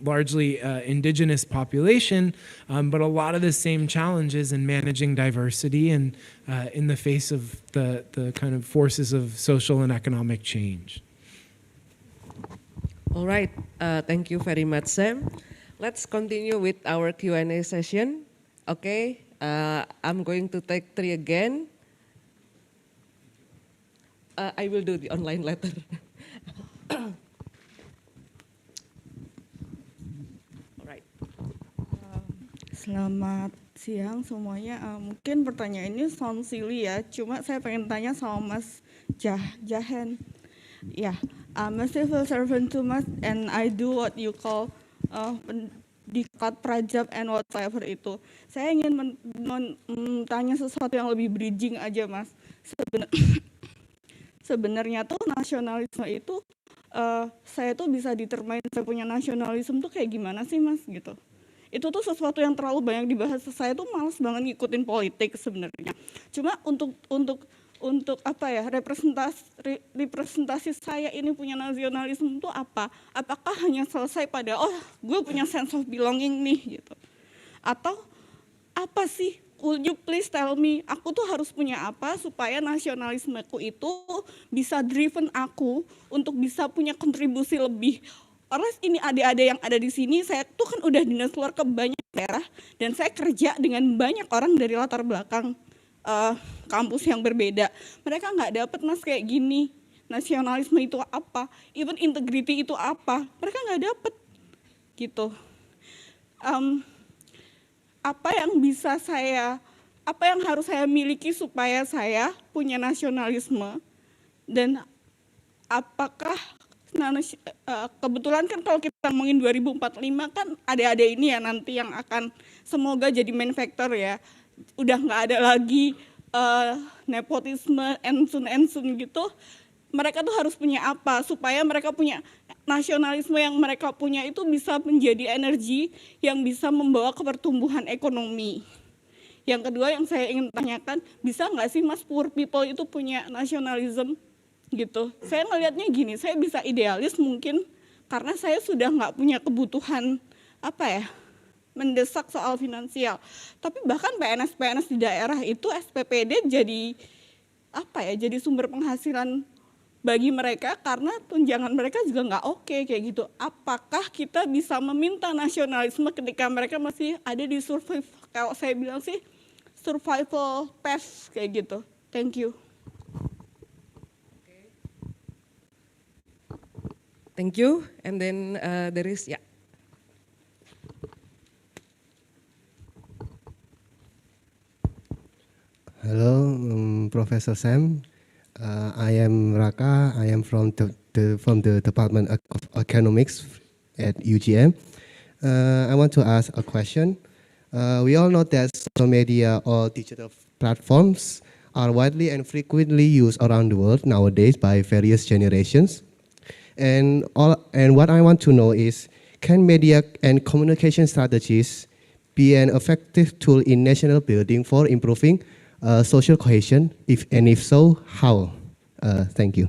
largely indigenous population, but a lot of the same challenges in managing diversity and in the face of the kind of forces of social and economic change. All right, thank you very much, Sam. Let's continue with our Q&A session. Okay, I'm going to take 3 again. I will do the online later. All right. Selamat siang semuanya. Mungkin pertanyaan ini sound silly ya, cuma saya pengen tanya sama Mas Jahen. Yeah, I'm a civil servant too, Mas, and I do what you call dikat prajab and whatever itu. Saya ingin tanya sesuatu yang lebih bridging aja, Mas. Sebenarnya tuh nasionalisme itu, saya tuh bisa determine saya punya nasionalisme tuh kayak gimana sih, Mas, gitu. Itu tuh sesuatu yang terlalu banyak dibahas. Saya tuh malas banget ngikutin politik sebenarnya. Cuma untuk apa ya, representasi saya ini punya nasionalisme itu apa? Apakah hanya selesai pada gue punya sense of belonging nih gitu, atau apa sih? Would you please tell me, aku tuh harus punya apa supaya nasionalismeku itu bisa driven aku untuk bisa punya kontribusi lebih. Karena ini adik-adik yang ada di sini, saya tuh kan udah dinas luar ke banyak daerah dan saya kerja dengan banyak orang dari latar belakang kampus yang berbeda. Mereka nggak dapat, Mas, kayak gini. Nasionalisme itu apa? Even integrity itu apa? Mereka nggak dapat, gitu. Apa yang harus saya miliki supaya saya punya nasionalisme, dan apakah kebetulan kan kalau kita ngomongin 2045 kan adik-adik ini ya nanti yang akan semoga jadi main factor ya. Udah nggak ada lagi nepotisme, ensun gitu. Mereka tuh harus punya apa supaya mereka punya nasionalisme yang mereka punya itu bisa menjadi energi yang bisa membawa ke pertumbuhan ekonomi. Yang kedua yang saya ingin tanyakan, bisa nggak sih, Mas, poor people itu punya nasionalisme gitu? Saya ngelihatnya gini, saya bisa idealis mungkin karena saya sudah nggak punya kebutuhan mendesak soal finansial. Tapi bahkan PNS di daerah itu SPPD jadi jadi sumber penghasilan bagi mereka karena tunjangan mereka juga nggak oke kayak gitu. Apakah kita bisa meminta nasionalisme ketika mereka masih ada di kalau saya bilang sih survival path kayak gitu. Thank you. Thank you. And then there is, yeah. Hello, Professor Sam. I am Raka. I am from the Department of Economics at UGM. I want to ask a question. We all know that social media or digital platforms are widely and frequently used around the world nowadays by various generations. And what I want to know is, can media and communication strategies be an effective tool in national building for improving social cohesion? If so, how? Thank you.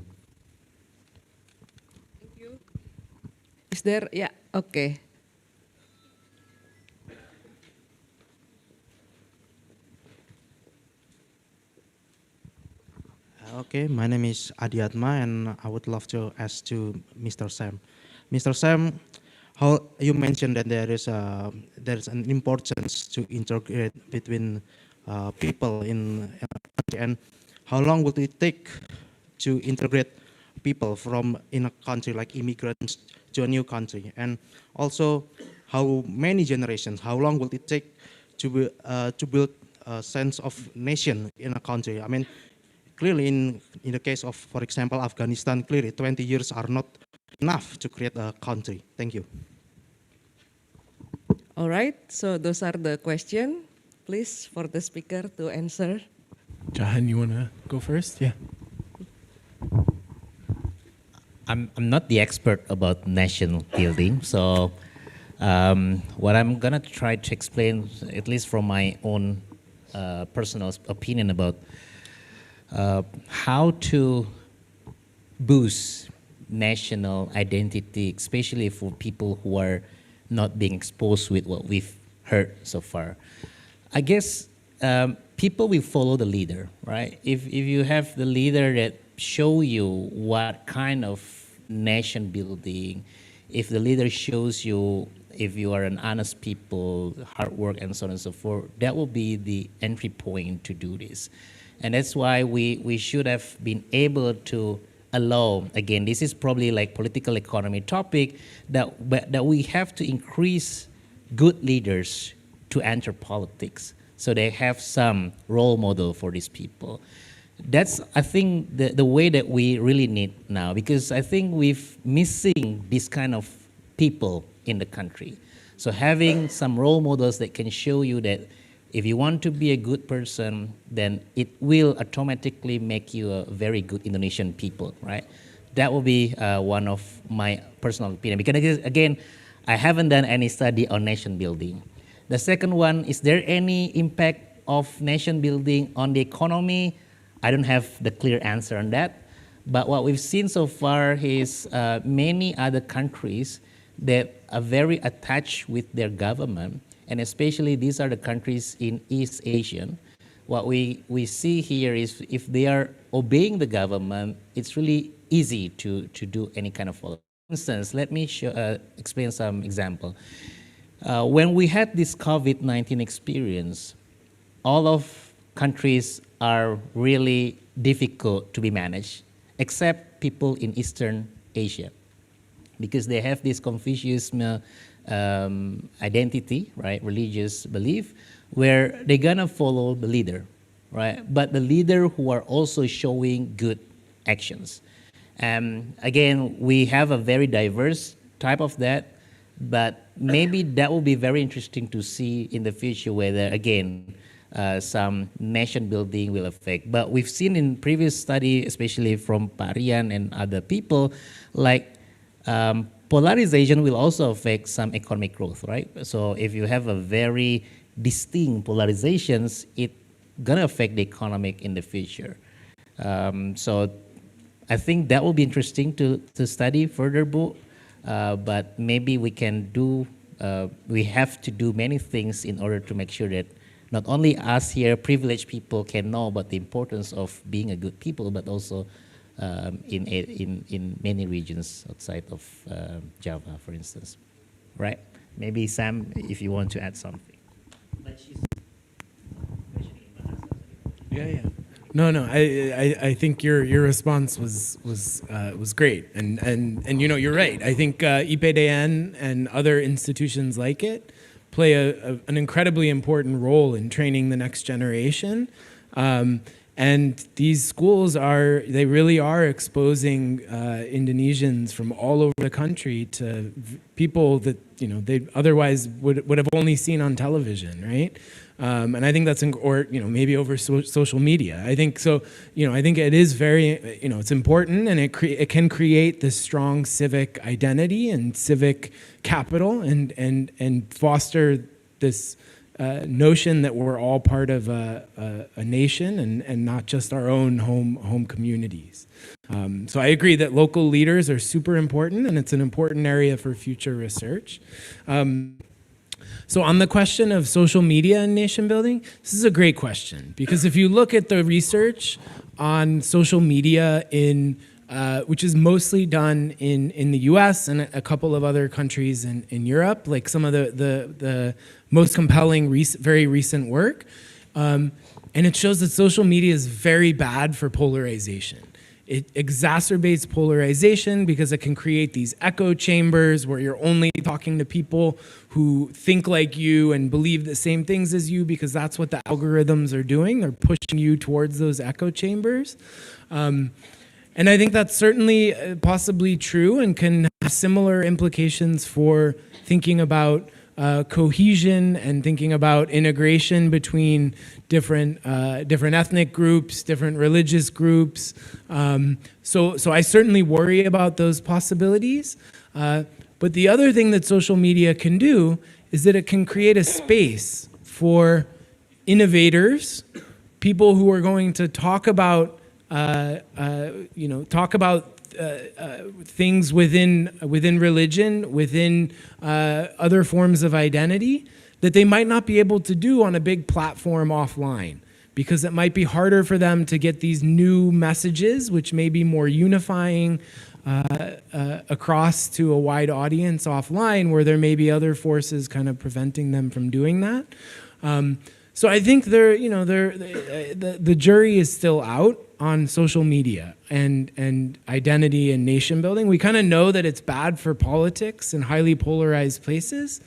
Thank you. Is there, yeah, okay. Okay, my name is Adiatma, and I would love to ask to Mr. Sam. Mr. Sam, how you mentioned that there is an importance to integrate between people in a country, and how long will it take to integrate people from in a country like immigrants to a new country, and also how many generations, how long will it take to build a sense of nation in a country? I mean, clearly in the case of, for example, Afghanistan, clearly 20 years are not enough to create a country. Thank you. All right, so those are the questions. Please, for the speaker to answer. Jahen, you want to go first? Yeah. I'm not the expert about nation building, so what I'm gonna try to explain, at least from my own personal opinion about how to boost national identity, especially for people who are not being exposed with what we've heard so far. I guess people will follow the leader, right? If you have the leader that show you what kind of nation building, if the leader shows you if you are an honest people, hard work, and so on and so forth, that will be the entry point to do this. And that's why we should have been able to allow, again, this is probably like political economy topic, that we have to increase good leaders to enter politics, so they have some role model for these people. That's, I think, the way that we really need now, because I think we're missing this kind of people in the country. So having some role models that can show you that if you want to be a good person, then it will automatically make you a very good Indonesian people, right? That will be one of my personal opinion. Because again, I haven't done any study on nation building. The second one, is there any impact of nation building on the economy? I don't have the clear answer on that. But what we've seen so far is many other countries that are very attached with their government, and especially these are the countries in East Asia. What we see here is if they are obeying the government, it's really easy to do any kind of follow. For instance, let me explain some example. When we had this COVID-19 experience, all of countries are really difficult to be managed, except people in Eastern Asia, because they have this Confucianism identity, right, religious belief, where they're gonna follow the leader, right? But the leader who are also showing good actions. Again, we have a very diverse type of that, but maybe that will be very interesting to see in the future whether, again, some nation building will affect. But we've seen in previous study, especially from Parian and other people, like polarization will also affect some economic growth, right? So if you have a very distinct polarizations, it's gonna affect the economic in the future. So I think that will be interesting to study further, but maybe we can do, we have to do many things in order to make sure that not only us here, privileged people, can know about the importance of being a good people, but also in many regions outside of Java, for instance, right? Maybe Sam, if you want to add something. No, no. I think your response was great, and you know, you're right. I think IPDN and other institutions like it play an incredibly important role in training the next generation. And these schools they really are exposing Indonesians from all over the country to people that, you know, they otherwise would have only seen on television, right? And I think that's, or, you know, maybe over social media. I think so, you know, I think it is very, you know, it's important, and it can create this strong civic identity and civic capital, and foster this notion that we're all part of a nation, and not just our own home communities. So I agree that local leaders are super important, and it's an important area for future research. So on the question of social media and nation building, this is a great question, because if you look at the research on social media which is mostly done in the US and a couple of other countries in Europe, like some of the most compelling very recent work, and it shows that social media is very bad for polarization. It exacerbates polarization because it can create these echo chambers where you're only talking to people who think like you and believe the same things as you, because that's what the algorithms are doing. They're pushing you towards those echo chambers. And I think that's certainly possibly true, and can have similar implications for thinking about cohesion and thinking about integration between different ethnic groups, different religious groups. So I certainly worry about those possibilities. But the other thing that social media can do is that it can create a space for innovators, people who are going to talk about things within religion, within other forms of identity, that they might not be able to do on a big platform offline, because it might be harder for them to get these new messages, which may be more unifying across to a wide audience offline, where there may be other forces kind of preventing them from doing that. So I think the jury is still out on social media and identity and nation building. We kind of know that it's bad for politics in highly polarized places.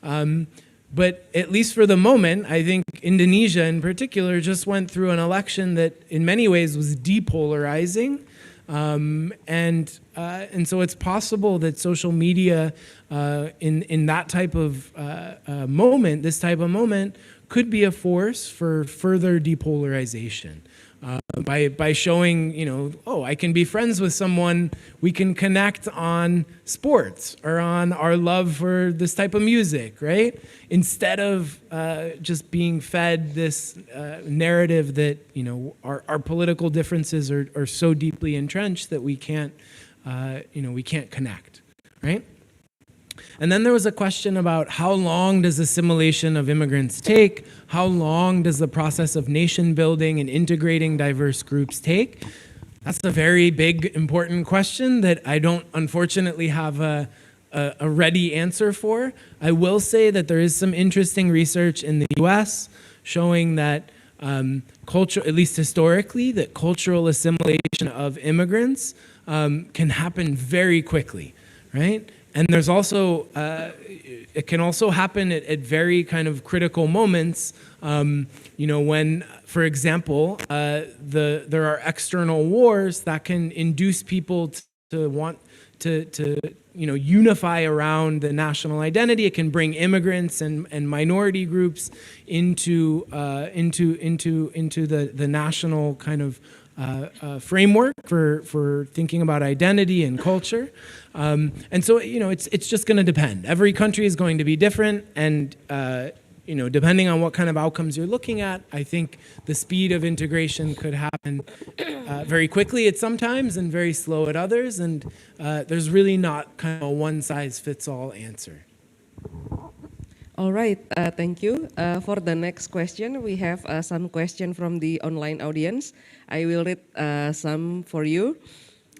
But at least for the moment, I think Indonesia in particular just went through an election that in many ways was depolarizing. And so it's possible that social media in that type of moment, this type of moment, could be a force for further depolarization. By showing, oh, I can be friends with someone, we can connect on sports or on our love for this type of music, right? Instead of just being fed this narrative that, our political differences are so deeply entrenched that we can't connect, right? And then there was a question about how long does assimilation of immigrants take? How long does the process of nation building and integrating diverse groups take? That's a very big, important question that I don't unfortunately have a ready answer for. I will say that there is some interesting research in the US showing that at least historically, that cultural assimilation of immigrants can happen very quickly, right? And there's also, it can also happen at very kind of critical moments, when, for example, there are external wars that can induce people to want to unify around the national identity. It can bring immigrants and minority groups into the national kind of framework for thinking about identity and culture. And so, it's just going to depend. Every country is going to be different, and depending on what kind of outcomes you're looking at, I think the speed of integration could happen very quickly at some times and very slow at others, and there's really not kind of a one-size-fits-all answer. All right, thank you. For the next question, we have some question from the online audience. I will read some for you.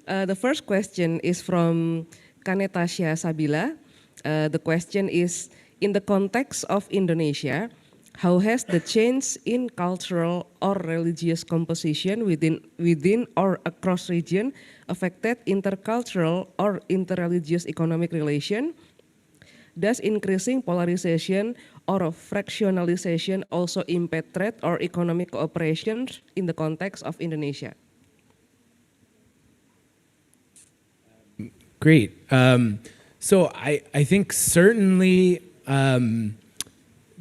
The first question is from Kanetasha Sabila. The question is, in the context of Indonesia, How has the change in cultural or religious composition within or across region affected intercultural or interreligious economic relation? Does increasing polarization or fractionalization also impact trade or economic cooperation in the context of Indonesia? Great. So I think certainly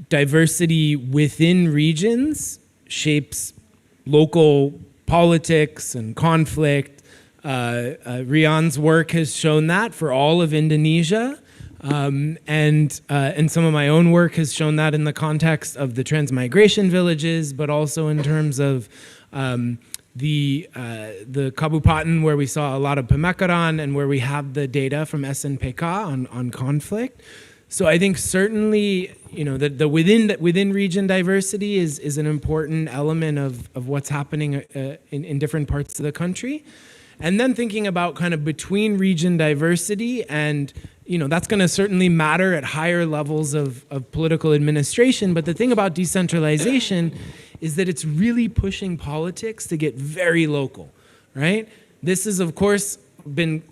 diversity within regions shapes local politics and conflict. Rian's work has shown that for all of Indonesia. And some of my own work has shown that in the context of the transmigration villages, but also in terms of the Kabupaten, where we saw a lot of pemekaran and where we have the data from SNPK on conflict. So I think certainly, the within region diversity is an important element of what's happening in different parts of the country. And then thinking about kind of between region diversity, and that's going to certainly matter at higher levels of political administration. But the thing about decentralization is that it's really pushing politics to get very local, right? This has, of course, been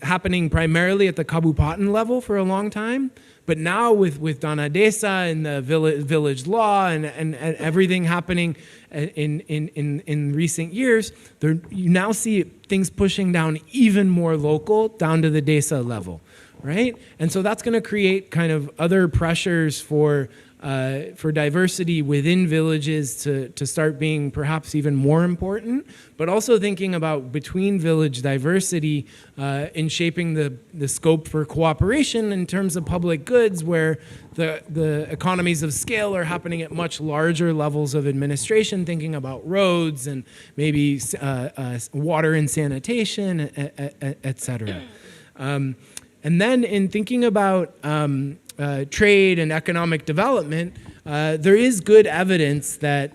happening primarily at the Kabupaten level for a long time. But now with Dana Desa and the village law and everything happening in recent years, you now see things pushing down even more local, down to the Desa level, right? And so that's going to create kind of other pressures for diversity within villages to start being perhaps even more important, but also thinking about between village diversity in shaping the scope for cooperation in terms of public goods, where the economies of scale are happening at much larger levels of administration, thinking about roads and maybe water and sanitation, et cetera. And then in thinking about trade and economic development, there is good evidence that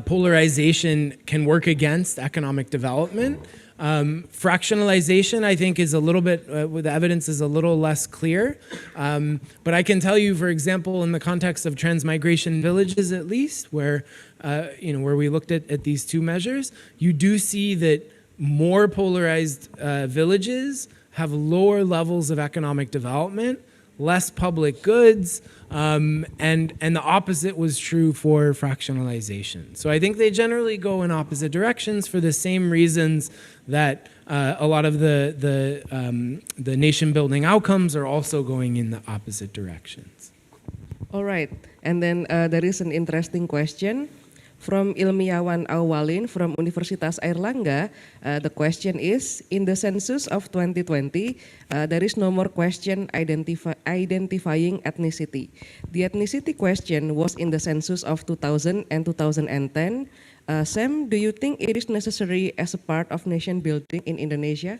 polarization can work against economic development. Fractionalization, I think, is a little bit, the evidence is a little less clear. But I can tell you, for example, in the context of transmigration villages, at least, where we looked at these two measures, you do see that more polarized villages have lower levels of economic development, less public goods, and the opposite was true for fractionalization. So I think they generally go in opposite directions for the same reasons that a lot of the nation-building outcomes are also going in the opposite directions. All right, and then there is an interesting question from Ilmiawan Awalin from Universitas Airlangga. The question is, in the census of 2020, there is no more question identifying ethnicity. The ethnicity question was in the census of 2000 and 2010. Sam, do you think it is necessary as a part of nation building in Indonesia?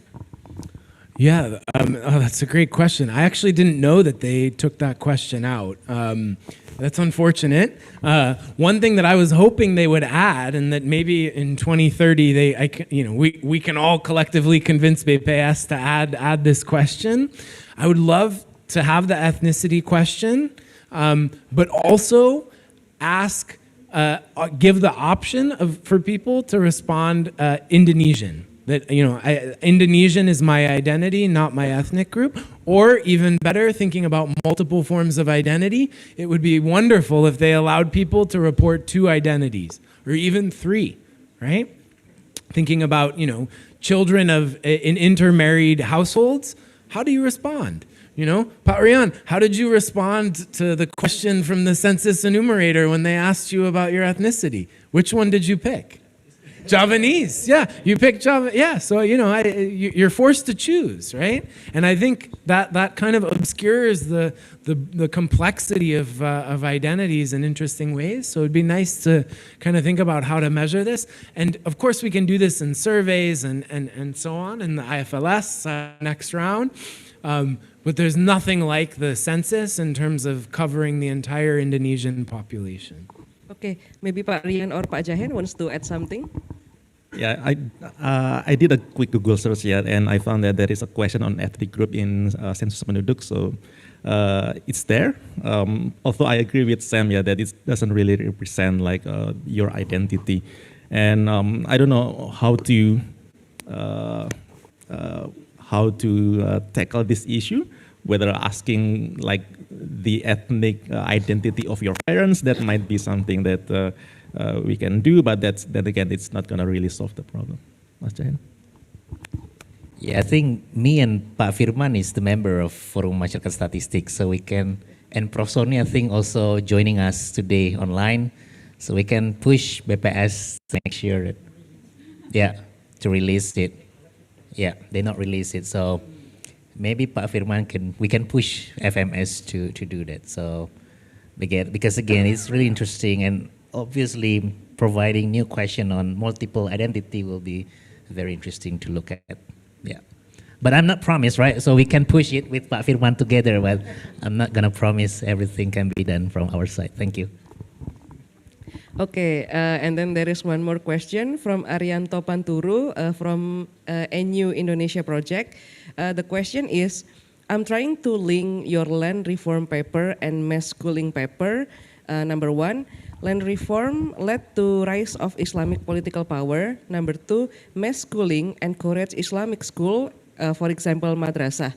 Yeah, that's a great question. I actually didn't know that they took that question out. That's unfortunate. One thing that I was hoping they would add, and that maybe in 2030 we can all collectively convince BPS to add this question. I would love to have the ethnicity question, but also give the option for people to respond Indonesian. That, Indonesian is my identity, not my ethnic group. Or even better, thinking about multiple forms of identity, it would be wonderful if they allowed people to report 2 identities, or even 3, right? Thinking about, children in intermarried households, how do you respond? Pak Rian, how did you respond to the question from the census enumerator when they asked you about your ethnicity? Which one did you pick? Javanese, yeah, you pick Java, yeah. So you're forced to choose, right? And I think that kind of obscures the complexity of identities in interesting ways. So it'd be nice to kind of think about how to measure this. And of course, we can do this in surveys and so on in the IFLS next round. But there's nothing like the census in terms of covering the entire Indonesian population. Okay, maybe Pak Rian or Pak Jahen wants to add something. Yeah, I did a quick Google search here, and I found that there is a question on ethnic group in census penduduk. So it's there. Although I agree with Sam, yeah, that it doesn't really represent like your identity, and I don't know how to tackle this issue. Whether asking like the ethnic identity of your parents, that might be something that we can do, but then again, it's not going to really solve the problem. Mas Jahen? Yeah, I think me and Pak Firman is the member of Forum Masyarakat Statistik, so we can, and Prof. Sony, I think, also joining us today online, so we can push BPS next year, yeah, to release it. Yeah, they not release it, so maybe Pak Firman we can push FMS to do that. So because again, it's really interesting, and obviously providing new question on multiple identity will be very interesting to look at. Yeah, but I'm not promised, right? So we can push it with Pak Firman together, but I'm not gonna promise everything can be done from our side. Thank you. Okay, and then there is one more question from Arianto Panturu from NU Indonesia project. The question is, I'm trying to link your land reform paper and mass schooling paper. Number one, land reform led to rise of Islamic political power. Number two, mass schooling encouraged Islamic school, for example, madrasah.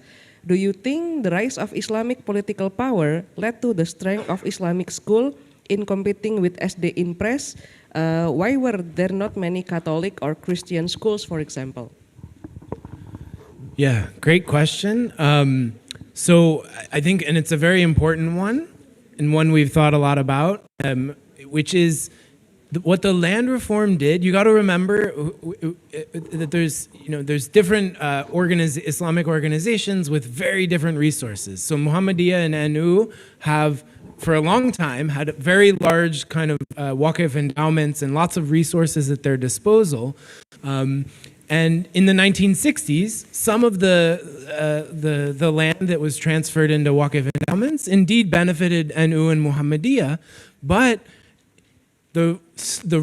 Do you think the rise of Islamic political power led to the strength of Islamic school in competing with SD Impress? Why were there not many Catholic or Christian schools, for example? Yeah, great question. So I think, and it's a very important one, and one we've thought a lot about, which is what the land reform did. You got to remember that there's different Islamic organizations with very different resources. So Muhammadiyah and NU have, for a long time, had very large kind of waqf endowments and lots of resources at their disposal. And in the 1960s, some of the land that was transferred into waqf endowments indeed benefited NU and Muhammadiyah, but the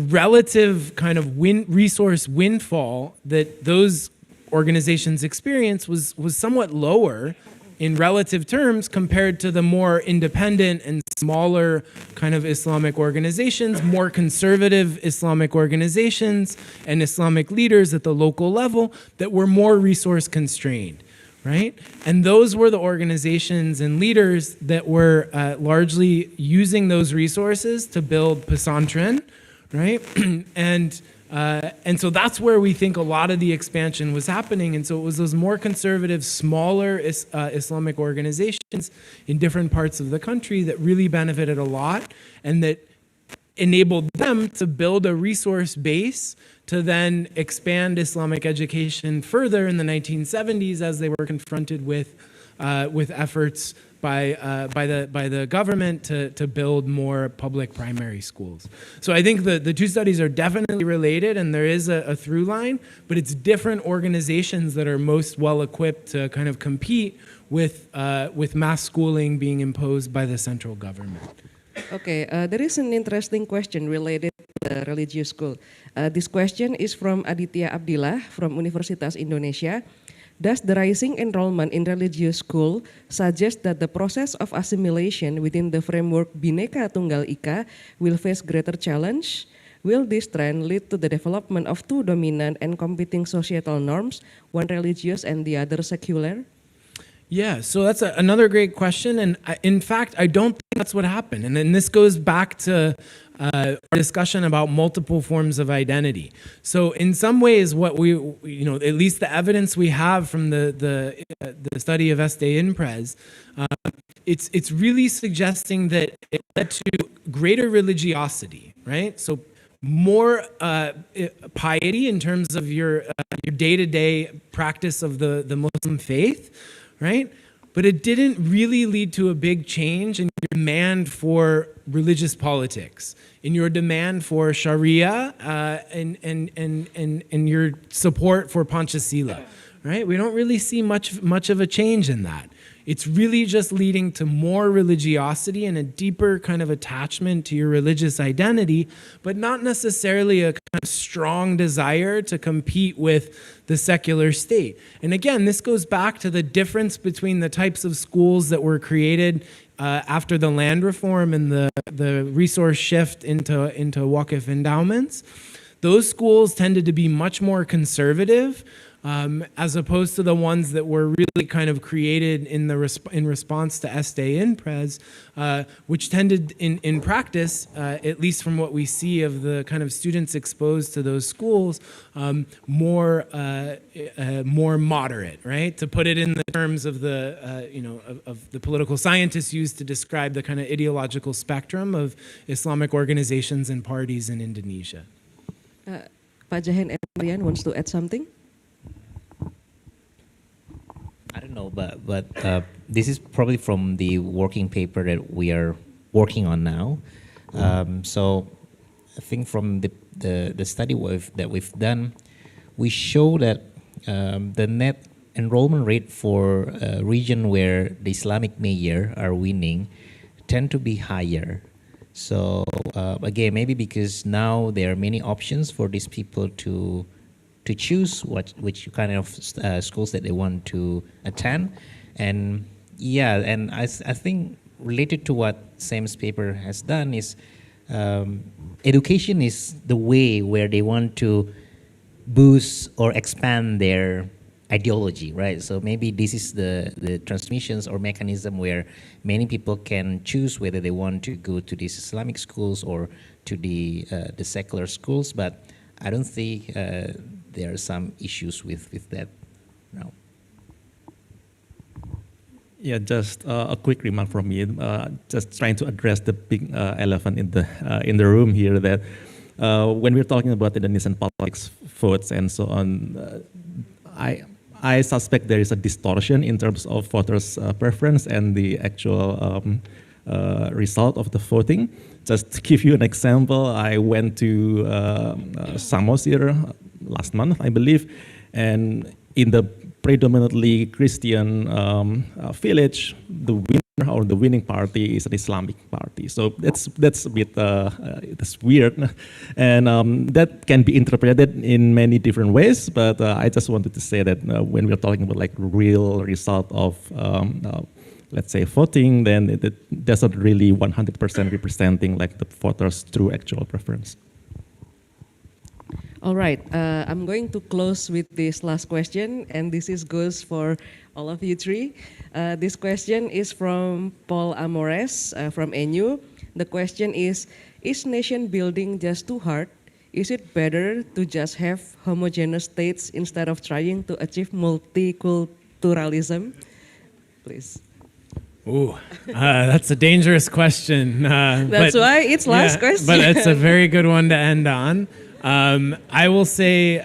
relative kind of resource windfall that those organizations experienced was somewhat lower in relative terms compared to the more independent and smaller kind of Islamic organizations, more conservative Islamic organizations and Islamic leaders at the local level that were more resource constrained, right? And those were the organizations and leaders that were largely using those resources to build pesantren, right? And so that's where we think a lot of the expansion was happening. And so it was those more conservative, smaller Islamic organizations in different parts of the country that really benefited a lot and that enabled them to build a resource base to then expand Islamic education further in the 1970s as they were confronted with efforts by the government to build more public primary schools. So I think the two studies are definitely related, and there is a through line, but it's different organizations that are most well equipped to kind of compete with mass schooling being imposed by the central government. Okay, there is an interesting question related to the religious school. This question is from Aditya Abdillah from Universitas Indonesia. Does the rising enrollment in religious school suggest that the process of assimilation within the framework Bhinneka Tunggal Ika will face greater challenge? Will this trend lead to the development of two dominant and competing societal norms, one religious and the other secular? Yeah, so that's another great question. And in fact, I don't think that's what happened. And then this goes back to our discussion about multiple forms of identity. So in some ways, what at least the evidence we have from the study of SD Imprez, it's really suggesting that it led to greater religiosity, right? So more piety in terms of your day-to-day practice of the Muslim faith, right? But it didn't really lead to a big change in your demand for religious politics, in your demand for Sharia, and your support for Panchasila, right? We don't really see much of a change in that. it's really just leading to more religiosity and a deeper kind of attachment to your religious identity, but not necessarily a kind of strong desire to compete with the secular state. And again, this goes back to the difference between the types of schools that were created after the land reform and the resource shift into Waqf endowments. Those schools tended to be much more conservative, as opposed to the ones that were really kind of created in response to Este Impres, which tended in practice, at least from what we see of the kind of students exposed to those schools, more moderate, right? To put it in the terms of the of the political scientists used to describe the kind of ideological spectrum of Islamic organizations and parties in Indonesia. Pak Jahen and Rian wants to add something. I don't know, but this is probably from the working paper that we are working on now. So I think from the study that we've done, we show that the net enrollment rate for a region where the Islamic mayor are winning tend to be higher. So again, maybe because now there are many options for these people to choose which kind of schools that they want to attend. And yeah, and I think related to what Sam's paper has done is education is the way where they want to boost or expand their ideology, right? So maybe this is the transmissions or mechanism where many people can choose whether they want to go to these Islamic schools or to the secular schools, but I don't think there are some issues with that. No. Yeah, just a quick remark from me. Just trying to address the big elephant in the room here. That when we're talking about Indonesian politics, votes, and so on, I suspect there is a distortion in terms of voters' preference and the actual result of the voting. Just to give you an example, I went to Samosir last month, I believe, and in the predominantly Christian village, the winner or the winning party is an Islamic party. So that's a bit that's weird, and that can be interpreted in many different ways. But I just wanted to say that when we're talking about like real result of let's say voting, then it doesn't really 100% representing like the voters' true actual preference. All right, I'm going to close with this last question, and this goes for all of you three. This question is from Paul Amores from NU. The question is nation building just too hard? Is it better to just have homogeneous states instead of trying to achieve multiculturalism? Please. Ooh, that's a dangerous question. That's why it's last question. But it's a very good one to end on. I will say,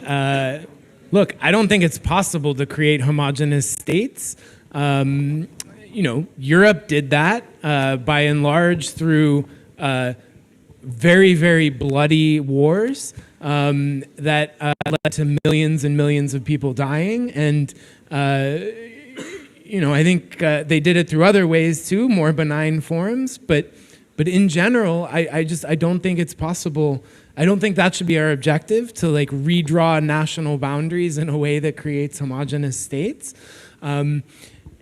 look, I don't think it's possible to create homogeneous states. Europe did that by and large through very, very bloody wars that led to millions and millions of people dying. And, I think they did it through other ways too, more benign forms. But in general, I don't think it's possible. I don't think that should be our objective, to like redraw national boundaries in a way that creates homogeneous states. And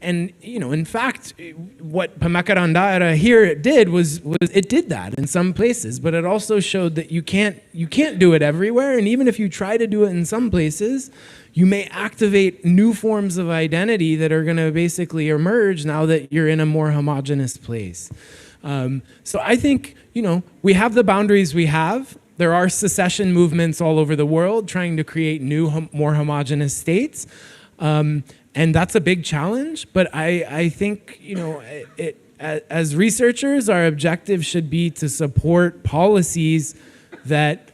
in fact, what Pemekaran Daerah here did was it did that in some places, but it also showed that you can't do it everywhere. And even if you try to do it in some places, you may activate new forms of identity that are going to basically emerge now that you're in a more homogeneous place. So I think, we have the boundaries we have. There are secession movements all over the world trying to create new, more homogeneous states. And that's a big challenge. But I think, as researchers, our objective should be to support policies that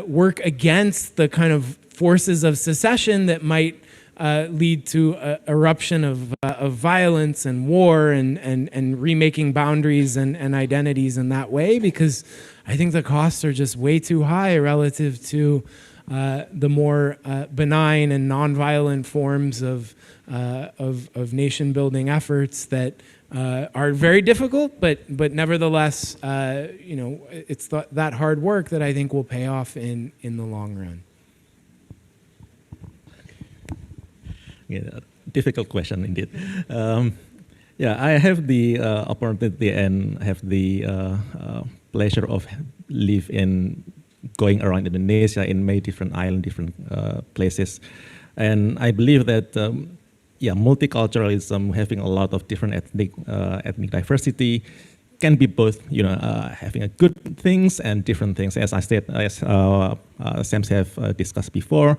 work against the kind of forces of secession that might lead to eruption of violence and war and remaking boundaries and identities in that way, because I think the costs are just way too high relative to the more benign and nonviolent forms of nation building efforts that are very difficult, but nevertheless, it's that hard work that I think will pay off in the long run. Yeah, difficult question indeed. Yeah, I have the opportunity and have the pleasure of going around Indonesia in many different islands, different places, and I believe that multiculturalism, having a lot of different ethnic diversity, can be both, having a good things and different things. As I said, as Sam have discussed before.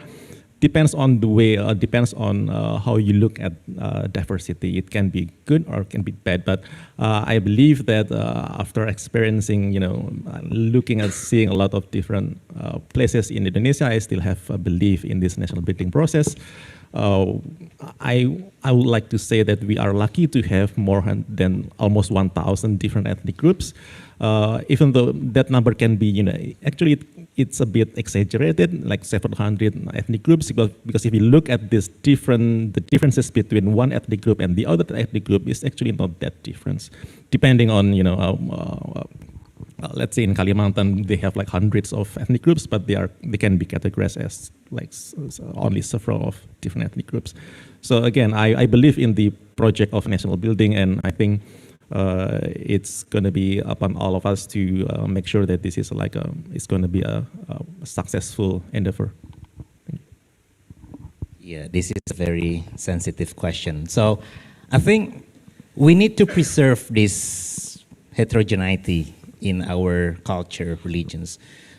Depends on the way, depends on how you look at diversity. It can be good or it can be bad, but I believe that after experiencing, looking at seeing a lot of different places in Indonesia, I still have a belief in this national building process. I would like to say that we are lucky to have more than almost 1,000 different ethnic groups. Even though that number can be, actually it's a bit exaggerated, like 700 ethnic groups, because if you look at the differences between one ethnic group and the other ethnic group is actually not that different, depending on, let's say in Kalimantan, they have like hundreds of ethnic groups, but they can be categorized as like only several of different ethnic groups. So again, I believe in the project of national building, and I think it's going to be upon all of us to make sure that this is it's going to be a successful endeavor. Yeah, this is a very sensitive question. So I think we need to preserve this heterogeneity in our culture, religions,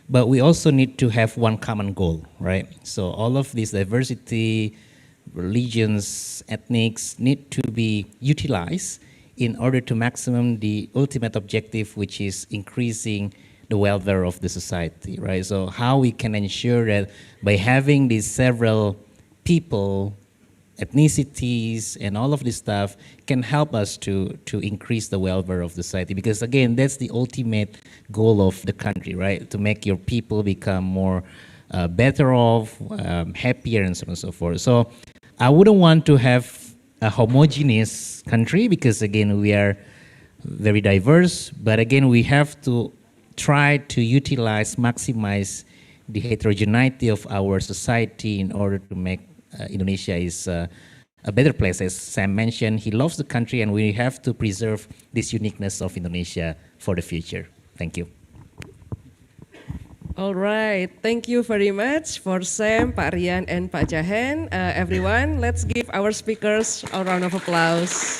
but we also need to have one common goal, right? So all of this diversity, religions, ethnics need to be utilized in order to maximum the ultimate objective, which is increasing the welfare of the society, right? So how we can ensure that by having these several people, ethnicities, and all of this stuff can help us to increase the welfare of the society. Because again, that's the ultimate goal of the country, right? To make your people become more better off, happier, and so on and so forth. So I wouldn't want to have a homogeneous country, because again, we are very diverse, but again, we have to try to utilize, maximize the heterogeneity of our society in order to make Indonesia is a better place. As Sam mentioned, he loves the country, and we have to preserve this uniqueness of Indonesia for the future. Thank you. All right, thank you very much for Sam, Pak Rian, and Pak Jahen. Everyone, let's give our speakers a round of applause.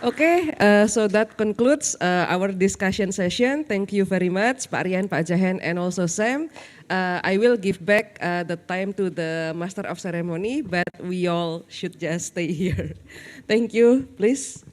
Okay, so that concludes our discussion session. Thank you very much, Pak Rian, Pak Jahen, and also Sam. I will give back the time to the Master of Ceremony, but we all should just stay here. Thank you, please.